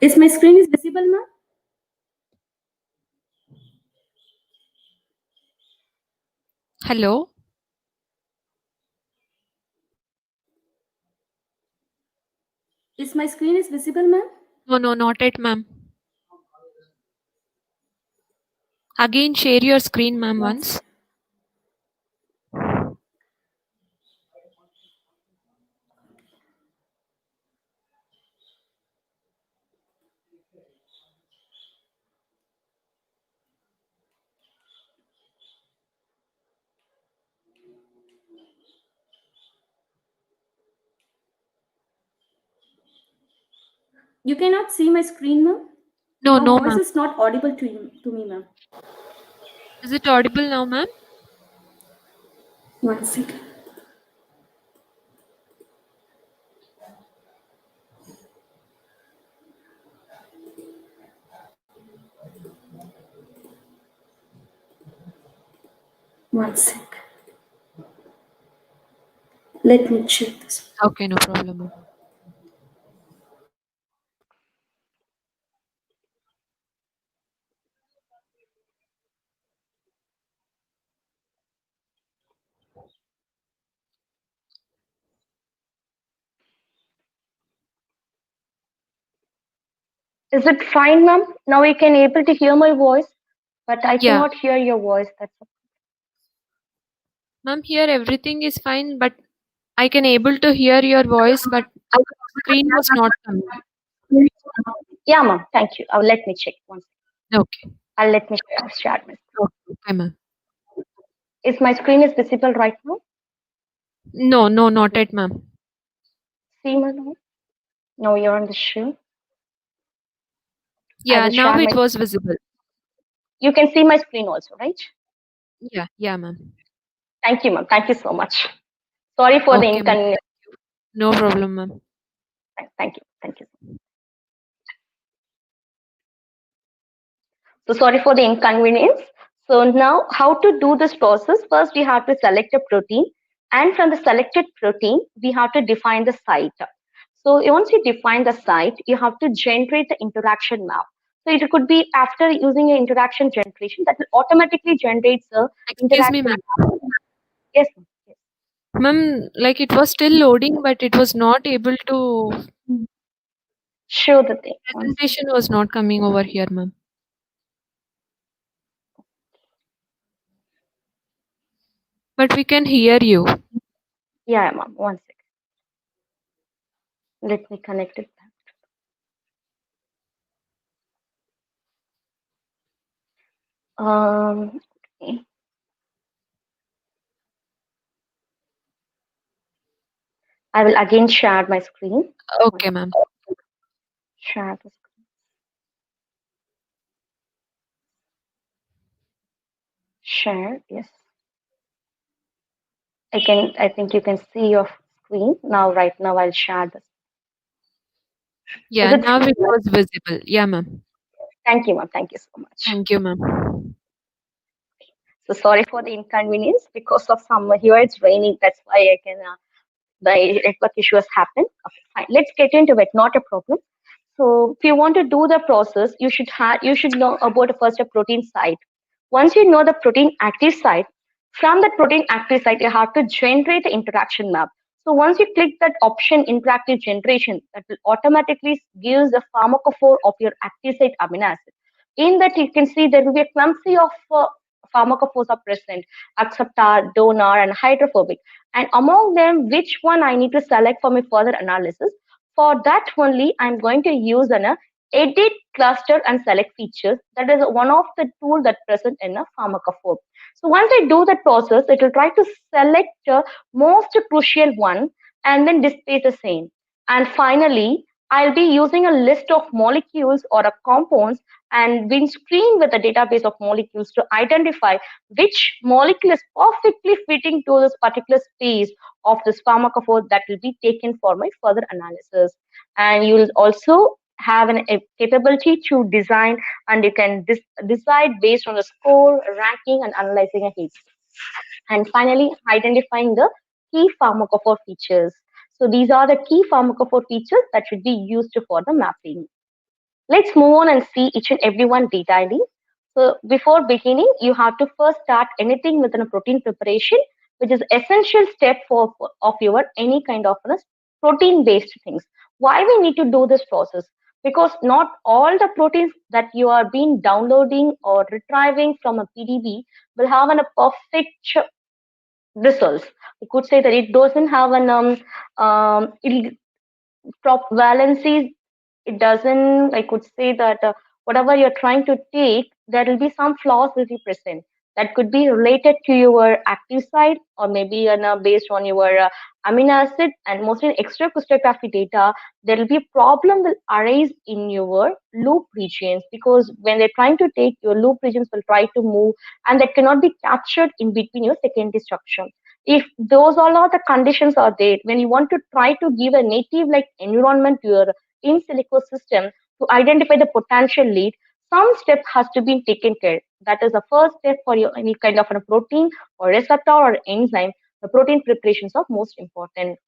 Speaker 5: Is my screen is visible, ma'am?
Speaker 1: Hello?
Speaker 5: Is my screen is visible, ma'am?
Speaker 1: No, not yet, ma'am. Again, share your screen, ma'am, once.
Speaker 5: You cannot see my screen, ma'am?
Speaker 1: No,
Speaker 5: Your
Speaker 1: no,
Speaker 5: voice
Speaker 1: ma'am.
Speaker 5: is not audible to me, ma'am.
Speaker 1: Is it audible now, ma'am?
Speaker 5: One second. One second. Let me check this.
Speaker 1: Okay, no problem, ma'am.
Speaker 6: Is it fine, ma'am? Now you can able to hear my voice, but I
Speaker 1: Yeah.
Speaker 6: cannot hear your voice. That's all.
Speaker 1: Ma'am, here everything is fine, but I can able to hear your voice, but screen was not coming.
Speaker 6: Yeah, ma'am. Thank you. Let me check once.
Speaker 1: Okay.
Speaker 6: Let me share my screen.
Speaker 1: Okay, ma'am.
Speaker 6: Is my screen is visible right now?
Speaker 1: No, not yet, ma'am.
Speaker 6: See, ma'am? No, you're on the shoe.
Speaker 1: Yeah,
Speaker 6: will
Speaker 1: now
Speaker 6: share
Speaker 1: it
Speaker 6: my.
Speaker 1: was visible.
Speaker 6: You can see my screen also, right?
Speaker 1: Yeah, ma'am.
Speaker 6: Thank you, ma'am. Thank you so much. Sorry for the
Speaker 1: Okay, ma'am.
Speaker 6: inconvenience.
Speaker 1: No problem, ma'am.
Speaker 6: Thank you. Thank you. So sorry for the inconvenience. So now how to do this process? First, we have to select a protein, and from the selected protein, we have to define the site. So once you define the site, you have to generate the interaction map. So it could be after using an interaction generation that will automatically generate the
Speaker 1: Excuse me,
Speaker 6: interaction
Speaker 1: ma'am.
Speaker 6: map. Yes, ma'am. Yes.
Speaker 1: Ma'am, like it was still loading, but it was not able to.
Speaker 6: Show the thing.
Speaker 1: Presentation was not coming over here, ma'am. But we can hear you.
Speaker 6: Yeah, ma'am. 1 second. Let me connect it back. Okay. I will again share my screen.
Speaker 1: Okay, ma'am.
Speaker 6: Share the screen. Share, yes. I think you can see your screen now. Right now, I'll share this.
Speaker 1: Yeah,
Speaker 6: Is it
Speaker 1: now it
Speaker 6: clear?
Speaker 1: was visible. Yeah, ma'am.
Speaker 6: Thank you, ma'am. Thank you so much.
Speaker 1: Thank you, ma'am.
Speaker 6: So sorry for the inconvenience because of summer here. It's raining. That's why I can the network issues happen. Okay, fine. Let's get into it. Not a problem. So if you want to do the process, you should know about first a protein site. Once you know the protein active site, from that protein active site, you have to generate the interaction map. So once you click that option interactive generation, that will automatically gives the pharmacophore of your active site amino acid. In that you can see there will be a clumsy of pharmacophores are present, acceptor, donor, and hydrophobic. And among them, which one I need to select for my further analysis? For that only, I'm going to use an edit, cluster, and select features. That is one of the tool that present in a pharmacophore. So once I do that process, it will try to select the most crucial one and then display the same. And finally, I'll be using a list of molecules or a compounds and being screened with a database of molecules to identify which molecule is perfectly fitting to this particular space of this pharmacophore that will be taken for my further analysis. And you will also have a capability to design, and you can decide based on the score, ranking, and analyzing a heat. And finally, identifying the key pharmacophore features. So these are the key pharmacophore features that should be used for the mapping. Let's move on and see each and every one detailedly. So before beginning, you have to first start anything within a protein preparation, which is essential step of your any kind of protein based things. Why we need to do this process? Because not all the proteins that you are being downloading or retrieving from a PDB will have a perfect results. You could say that it doesn't have an valency. It doesn't, I could say that whatever you're trying to take, there will be some flaws will be present. That could be related to your active site, or maybe based on your amino acid, and mostly in X-ray crystallography data, there will be a problem will arise in your loop regions, because when they're trying to take, your loop regions will try to move, and that cannot be captured in between your secondary structure. If those all are the conditions are there, when you want to try to give a native like environment to your in silico system to identify the potential lead, some step has to be taken care. That is the first step for your any kind of a protein or receptor or enzyme. The protein preparations are most important.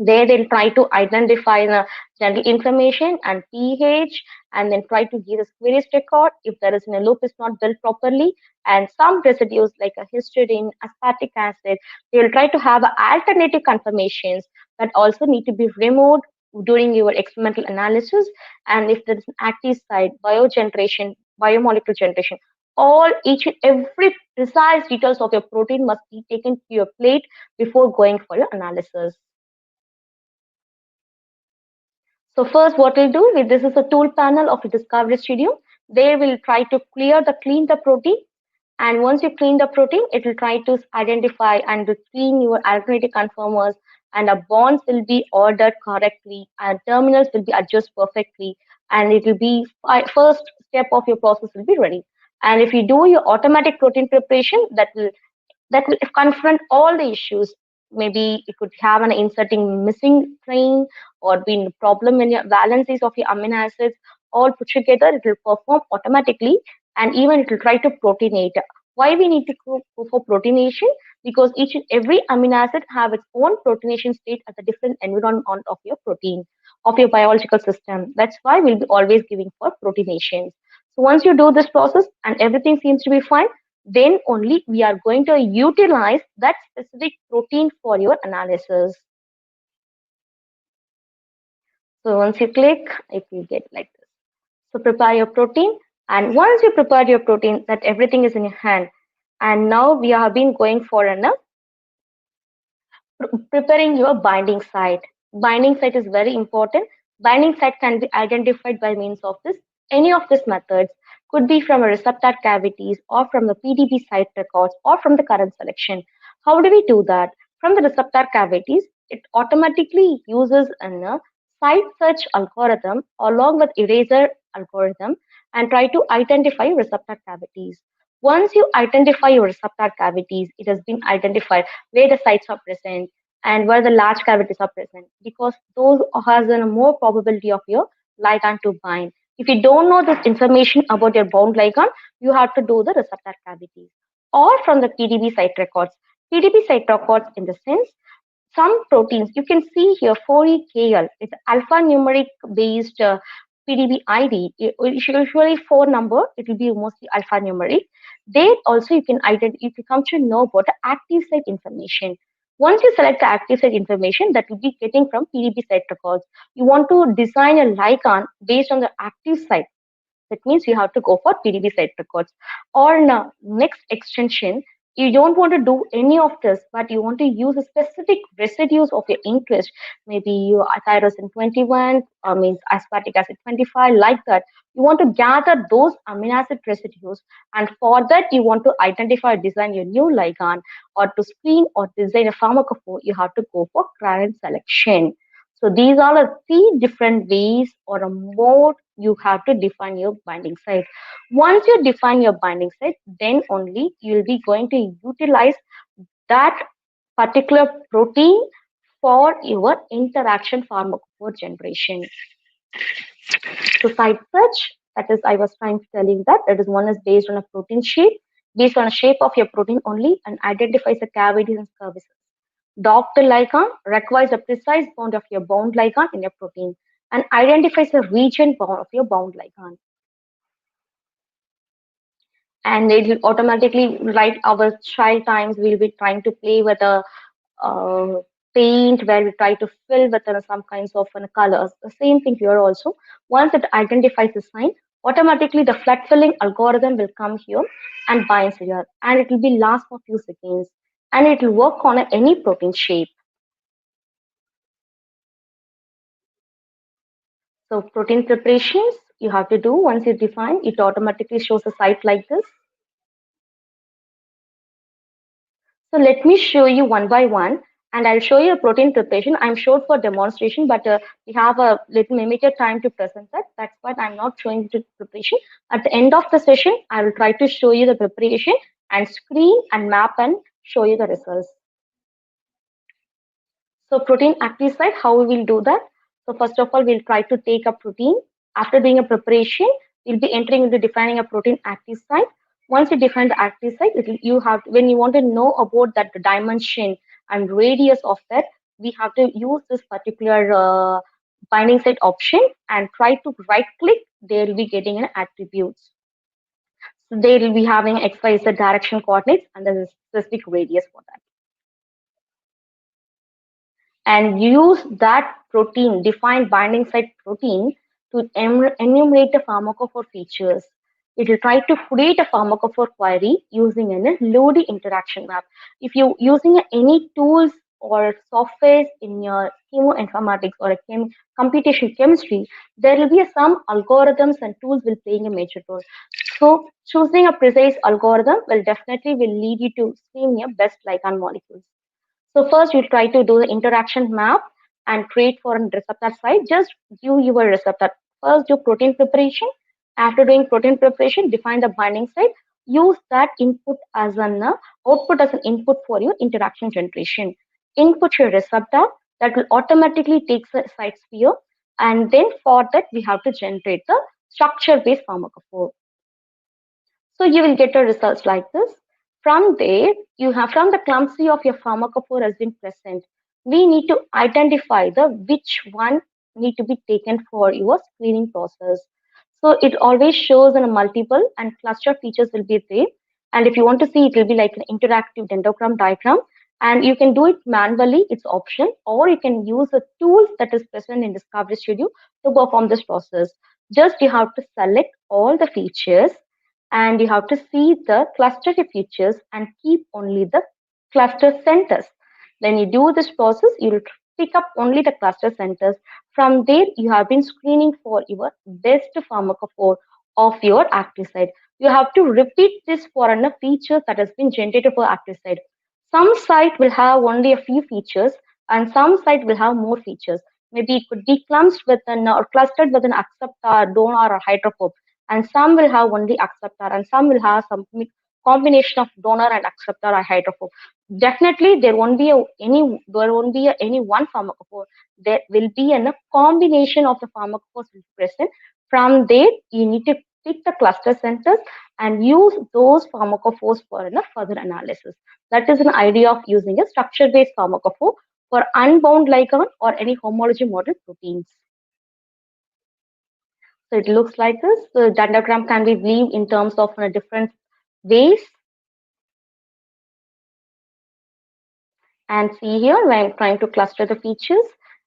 Speaker 6: There they'll try to identify the general inflammation and pH, and then try to give a queries record if there is a loop is not built properly, and some residues like a histidine, aspartic acid, they'll try to have alternative conformations that also need to be removed during your experimental analysis. And if there is an active site, biogeneration, biomolecule generation, all each and every precise details of your protein must be taken to your plate before going for your analysis. So first what we'll do, this is a tool panel of the Discovery Studio. They will try to clean the protein. And once you clean the protein, it will try to identify and to clean your alternative conformers, and the bonds will be ordered correctly, and terminals will be adjusted perfectly, and it will be first step of your process will be ready. And if you do your automatic protein preparation, that will confront all the issues. Maybe it could have an inserting missing train, or being a problem in your valencies of your amino acids. All put together, it will perform automatically, and even it will try to proteinate. Why we need to go for proteination? Because each and every amino acid have its own proteination state at a different environment of your protein, of your biological system. That's why we'll be always giving for proteination. So once you do this process and everything seems to be fine, then only we are going to utilize that specific protein for your analysis. So once you click, it will get like this. So prepare your protein, and once you prepare your protein, that everything is in your hand. And now we have been going for preparing your binding site. Binding site is very important. Binding site can be identified by means of this. Any of these methods could be from a receptor cavities, or from the PDB site records, or from the current selection. How do we do that? From the receptor cavities, it automatically uses a site search algorithm along with eraser algorithm, and try to identify receptor cavities. Once you identify your receptor cavities, it has been identified where the sites are present and where the large cavities are present, because those has a more probability of your ligand to bind. If you don't know this information about your bound ligand, you have to do the receptor cavities, or from the PDB site records. PDB site records in the sense, some proteins you can see here 4EKL, it's alphanumeric based PDB ID. Usually 4 number, it will be mostly alphanumeric. There also you can identify, if you come to know about the active site information. Once you select the active site information, that will be getting from PDB site records. You want to design a ligand based on the active site. That means you have to go for PDB site records. Or now, next extension, you don't want to do any of this, but you want to use a specific residues of your interest, maybe your tyrosine 21, or means aspartic acid 25, like that. You want to gather those amino acid residues, and for that you want to identify, design your new ligand, or to screen or design a pharmacophore, you have to go for current selection. So these are the 3 different ways or a mode you have to define your binding site. Once you define your binding site, then only you will be going to utilize that particular protein for your interaction pharmacophore generation. So site search, that is, I was trying to tell you that it is one is based on a protein shape, based on a shape of your protein only, and identifies the cavities and curvaces. Dock the ligand requires a precise bound of your bound ligand in your protein. and identifies the region bound of your bound ligand. And it will automatically write our child times. We'll be trying to play with a paint where we try to fill with some kinds of colors. The same thing here also. Once it identifies the sign, automatically the flood filling algorithm will come here and binds here, and it will be last for a few seconds, and it will work on any protein shape. So protein preparations you have to do once you define, it automatically shows a site like this. So let me show you one by one, and I'll show you a protein preparation. I'm showed for demonstration, but we have a little limited time to present that. That's why I'm not showing the preparation. At the end of the session, I will try to show you the preparation and screen and map and show you the results. So protein active site, how we will do that? So first of all, we'll try to take a protein. After doing a preparation, we'll be entering into defining a protein active site. Once you define the active site, you have, when you want to know about that dimension and radius of that, we have to use this particular binding site option and try to right click. They will be getting an attributes. So they will be having X, Y, Z direction coordinates and the specific radius for that. And use that protein, defined binding site protein, to enumerate the pharmacophore features. It will try to create a pharmacophore query using a loading interaction map. If you're using any tools or software in your chemoinformatics or a computation chemistry, there will be some algorithms and tools will play a major role. So choosing a precise algorithm will definitely lead you to screen your best ligand molecules. So first you try to do the interaction map and create for a receptor site. Just give your receptor. First do protein preparation. After doing protein preparation, define the binding site. Use that input as an output as an input for your interaction generation. Input your receptor that will automatically take the site sphere, and then for that we have to generate the structure-based pharmacophore. So you will get the results like this. From there, you have from the clumsy of your pharmacophore has been present. We need to identify the which one need to be taken for your screening process. So it always shows in a multiple and cluster features will be there. And if you want to see, it will be like an interactive dendrogram diagram. And you can do it manually, it's optional, or you can use a tool that is present in Discovery Studio to perform this process. Just you have to select all the features and you have to see the cluster features and keep only the cluster centers. When you do this process, you will pick up only the cluster centers. From there, you have been screening for your best pharmacophore of your active site. You have to repeat this for enough features that has been generated for active site. Some site will have only a few features and some site will have more features. Maybe it could be clumped with an or clustered with an acceptor, donor, or hydrophobe, and some will have only acceptor and some will have some combination of donor and acceptor or hydrophobe. Definitely there won't be any one pharmacophore. There will be a combination of the pharmacophores present. From there you need to pick the cluster centers and use those pharmacophores for further analysis. That is an idea of using a structure-based pharmacophore for unbound ligand or any homology model proteins. So it looks like this. The dendrogram can be viewed in terms of different ways. And see here, when I'm trying to cluster the features,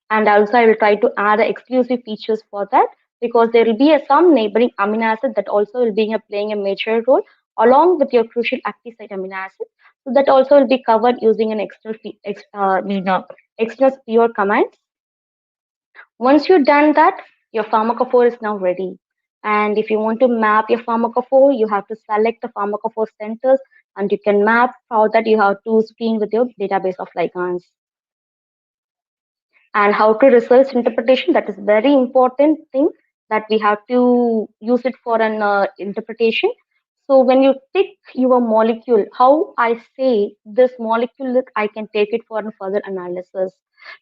Speaker 6: and also I will try to add the exclusive features for that, because there will be some neighboring amino acid that also will be playing a major role along with your crucial active site amino acid. So that also will be covered using an external sphere commands. Once you've done that, your pharmacophore is now ready. And if you want to map your pharmacophore, you have to select the pharmacophore centers and you can map. For that, you have to screen with your database of ligands. And how to results interpretation, that is very important thing that we have to use it for an interpretation. So when you pick your molecule, how I say this molecule, I can take it for a further analysis.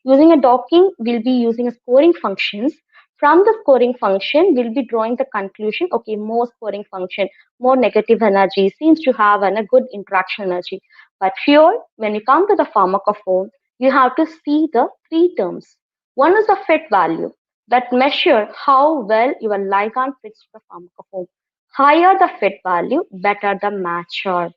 Speaker 6: Using a docking, we'll be using a scoring functions. From the scoring function, we'll be drawing the conclusion, okay, more scoring function, more negative energy, seems to have a good interaction energy. But here, when you come to the pharmacophore, you have to see the three terms. One is the fit value. that measure how well your ligand fits to the pharmacophore. Higher the fit value, better the matcher.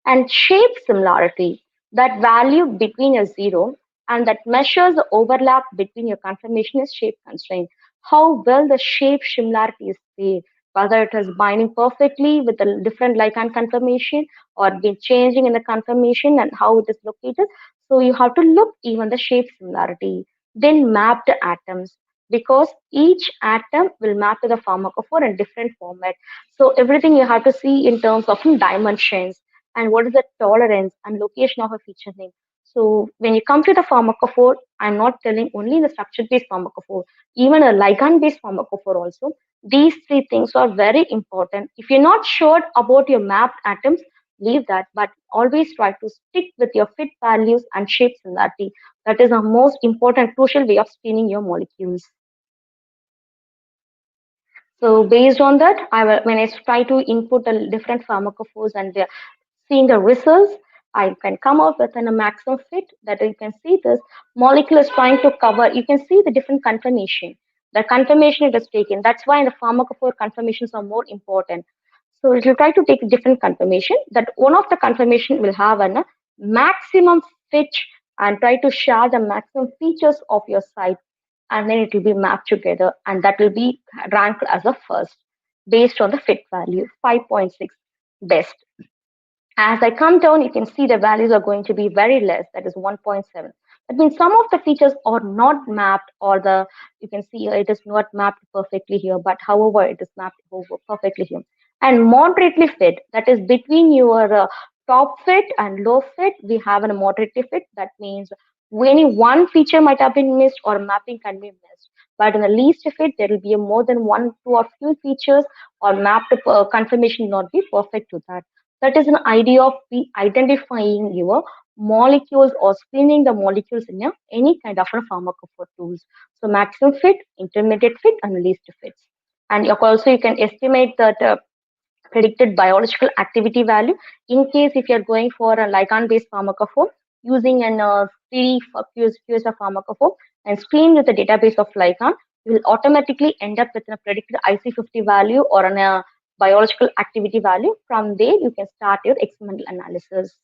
Speaker 6: And shape similarity, that value between a zero and that measures the overlap between your conformation and shape constraint. How well the shape similarity is there, whether it is binding perfectly with a different ligand conformation or been changing in the conformation and how it is located. So you have to look even the shape similarity. Then map the atoms because each atom will map to the pharmacophore in different format. So everything you have to see in terms of dimensions and what is the tolerance and location of a feature name. So when you come to the pharmacophore, I'm not telling only the structure-based pharmacophore, even a ligand-based pharmacophore also. These three things are very important. If you're not sure about your mapped atoms, leave that, but always try to stick with your fit values and shape similarity. That is the most important, crucial way of screening your molecules. So based on that, when I try to input the different pharmacophores and seeing the results, I can come up with a maximum fit that you can see this molecule is trying to cover. You can see the different conformation. The conformation it is taken. That's why in the pharmacophore conformations are more important. So it will try to take a different conformation. That one of the conformation will have a maximum fit and try to share the maximum features of your site, and then it will be mapped together, and that will be ranked as a first based on the fit value 5.6 best. As I come down, you can see the values are going to be very less, that is 1.7. That means some of the features are not mapped, or you can see it is not mapped perfectly here, but however, it is mapped over perfectly here. And moderately fit, that is between your top fit and low fit, we have a moderately fit. That means any one feature might have been missed or mapping can be missed. But in the least fit, there will be a more than one, two, or few features or mapped confirmation not be perfect to that. That is an idea of identifying your molecules or screening the molecules in any kind of a pharmacophore tools. So maximum fit, intermediate fit, and least fits. And also you can estimate that predicted biological activity value in case if you're going for a ligand-based pharmacophore using an 3D QSR pharmacophore and screen with a database of ligand, you will automatically end up with a predicted IC50 value or a biological activity value. From there, you can start your experimental analysis.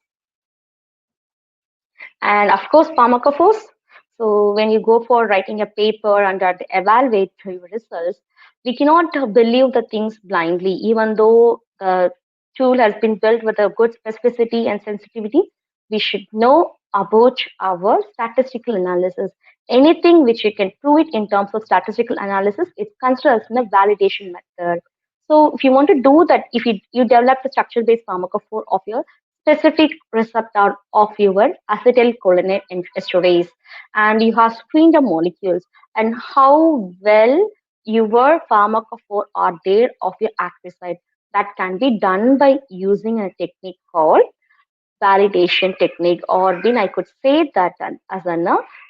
Speaker 6: And of course, pharmacophores. So when you go for writing a paper and evaluate your results, we cannot believe the things blindly, even though the tool has been built with a good specificity and sensitivity. We should know about our statistical analysis. Anything which you can prove it in terms of statistical analysis, it's considered as a validation method. So if you want to do that, if you develop the structure-based pharmacophore of your specific receptor of your acetylcholine esterase, and you have screened the molecules and how well your pharmacophore are there of your active site. That can be done by using a technique called validation technique, or then I could say that as an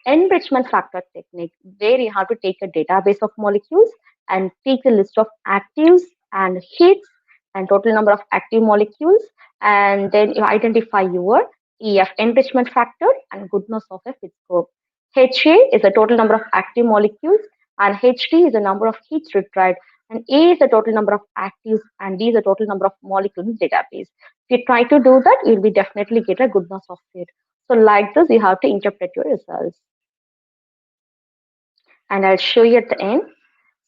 Speaker 6: enrichment factor technique, where you have to take a database of molecules and take a list of actives and hits and total number of active molecules, and then you identify your EF enrichment factor and goodness of a fit score. HA is the total number of active molecules, and HD is the number of hits retrieved, and A is the total number of actives, and D is the total number of molecules in database. If you try to do that, you'll be definitely get a goodness of it. So like this, you have to interpret your results. And I'll show you at the end.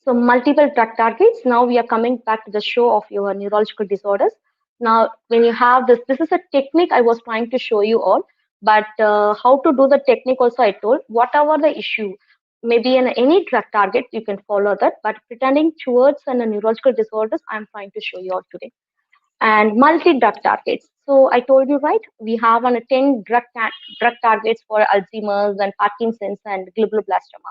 Speaker 6: So multiple drug targets. Now we are coming back to the show of your neurological disorders. Now, when you have this is a technique I was trying to show you all, but how to do the technique also I told. Whatever the issue, maybe in any drug target, you can follow that, but pretending towards a neurological disorders, I'm trying to show you all today. And multi-drug targets. So I told you, right, we have on 10 drug targets for Alzheimer's and Parkinson's and glioblastoma.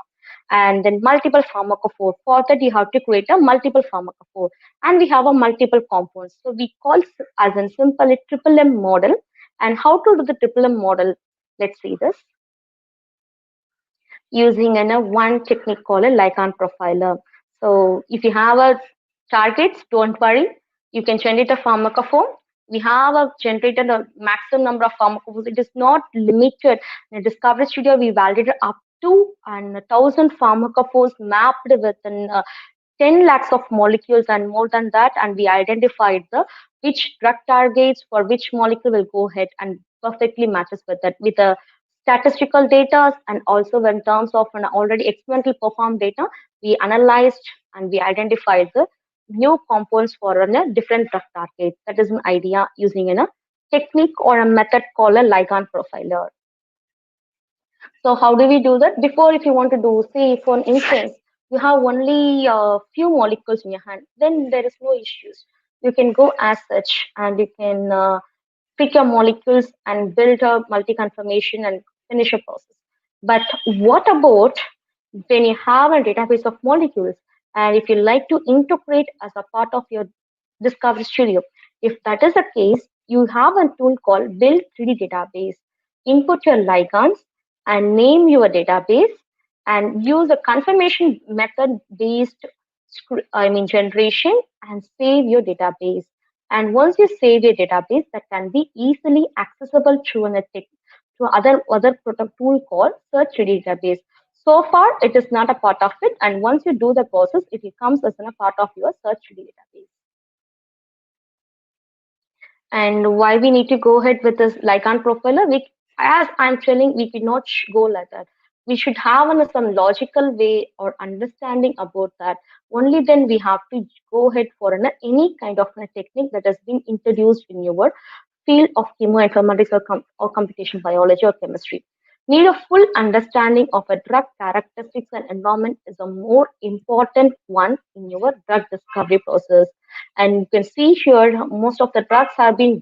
Speaker 6: And then multiple pharmacophore. For that, you have to create a multiple pharmacophore. And we have a multiple compounds. So we call as a simple a triple M model. And how to do the triple M model? Let's see this. Using one technique called a ligand profiler. So if you have a targets, don't worry. You can generate a pharmacophore. We have generated a maximum number of pharmacophores. It is not limited. In the Discovery Studio, we validated up 2,000 pharmacophores mapped within 10 lakhs of molecules and more than that, and we identified the which drug targets for which molecule will go ahead and perfectly matches with that with the statistical data, and also in terms of an already experimental performed data, we analyzed and we identified the new compounds for a different drug target. That is an idea using a technique or a method called a ligand profiler. So how do we do that? Before, if you want to do, say, for instance, you have only a few molecules in your hand, then there is no issues. You can go as such, and you can pick your molecules and build a multi-conformation and finish a process. But what about when you have a database of molecules, and if you like to integrate as a part of your Discovery Studio? If that is the case, you have a tool called Build 3D Database. Input your ligands and name your database, and use a confirmation method based generation, and save your database. And once you save your database, that can be easily accessible through other tool called Search 3D Database. So far, it is not a part of it, and once you do the process, it becomes as a part of your Search 3D Database. And why we need to go ahead with this ligand profiler? As I'm telling, we cannot go like that. We should have some logical way or understanding about that. Only then we have to go ahead for any kind of a technique that has been introduced in your field of chemoinformatics or computation biology or chemistry. Need a full understanding of a drug characteristics and environment is a more important one in your drug discovery process. And you can see here, most of the drugs have been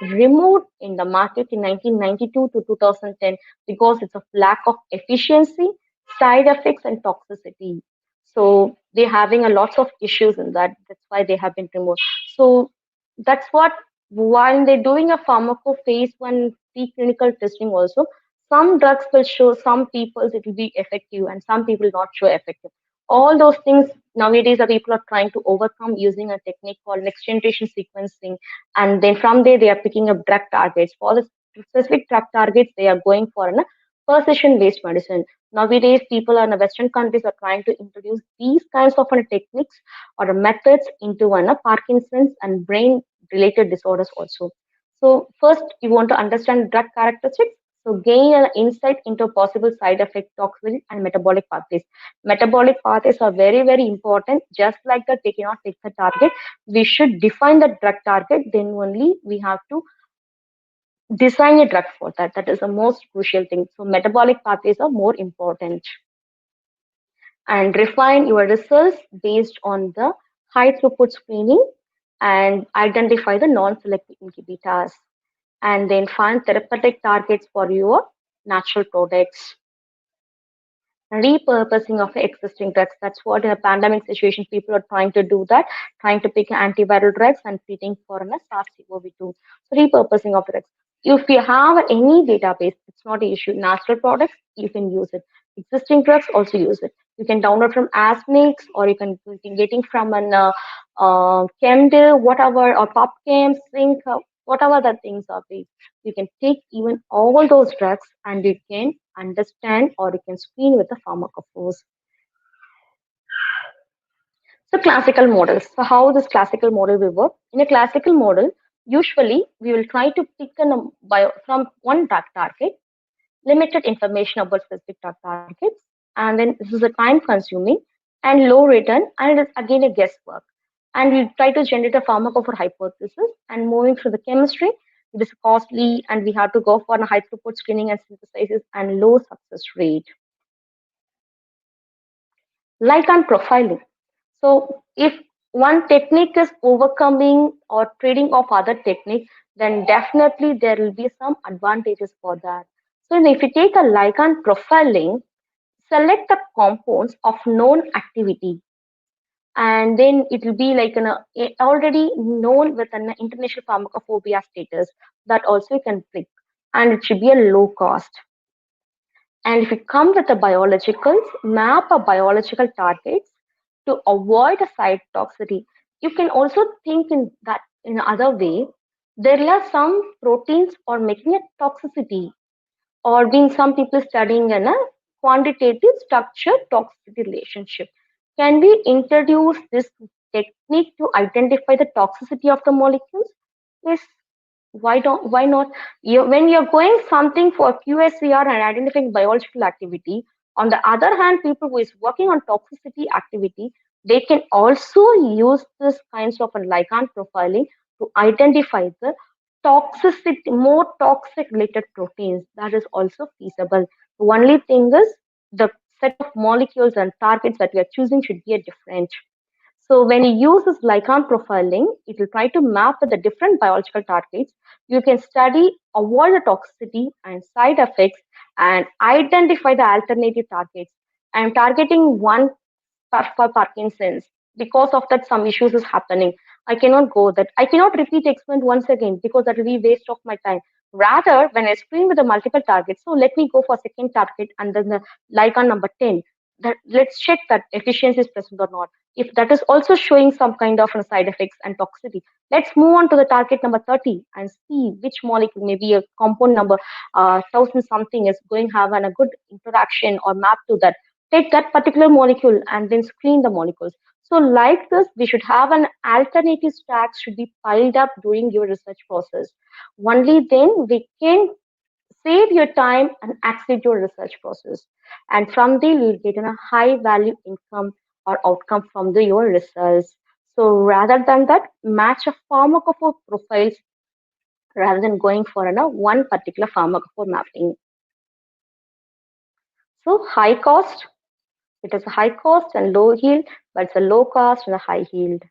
Speaker 6: removed in the market in 1992 to 2010 because it's a lack of efficiency, side effects, and toxicity. So they're having a lots of issues in that. That's why they have been removed. So that's what, while they're doing a phase 1 preclinical testing also, some drugs will show some people it will be effective and some people not show effective. All those things nowadays are people are trying to overcome using a technique called next generation sequencing, and then from there they are picking up drug targets. For the specific drug targets, they are going for a precision based medicine. Nowadays, people in the Western countries are trying to introduce these kinds of techniques or methods into Parkinson's and brain related disorders also. So first, you want to understand drug characteristics. So gain an insight into possible side effect, toxicity, and metabolic pathways. Metabolic pathways are very, very important. Just like that, they cannot take the target. We should define the drug target. Then only we have to design a drug for that. That is the most crucial thing. So metabolic pathways are more important. And refine your results based on the high throughput screening and identify the non-selective inhibitors. And then find therapeutic targets for your natural products. Repurposing of existing drugs. That's what in a pandemic situation people are trying to do, that trying to pick antiviral drugs and treating for a SARS-CoV-2. So repurposing of drugs. If you have any database, it's not an issue. Natural products, you can use it. Existing drugs, also use it. You can download from Asmix, or you can getting from an Chemdev, whatever, or PubChem, Sync, whatever the things are. You can take even all those drugs and you can understand, or you can screen with the pharmacophores. So classical models. So how this classical model will work? In a classical model, usually we will try to pick from one drug target, limited information about specific drug targets, and then this is a time consuming and low return, and it is again a guesswork. And we try to generate a pharmacophore hypothesis, and moving through the chemistry, it is costly, and we have to go for a high throughput screening and synthesis and low success rate. Ligand profiling. So if one technique is overcoming or trading off other technique, then definitely there will be some advantages for that. So if you take a ligand profiling, select the compounds of known activity, and then it will be like already known with an international pharmacophobia status, that also you can pick, and it should be a low cost. And if you come with the biologicals, map a biological targets to avoid a side toxicity. You can also think in other way. There are some proteins or making a toxicity, or being some people studying quantitative structure toxicity relationship. Can we introduce this technique to identify the toxicity of the molecules? Yes. Why not? When you're going something for QSCR and identifying biological activity, on the other hand, people who is working on toxicity activity, they can also use this kinds of a ligand profiling to identify the toxicity, more toxic related proteins. That is also feasible. The only thing is the set of molecules and targets that we are choosing should be a different. So when you use this ligand profiling, it will try to map the different biological targets. You can study, avoid the toxicity and side effects, and identify the alternative targets. I am targeting one for Parkinson's. Because of that, some issues is happening. I cannot go that. I cannot repeat the experiment once again because that will be waste of my time. Rather, when I screen with the multiple targets, so let me go for second target and then the ligand number 10. Let's check that efficiency is present or not. If that is also showing some kind of side effects and toxicity, let's move on to the target number 30 and see which molecule, maybe a compound number 1000 something is going to have a good interaction or map to that. Take that particular molecule and then screen the molecules. So like this, we should have an alternative stacks should be piled up during your research process. Only then we can save your time and accelerate your research process. And from there, you'll get a high value income or outcome from your results. So rather than that, match a pharmacophore profiles rather than going for one particular pharmacophore mapping. So high cost, it is a high cost and low yield, but it's a low cost and a high yield.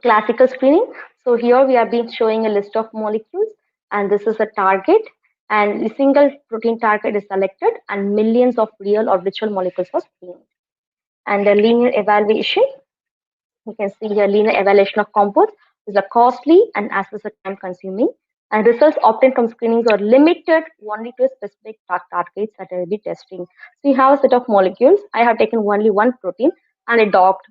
Speaker 6: Classical screening. So here we have been showing a list of molecules, and this is a target, and a single protein target is selected, and millions of real or virtual molecules are screened. And the linear evaluation, you can see here linear evaluation of compounds is a costly and as well as time consuming. And results obtained from screenings are limited only to specific targets that I will be testing. So you have a set of molecules. I have taken only one protein and I docked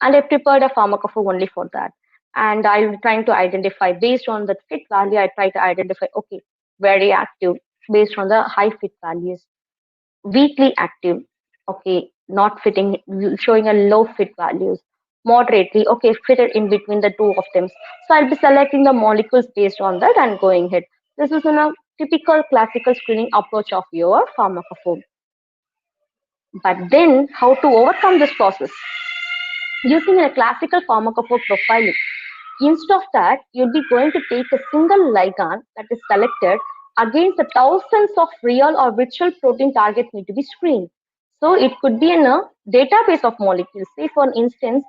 Speaker 6: and I prepared a pharmacophore only for that. And I'm trying to identify based on the fit value, I try to identify, okay, very active based on the high fit values, weakly active, okay, not fitting, showing a low fit values, moderately, okay, fitted in between the two of them. So I'll be selecting the molecules based on that and going ahead. This is a typical classical screening approach of your pharmacophore. But then how to overcome this process? Using a classical pharmacophore profiling. Instead of that, you'll be going to take a single ligand that is selected against the thousands of real or virtual protein targets need to be screened. So it could be in a database of molecules. Say for instance,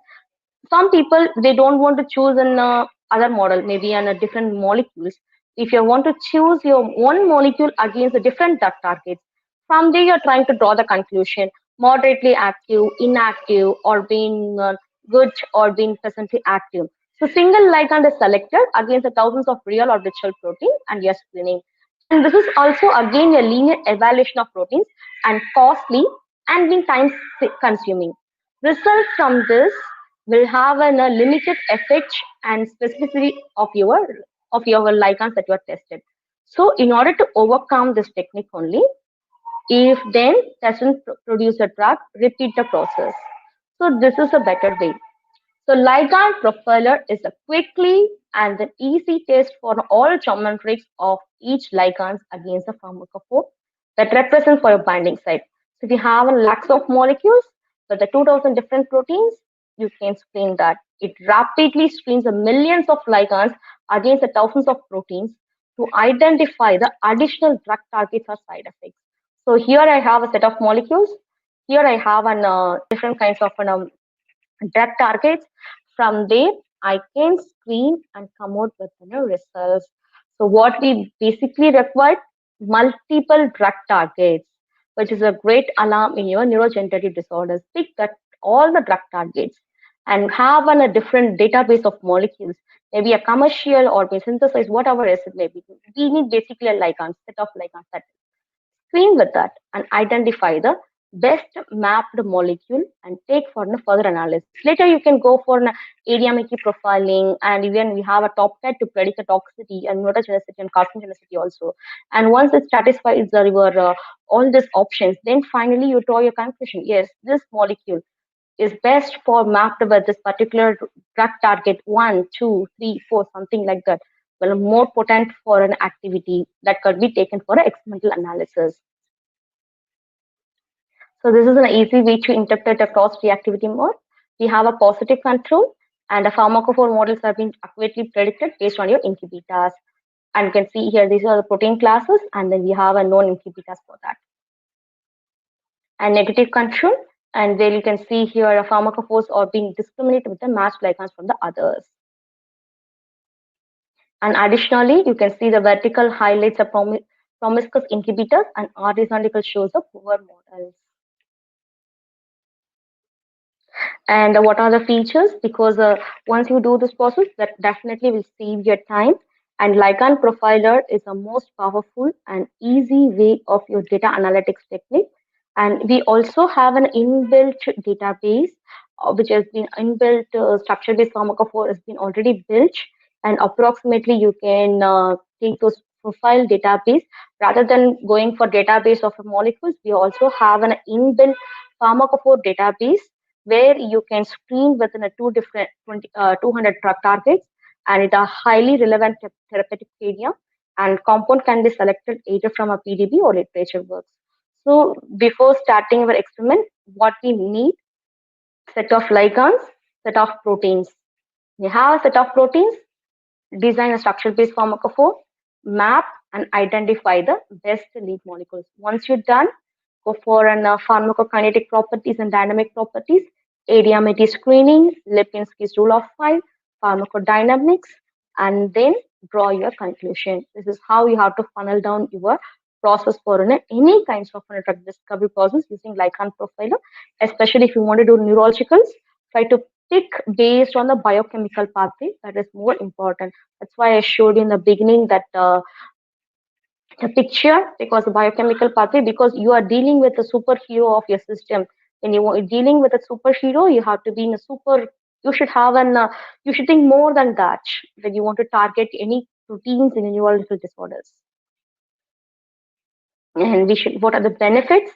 Speaker 6: some people, they don't want to choose an other model, maybe on a different molecules. If you want to choose your one molecule against the different drug targets, from there you're trying to draw the conclusion, moderately active, inactive, or being good or being presently active. So single ligand is selected against the thousands of real or virtual protein and you're screening. And this is also again a linear evaluation of proteins and costly and being time consuming. Results from this will have a limited effect and specificity of your ligands that you are tested. So in order to overcome this technique only, if then doesn't produce a drug, repeat the process. So this is a better way. So ligand profiler is a quickly and an easy test for all geometrics of each ligands against the pharmacophore that represents for a binding site. So if you have a lakhs of molecules with the 2000 different proteins, you can screen that. It rapidly screens the millions of ligands against the thousands of proteins to identify the additional drug targets or side effects. So here I have a set of molecules. Here I have an different kinds of drug targets. From there, I can screen and come out with results. So what we basically require, multiple drug targets, which is a great alarm in your neurogenetic disorders. Pick that all the drug targets and have a different database of molecules, maybe a commercial or be synthesized, whatever it may be. We need basically a ligand, set of ligands that screen with that and identify the best mapped molecule and take for a further analysis. Later, you can go for an ADMET profiling, and even we have a top 10 to predict the toxicity and neurogenicity and carcinogenicity also. And once it satisfies your all these options, then finally you draw your conclusion. Yes, this molecule is best for mapped with this particular drug target 1, 2, 3, 4, something like that. Well, more potent for an activity that could be taken for an experimental analysis. So this is an easy way to interpret a cross-reactivity mode. We have a positive control, and the pharmacophore models have been accurately predicted based on your incubators. And you can see here, these are the protein classes, and then we have a known incubators for that. And negative control, and there you can see here, the pharmacophores are being discriminated with the matched ligands from the others. And additionally, you can see the vertical highlights of promiscuous inhibitors, and horizontal shows the poor models. And what are the features? Because once you do this process, that definitely will save your time. And ligand profiler is the most powerful and easy way of your data analytics technique. And we also have an inbuilt database, which has been inbuilt structure-based pharmacophore has been already built. And approximately you can take those profile database rather than going for database of molecules. We also have an inbuilt pharmacophore database where you can screen within a 200 drug targets, and it are highly relevant therapeutic area, and compound can be selected either from a PDB or literature works. So before starting our experiment, what we need: set of ligands, set of proteins. We have a set of proteins, design a structure-based pharmacophore, map and identify the best lead molecules. Once you're done, go for an pharmacokinetic properties and dynamic properties, ADMET screening, Lipinski's rule of 5, pharmacodynamics, and then draw your conclusion. This is how you have to funnel down your process for any kinds of drug discovery process using ligand profiler, especially if you want to do neurologicals. Try to pick based on the biochemical pathway. That is more important. That's why I showed you in the beginning that the picture, because the biochemical pathway, because you are dealing with the superhero of your system. When you are dealing with a superhero, you have to be in a super. You should have you should think more than that. When you want to target any proteins in neurological disorders. And what are the benefits?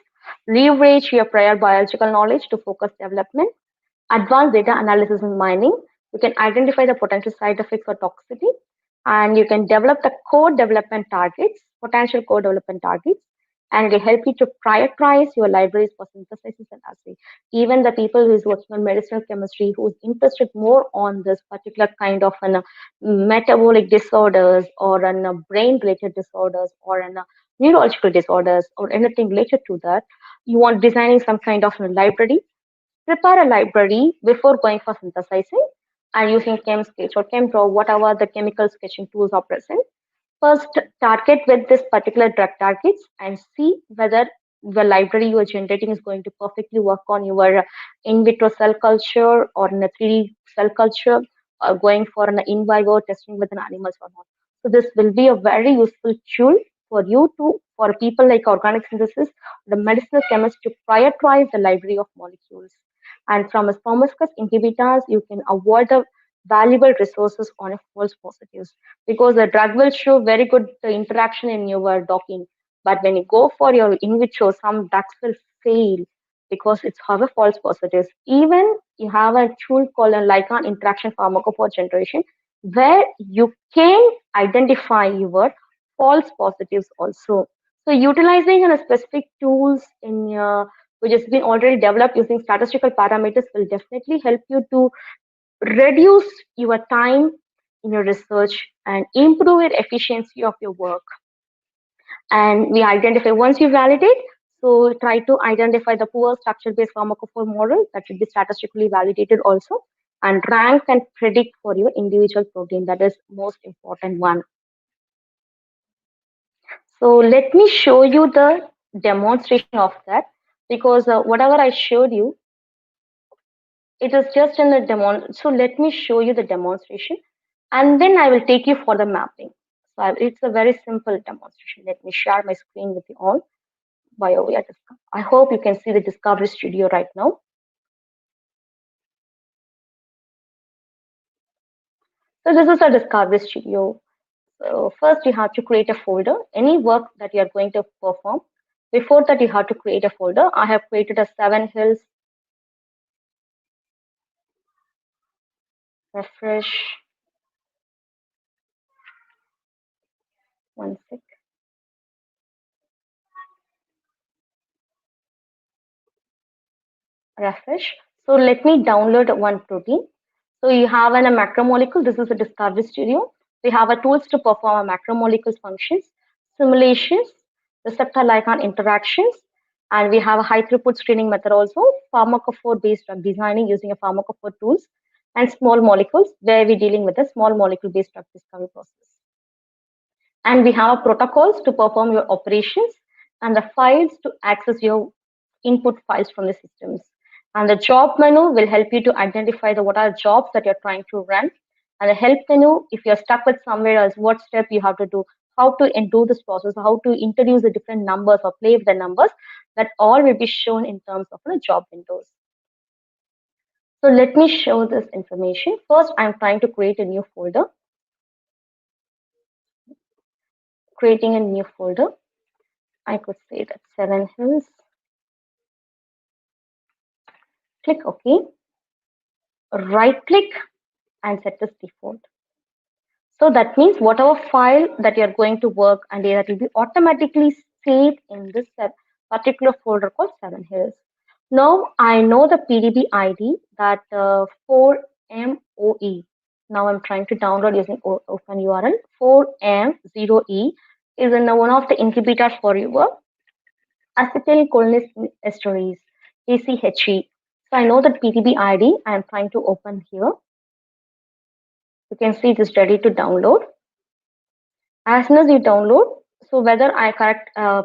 Speaker 6: Leverage your prior biological knowledge to focus development. Advanced data analysis and mining. You can identify the potential side effects or toxicity, and you can develop the core development targets, potential core development targets, and it will help you to prioritize your libraries for synthesis and assay. Even the people who is working on medicinal chemistry, who is interested more on this particular kind of metabolic disorders or brain-related disorders or neurological disorders or anything related to that, you want designing some kind of library. Prepare a library before going for synthesizing and using ChemSketch or ChemDraw, whatever the chemical sketching tools are present. First, target with this particular drug targets and see whether the library you are generating is going to perfectly work on your in vitro cell culture or in a 3D cell culture, or going for an in vivo testing with an animals or not. So this will be a very useful tool for you for people like organic synthesis, the medicinal chemist, to prioritize the library of molecules. And from a promiscuous inhibitors, you can avoid the valuable resources on a false positives, because the drug will show very good interaction in your docking, but when you go for your in vitro, some drugs will fail because it's have a false positives. Even you have a tool called a ligand interaction pharmacophore generation, where you can identify your false positives also. So utilizing specific tools in your which has been already developed using statistical parameters will definitely help you to reduce your time in your research and improve your efficiency of your work. And we identify, once you validate, so try to identify the poor structure-based pharmacophore model that should be statistically validated also, and rank and predict for your individual protein. That is most important one. So let me show you the demonstration of that, because whatever I showed you, it is just in the demo. So let me show you the demonstration, and then I will take you for the mapping. So it's a very simple demonstration. Let me share my screen with you all. BioVia. I hope you can see the Discovery Studio right now. So this is a Discovery Studio. So first you have to create a folder, any work that you are going to perform. Before that, you have to create a folder. I have created a 7 Hills, refresh, one sec. Refresh. So let me download one protein. So you have a macromolecule. This is a Discovery Studio. We have a tools to perform a macromolecules functions, simulations, receptor ligand interactions, and we have a high throughput screening method also, pharmacophore based drug designing using a pharmacophore tools, and small molecules where we're dealing with a small molecule based drug discovery process. And we have protocols to perform your operations and the files to access your input files from the systems. And the job menu will help you to identify what are jobs that you're trying to run. And the help menu, if you're stuck with somewhere else, what step you have to do, how to do this process, how to introduce the different numbers or play with the numbers, that all will be shown in terms of the job windows. So let me show this information. First, I'm trying to create a new folder. Creating a new folder. I could say that 7 Hills. Click OK. Right click and set this default. So that means whatever file that you're going to work and that will be automatically saved in this particular folder called 7 Hills. Now I know the PDB ID that 4MOE. Now I'm trying to download using open URL. 4M0E is in one of the inhibitors for your acetylcholinesterase, ACHE. So I know that PDB ID. I am trying to open here. You can see it is ready to download. As soon as you download, so whether I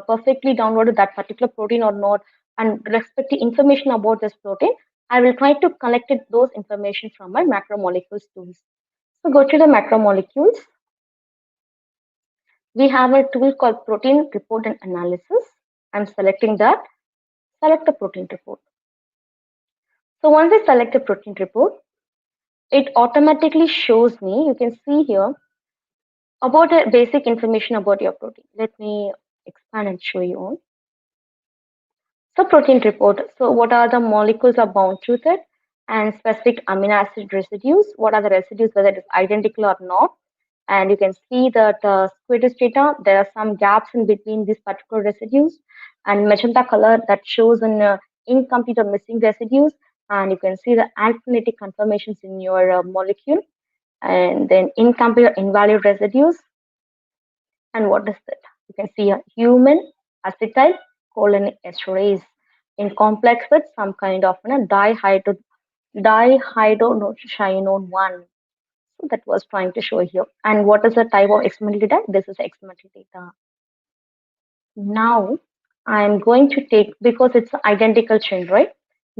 Speaker 6: perfectly downloaded that particular protein or not, and respect the information about this protein, I will try to collect those information from my macromolecules tools. So go to the macromolecules. We have a tool called Protein Report and Analysis. I'm selecting that. Select the protein report. So once I select the protein report, it automatically shows me, you can see here, about a basic information about your protein. Let me expand and show you all. So protein report. So what are the molecules are bound to it and specific amino acid residues? What are the residues, whether it is identical or not? And you can see that squatus data, there are some gaps in between these particular residues, and magenta color that shows an incomplete or missing residues. And you can see the alphanetic conformations in your molecule, and then incomplete or invalid residues. And what is it? You can see a human acetylcholinesterase in complex with some kind of dihydrogenone 1. So that was trying to show here. And what is the type of experimental data? This is experimental data. Now I'm going to take, because it's an identical chain, right?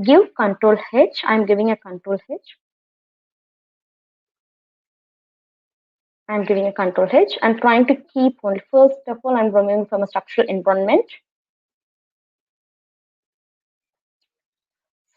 Speaker 6: Give control H. I'm giving a control H. I'm giving a control H. I'm trying to keep only, first of all, I'm removing from a structural environment.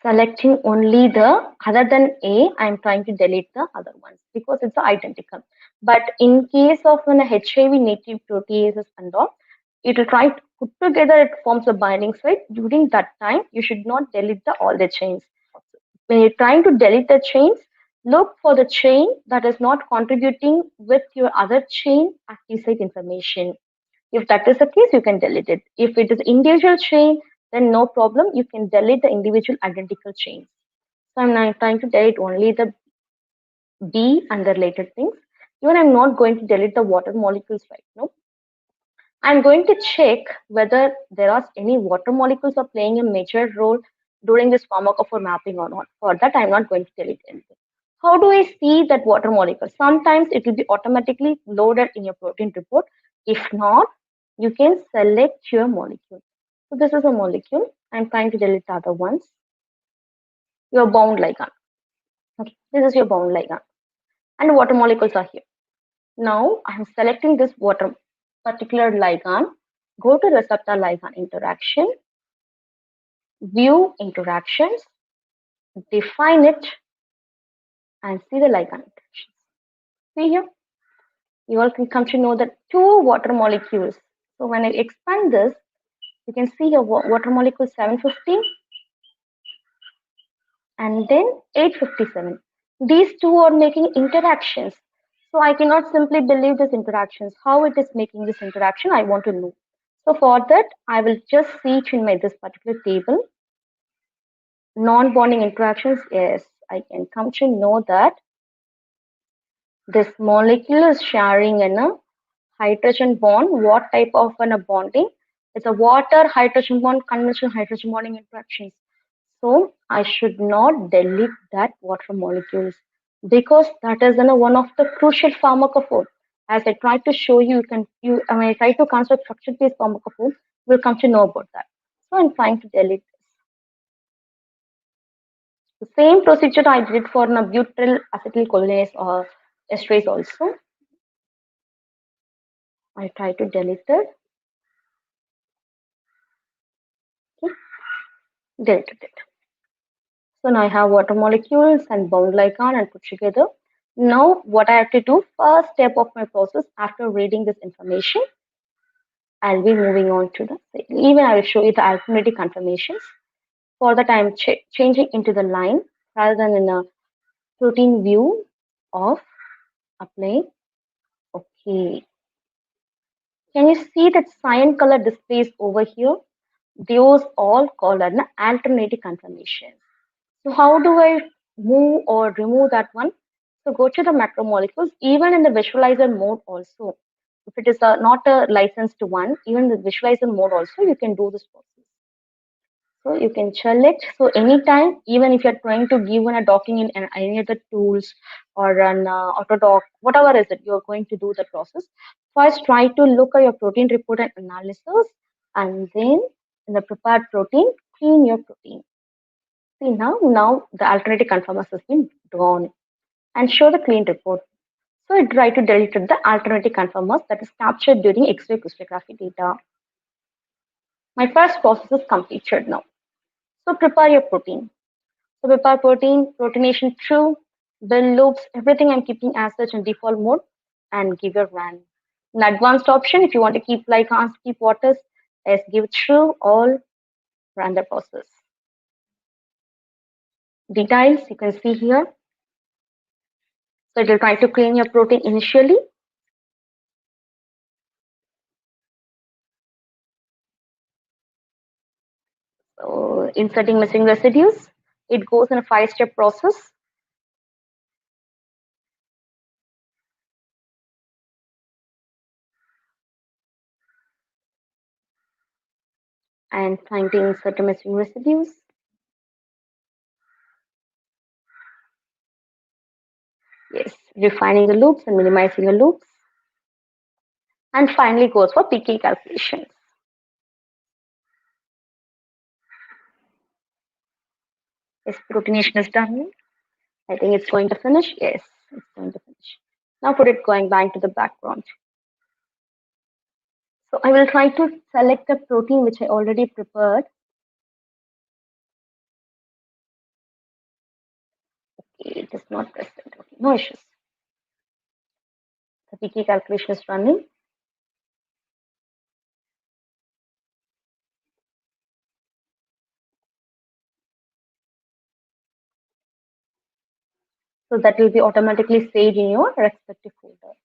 Speaker 6: Selecting only the, other than A, I'm trying to delete the other ones because it's identical. But in case of an HIV native proteases and all, it will try to put together, it forms a binding site. During that time, you should not delete all the chains. When you're trying to delete the chains, look for the chain that is not contributing with your other chain active site information. If that is the case, you can delete it. If it is individual chain, then no problem. You can delete the individual identical chains. So I'm now trying to delete only the B and the related things. Even I'm not going to delete the water molecules right now. I'm going to check whether there are any water molecules are playing a major role during this pharmacophore mapping or not. For that, I'm not going to delete anything. How do I see that water molecule? Sometimes it will be automatically loaded in your protein report. If not, you can select your molecule. So this is a molecule. I'm trying to delete the other ones. Your bound ligand. Okay, this is your bound ligand. And water molecules are here. Now I'm selecting this water particular ligand. go to receptor ligand interaction, view interactions, define it, and see the ligand interactions. See here, you all can come to know that two water molecules. So when I expand this, you can see here water molecule 750 and then 857. These two are making interactions. So I cannot simply believe these interactions. How it is making this interaction, I want to know. So for that, I will just see it in this particular table. Non-bonding interactions, yes, I can come to know that this molecule is sharing a hydrogen bond. What type of a bonding? It's a water hydrogen bond, conventional hydrogen bonding interactions. So I should not delete that water molecules because that is one of the crucial pharmacophore. As I tried to show you, when I try to construct structure-based pharmacophore, we'll come to know about that. So I'm trying to delete this. The same procedure I did for butyl acetylcholinease or esterase also. I try to delete it. Okay. Deleted it. So now I have water molecules and bound ligand and put together. Now what I have to do, first step of my process after reading this information, I'll be moving on to even I will show you the alternative conformations. For that I'm changing into the line rather than in a protein view of apply. Okay. Can you see that cyan color displays over here? Those all called an alternative conformations. So how do I move or remove that one? So go to the macromolecules, even in the visualizer mode also. If it is not a licensed one, even the visualizer mode also, you can do this process. So you can select. So anytime, even if you're trying to give a docking in any other tools or an Autodoc, whatever is it, you're going to do the process. First, try to look at your protein report and analysis, and then in the prepared protein, clean your protein. See now the alternative conformers has been drawn and show the clean report. So I try to delete the alternative conformers that is captured during X-ray crystallography data. My first process is completed now. So prepare your protein. So prepare protein, proteination true, build loops, everything I'm keeping as such in default mode and give a run. In advanced option, if you want to keep ligands, keep waters, let's give true, all, run the process. Details you can see here. So it will try to clean your protein initially. So inserting missing residues, it goes in a 5-step process. And trying to insert the missing residues. Yes, refining the loops and minimizing the loops. And finally goes for PK calculations. Yes, proteination is done. I think it's going to finish. Yes, it's going to finish. Now put it going back to the background. So I will try to select the protein which I already prepared. Okay, it is not present. Okay, no issues. The PK calculation is running. So that will be automatically saved in your respective folder.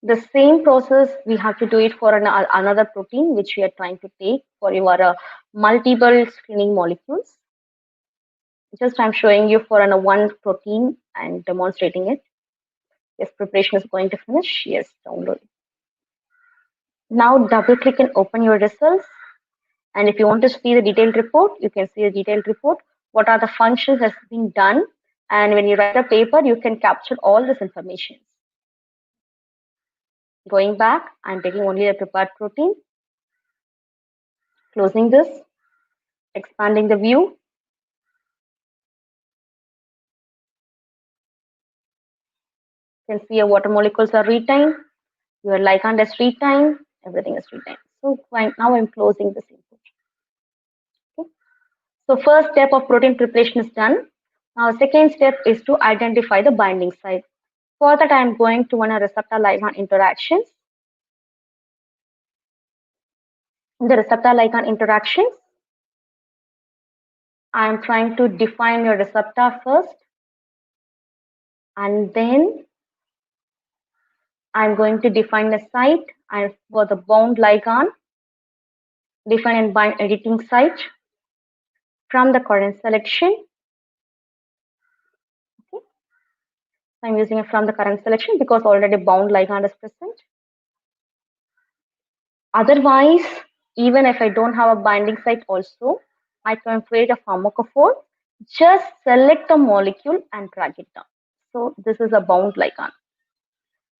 Speaker 6: The same process we have to do it for another protein which we are trying to take for your multiple screening molecules. Just I'm showing you for one protein and demonstrating it. Yes, preparation is going to finish. Yes, download. Now double click and open your results. And if you want to see the detailed report, you can see the detailed report. What are the functions has been done? And when you write a paper, you can capture all this information. Going back, I'm taking only the prepared protein. Closing this, expanding the view. You can see your water molecules are retained, your ligand is retained, everything is retained. So fine, now I'm closing this input. Okay. So first step of protein preparation is done. Now second step is to identify the binding site. For that, I'm going to run a receptor ligand interactions. In the receptor ligand interactions, I'm trying to define your receptor first, and then I'm going to define the site, and for the bound ligand, define and bind editing site from the current selection. Okay. I'm using it from the current selection because already bound ligand is present. Otherwise, even if I don't have a binding site also, I can create a pharmacophore. Just select the molecule and drag it down. So this is a bound ligand.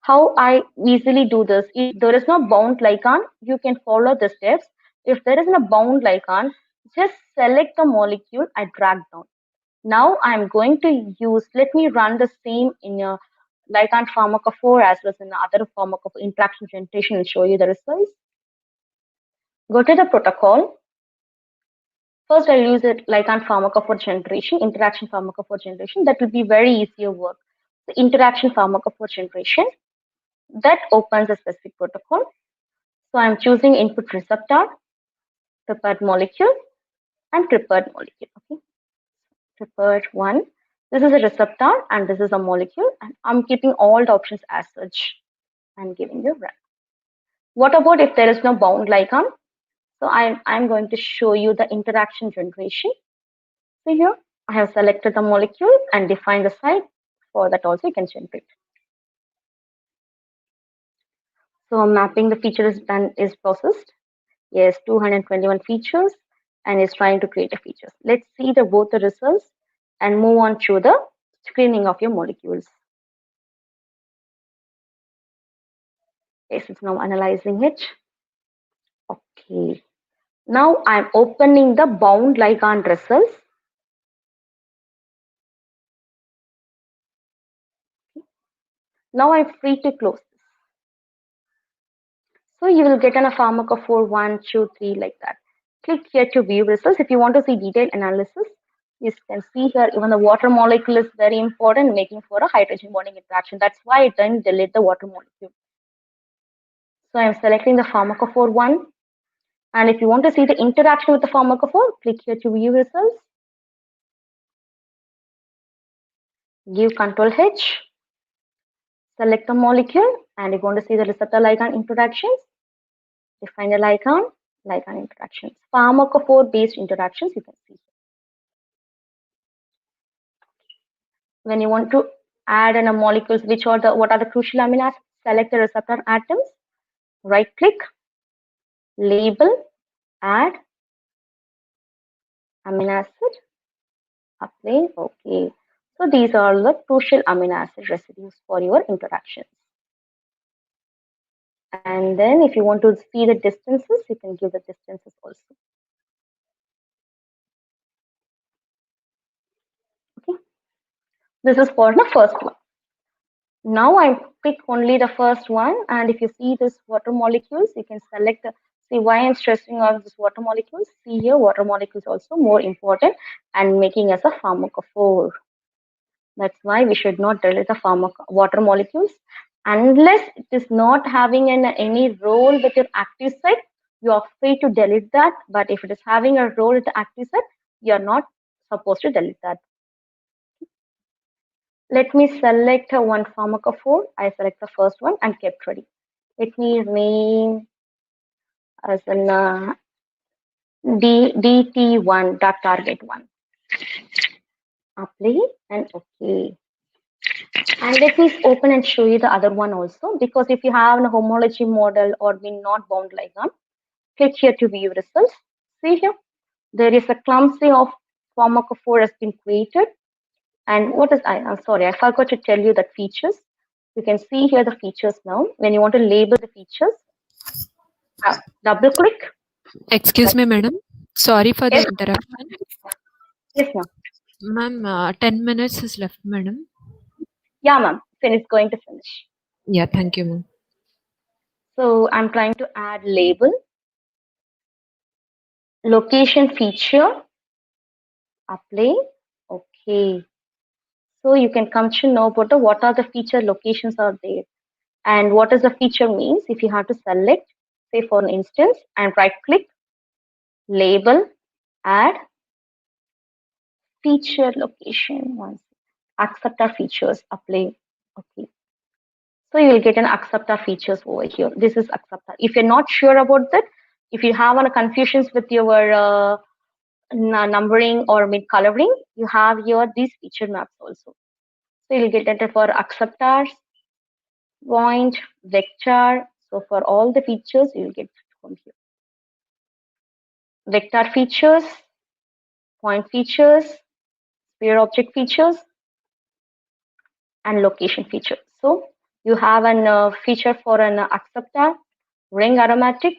Speaker 6: How I easily do this? If there is no bound ligand, you can follow the steps. If there is no bound ligand, just select the molecule and drag down. Now I'm going to use, let me run the same in a ligand pharmacophore as well as in other pharmacophore interaction generation and show you the results. Go to the protocol. First, I'll use it ligand pharmacophore generation, interaction pharmacophore generation. That will be very easier work. The interaction pharmacophore generation, that opens a specific protocol. So I'm choosing input receptor, prepared molecule, and prepared molecule. Okay, prepared one. This is a receptor and this is a molecule, and I'm keeping all the options as such and giving you run. What about if there is no bound ligand? So I'm going to show you the interaction generation. So here I have selected the molecule and defined the site. For that also you can generate. So mapping the feature is done, is processed. Yes, 221 features, and is trying to create a feature. Let's see both the results and move on to the screening of your molecules. Yes, it's now analyzing it. Okay. Now I'm opening the bound ligand results. Now I'm free to close this. So you will get a pharmacophore 1, 2, 3 like that. Click here to view results. If you want to see detailed analysis, you can see here even the water molecule is very important, making for a hydrogen bonding interaction. That's why it didn't delete the water molecule. So I'm selecting the pharmacophore 1. And if you want to see the interaction with the pharmacophore, click here to view results. Give Control H. Select the molecule, and if you want to see the receptor ligand interactions, define the ligand interactions. Pharmacophore based interactions you can see. When you want to add in a molecules, what are the crucial amino acids, select the receptor atoms, right click, label, add amino acid, apply. Okay. So these are the crucial amino acid residues for your interactions. And then if you want to see the distances, you can give the distances also. Okay. This is for the first one. Now I pick only the first one, and if you see this water molecules, you can select see why I'm stressing on this water molecules. See here, water molecules also more important and making as a pharmacophore. That's why we should not delete the water molecules unless it is not having any role with your active site. You are free to delete that, but if it is having a role with the active site, you are not supposed to delete that. Let me select one pharmacophore. I select the first one and kept ready. Let me name as an DT1, target 1. Apply and OK. And let me open and show you the other one also, because if you have a homology model or being not bound ligand, click here to view results. See here, there is a clumsy of pharmacophore has been created. And what is I'm sorry, I forgot to tell you the features. You can see here the features now. When you want to label the features, double click.
Speaker 1: Excuse me, madam. Sorry for the
Speaker 6: Yes.
Speaker 1: interruption.
Speaker 6: Yes, ma'am.
Speaker 1: Ma'am, 10 minutes is left, madam.
Speaker 6: Yeah, ma'am. Finish. Going to finish.
Speaker 1: Yeah, thank you, ma'am.
Speaker 6: So I'm trying to add label, location feature, apply. Okay. So you can come to know about what are the feature locations are there and what does the feature means. If you have to select, say for instance, and right click, label, add, feature location, once, accept our features, apply. Okay. So you will get an accept our features over here. This is accept our. If you're not sure about that, if you have any confusions with your numbering or mid coloring, you have here these feature maps also. So you'll get it for acceptors, point, vector. So for all the features, you'll get from here. Vector features, point features, sphere object features, and location feature. So you have an feature for an acceptor, ring aromatic.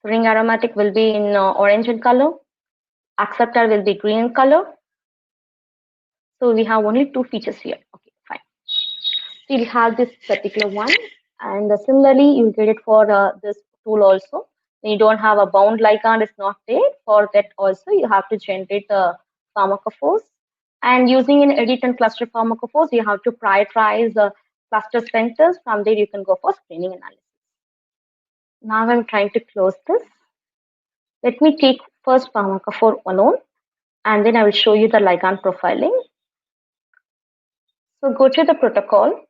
Speaker 6: Ring aromatic will be in orange in color. Acceptor will be green in color. So we have only two features here. Okay, fine. We'll have this particular one, and similarly you'll get it for this tool also. When you don't have a bound ligand, it's not there. For that also you have to generate the pharmacophores, and using an edit and cluster pharmacophores, you have to prioritize the cluster centers. From there you can go for screening analysis. Now I'm trying to close this. Let me take first pharmacophore alone, and then I will show you the ligand profiling. So go to the protocol,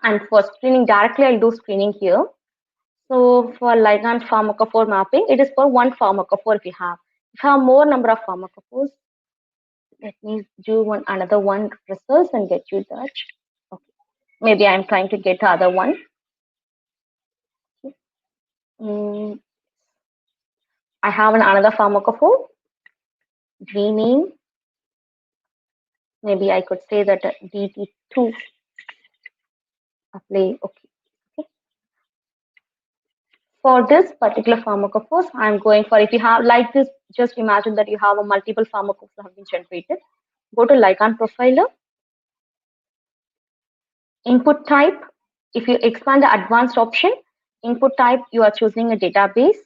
Speaker 6: and for screening directly I'll do screening here. So for ligand pharmacophore mapping, it is for one pharmacophore if you have. If you have more number of pharmacophores, let me do another one results and get you that. Okay. Maybe I'm trying to get the other one. I have another pharmacophore. Rename. Maybe I could say that DT2. Apply. Okay. For this particular pharmacophores, I'm going for, if you have like this, just imagine that you have a multiple pharmacophores that have been generated. Go to ligand profiler. Input type, if you expand the advanced option, input type, you are choosing a database.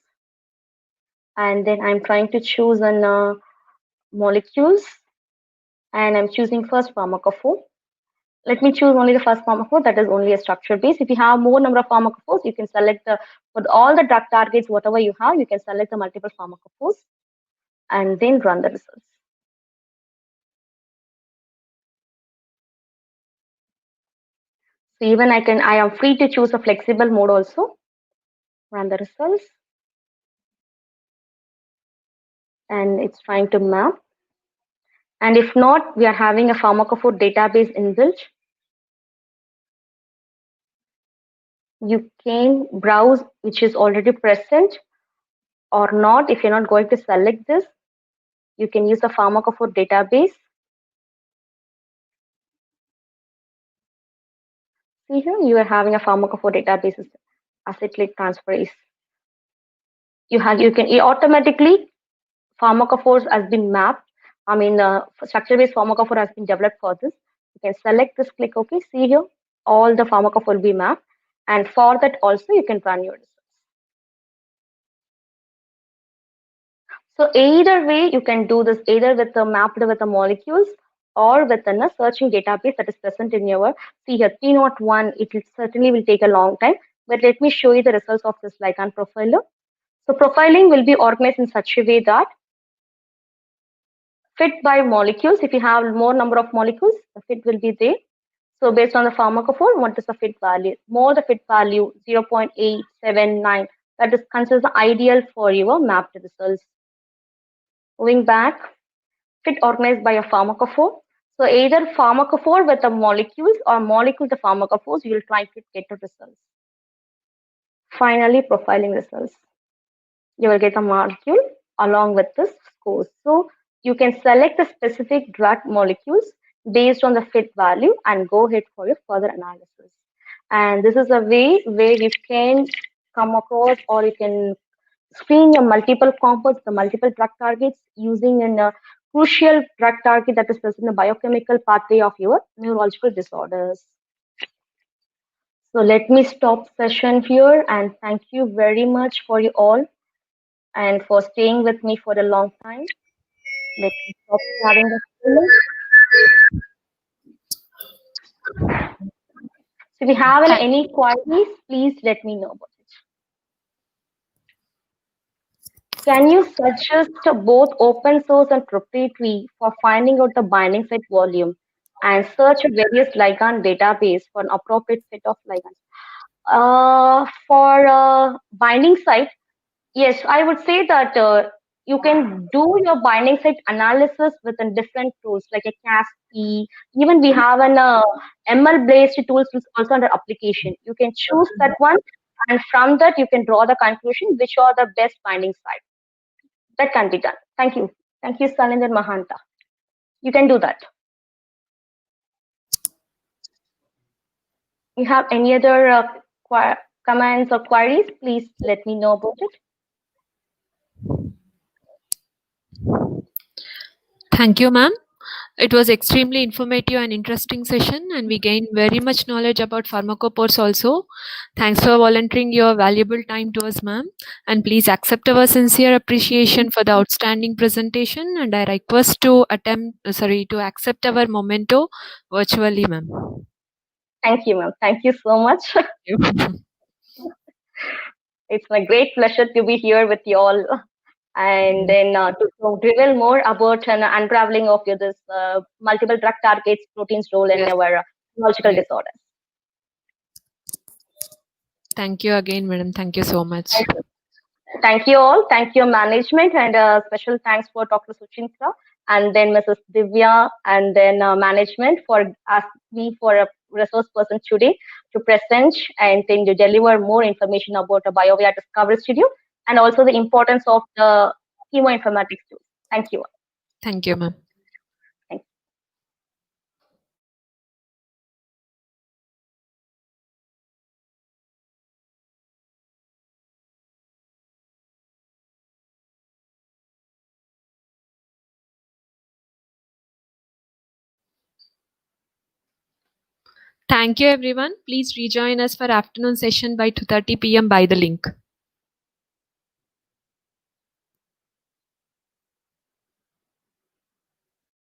Speaker 6: And then I'm trying to choose an molecules. And I'm choosing first pharmacophore. Let me choose only the first pharmacophore, that is only a structure base. If you have more number of pharmacophores, you can select for all the drug targets, whatever you have, you can select the multiple pharmacophores and then run the results. So even I am free to choose a flexible mode also. Run the results. And it's trying to map. And if not, we are having a pharmacophore database inbuilt. You can browse which is already present or not. If you're not going to select this, you can use the pharmacophore database. See here, you are having a pharmacophore database acetyl transferase. You can automatically pharmacophores has been mapped. I mean, structure-based pharmacophore has been developed for this. You can select this, click OK. See here, all the pharmacophore will be mapped, and for that also you can run your results. So either way, you can do this either with the mapped with the molecules or within a searching database that is present in your, see here, 301, it certainly will take a long time, but let me show you the results of this ligand profiler. So profiling will be organized in such a way that fit by molecules, if you have more number of molecules, the fit will be there. So based on the pharmacophore, what is the fit value? More the fit value, 0.879, that is considered the ideal for your mapped results. Moving back, fit organized by a pharmacophore. So either pharmacophore with the molecules or molecule the pharmacophores, you will try to get the results. Finally, profiling results. You will get a molecule along with the scores. So you can select the specific drug molecules based on the fit value and go ahead for your further analysis. And this is a way where you can come across, or you can screen your multiple compounds, the multiple drug targets using a crucial drug target that is present in the biochemical pathway of your neurological disorders. So let me stop session here and thank you very much for you all and for staying with me for a long time. Let me stop sharing the screen. So if you have
Speaker 1: Thank-
Speaker 6: any queries, please let me know about it. Can you suggest both open source and proprietary for finding out the binding site volume and search various ligand database for an appropriate set of ligands? For binding site, yes, I would say that you can do your binding site analysis within different tools like a CASP. Even we have an ML-based tools which is also under application. You can choose that one, and from that you can draw the conclusion which are the best binding sites. That can be done. Thank you. Thank you, Salinder Mahanta. You can do that. You have any other comments or queries? Please let me know about it.
Speaker 1: Thank you, ma'am. It was extremely informative and interesting session, and we gained very much knowledge about pharmacophores also. Thanks for volunteering your valuable time to us, ma'am. And please accept our sincere appreciation for the outstanding presentation. And I request to accept our memento virtually, ma'am.
Speaker 6: Thank you, ma'am. Thank you so much. It's my great pleasure to be here with you all. And then to reveal more about an unraveling of this multiple drug targets proteins role in our neurological disorders.
Speaker 1: Thank you again, madam. Thank you so much.
Speaker 6: Thank you all. Thank you, management, and special thanks for Dr. Suchintra and then Mrs. Divya and then management for asking me for a resource person today to present and then to deliver more information about a BioVia Discovery Studio and also the importance of the chemoinformatics tools. Thank you.
Speaker 1: Thank you, ma'am. Thank you, everyone. Please rejoin us for afternoon session by 2:30 p.m. by the link.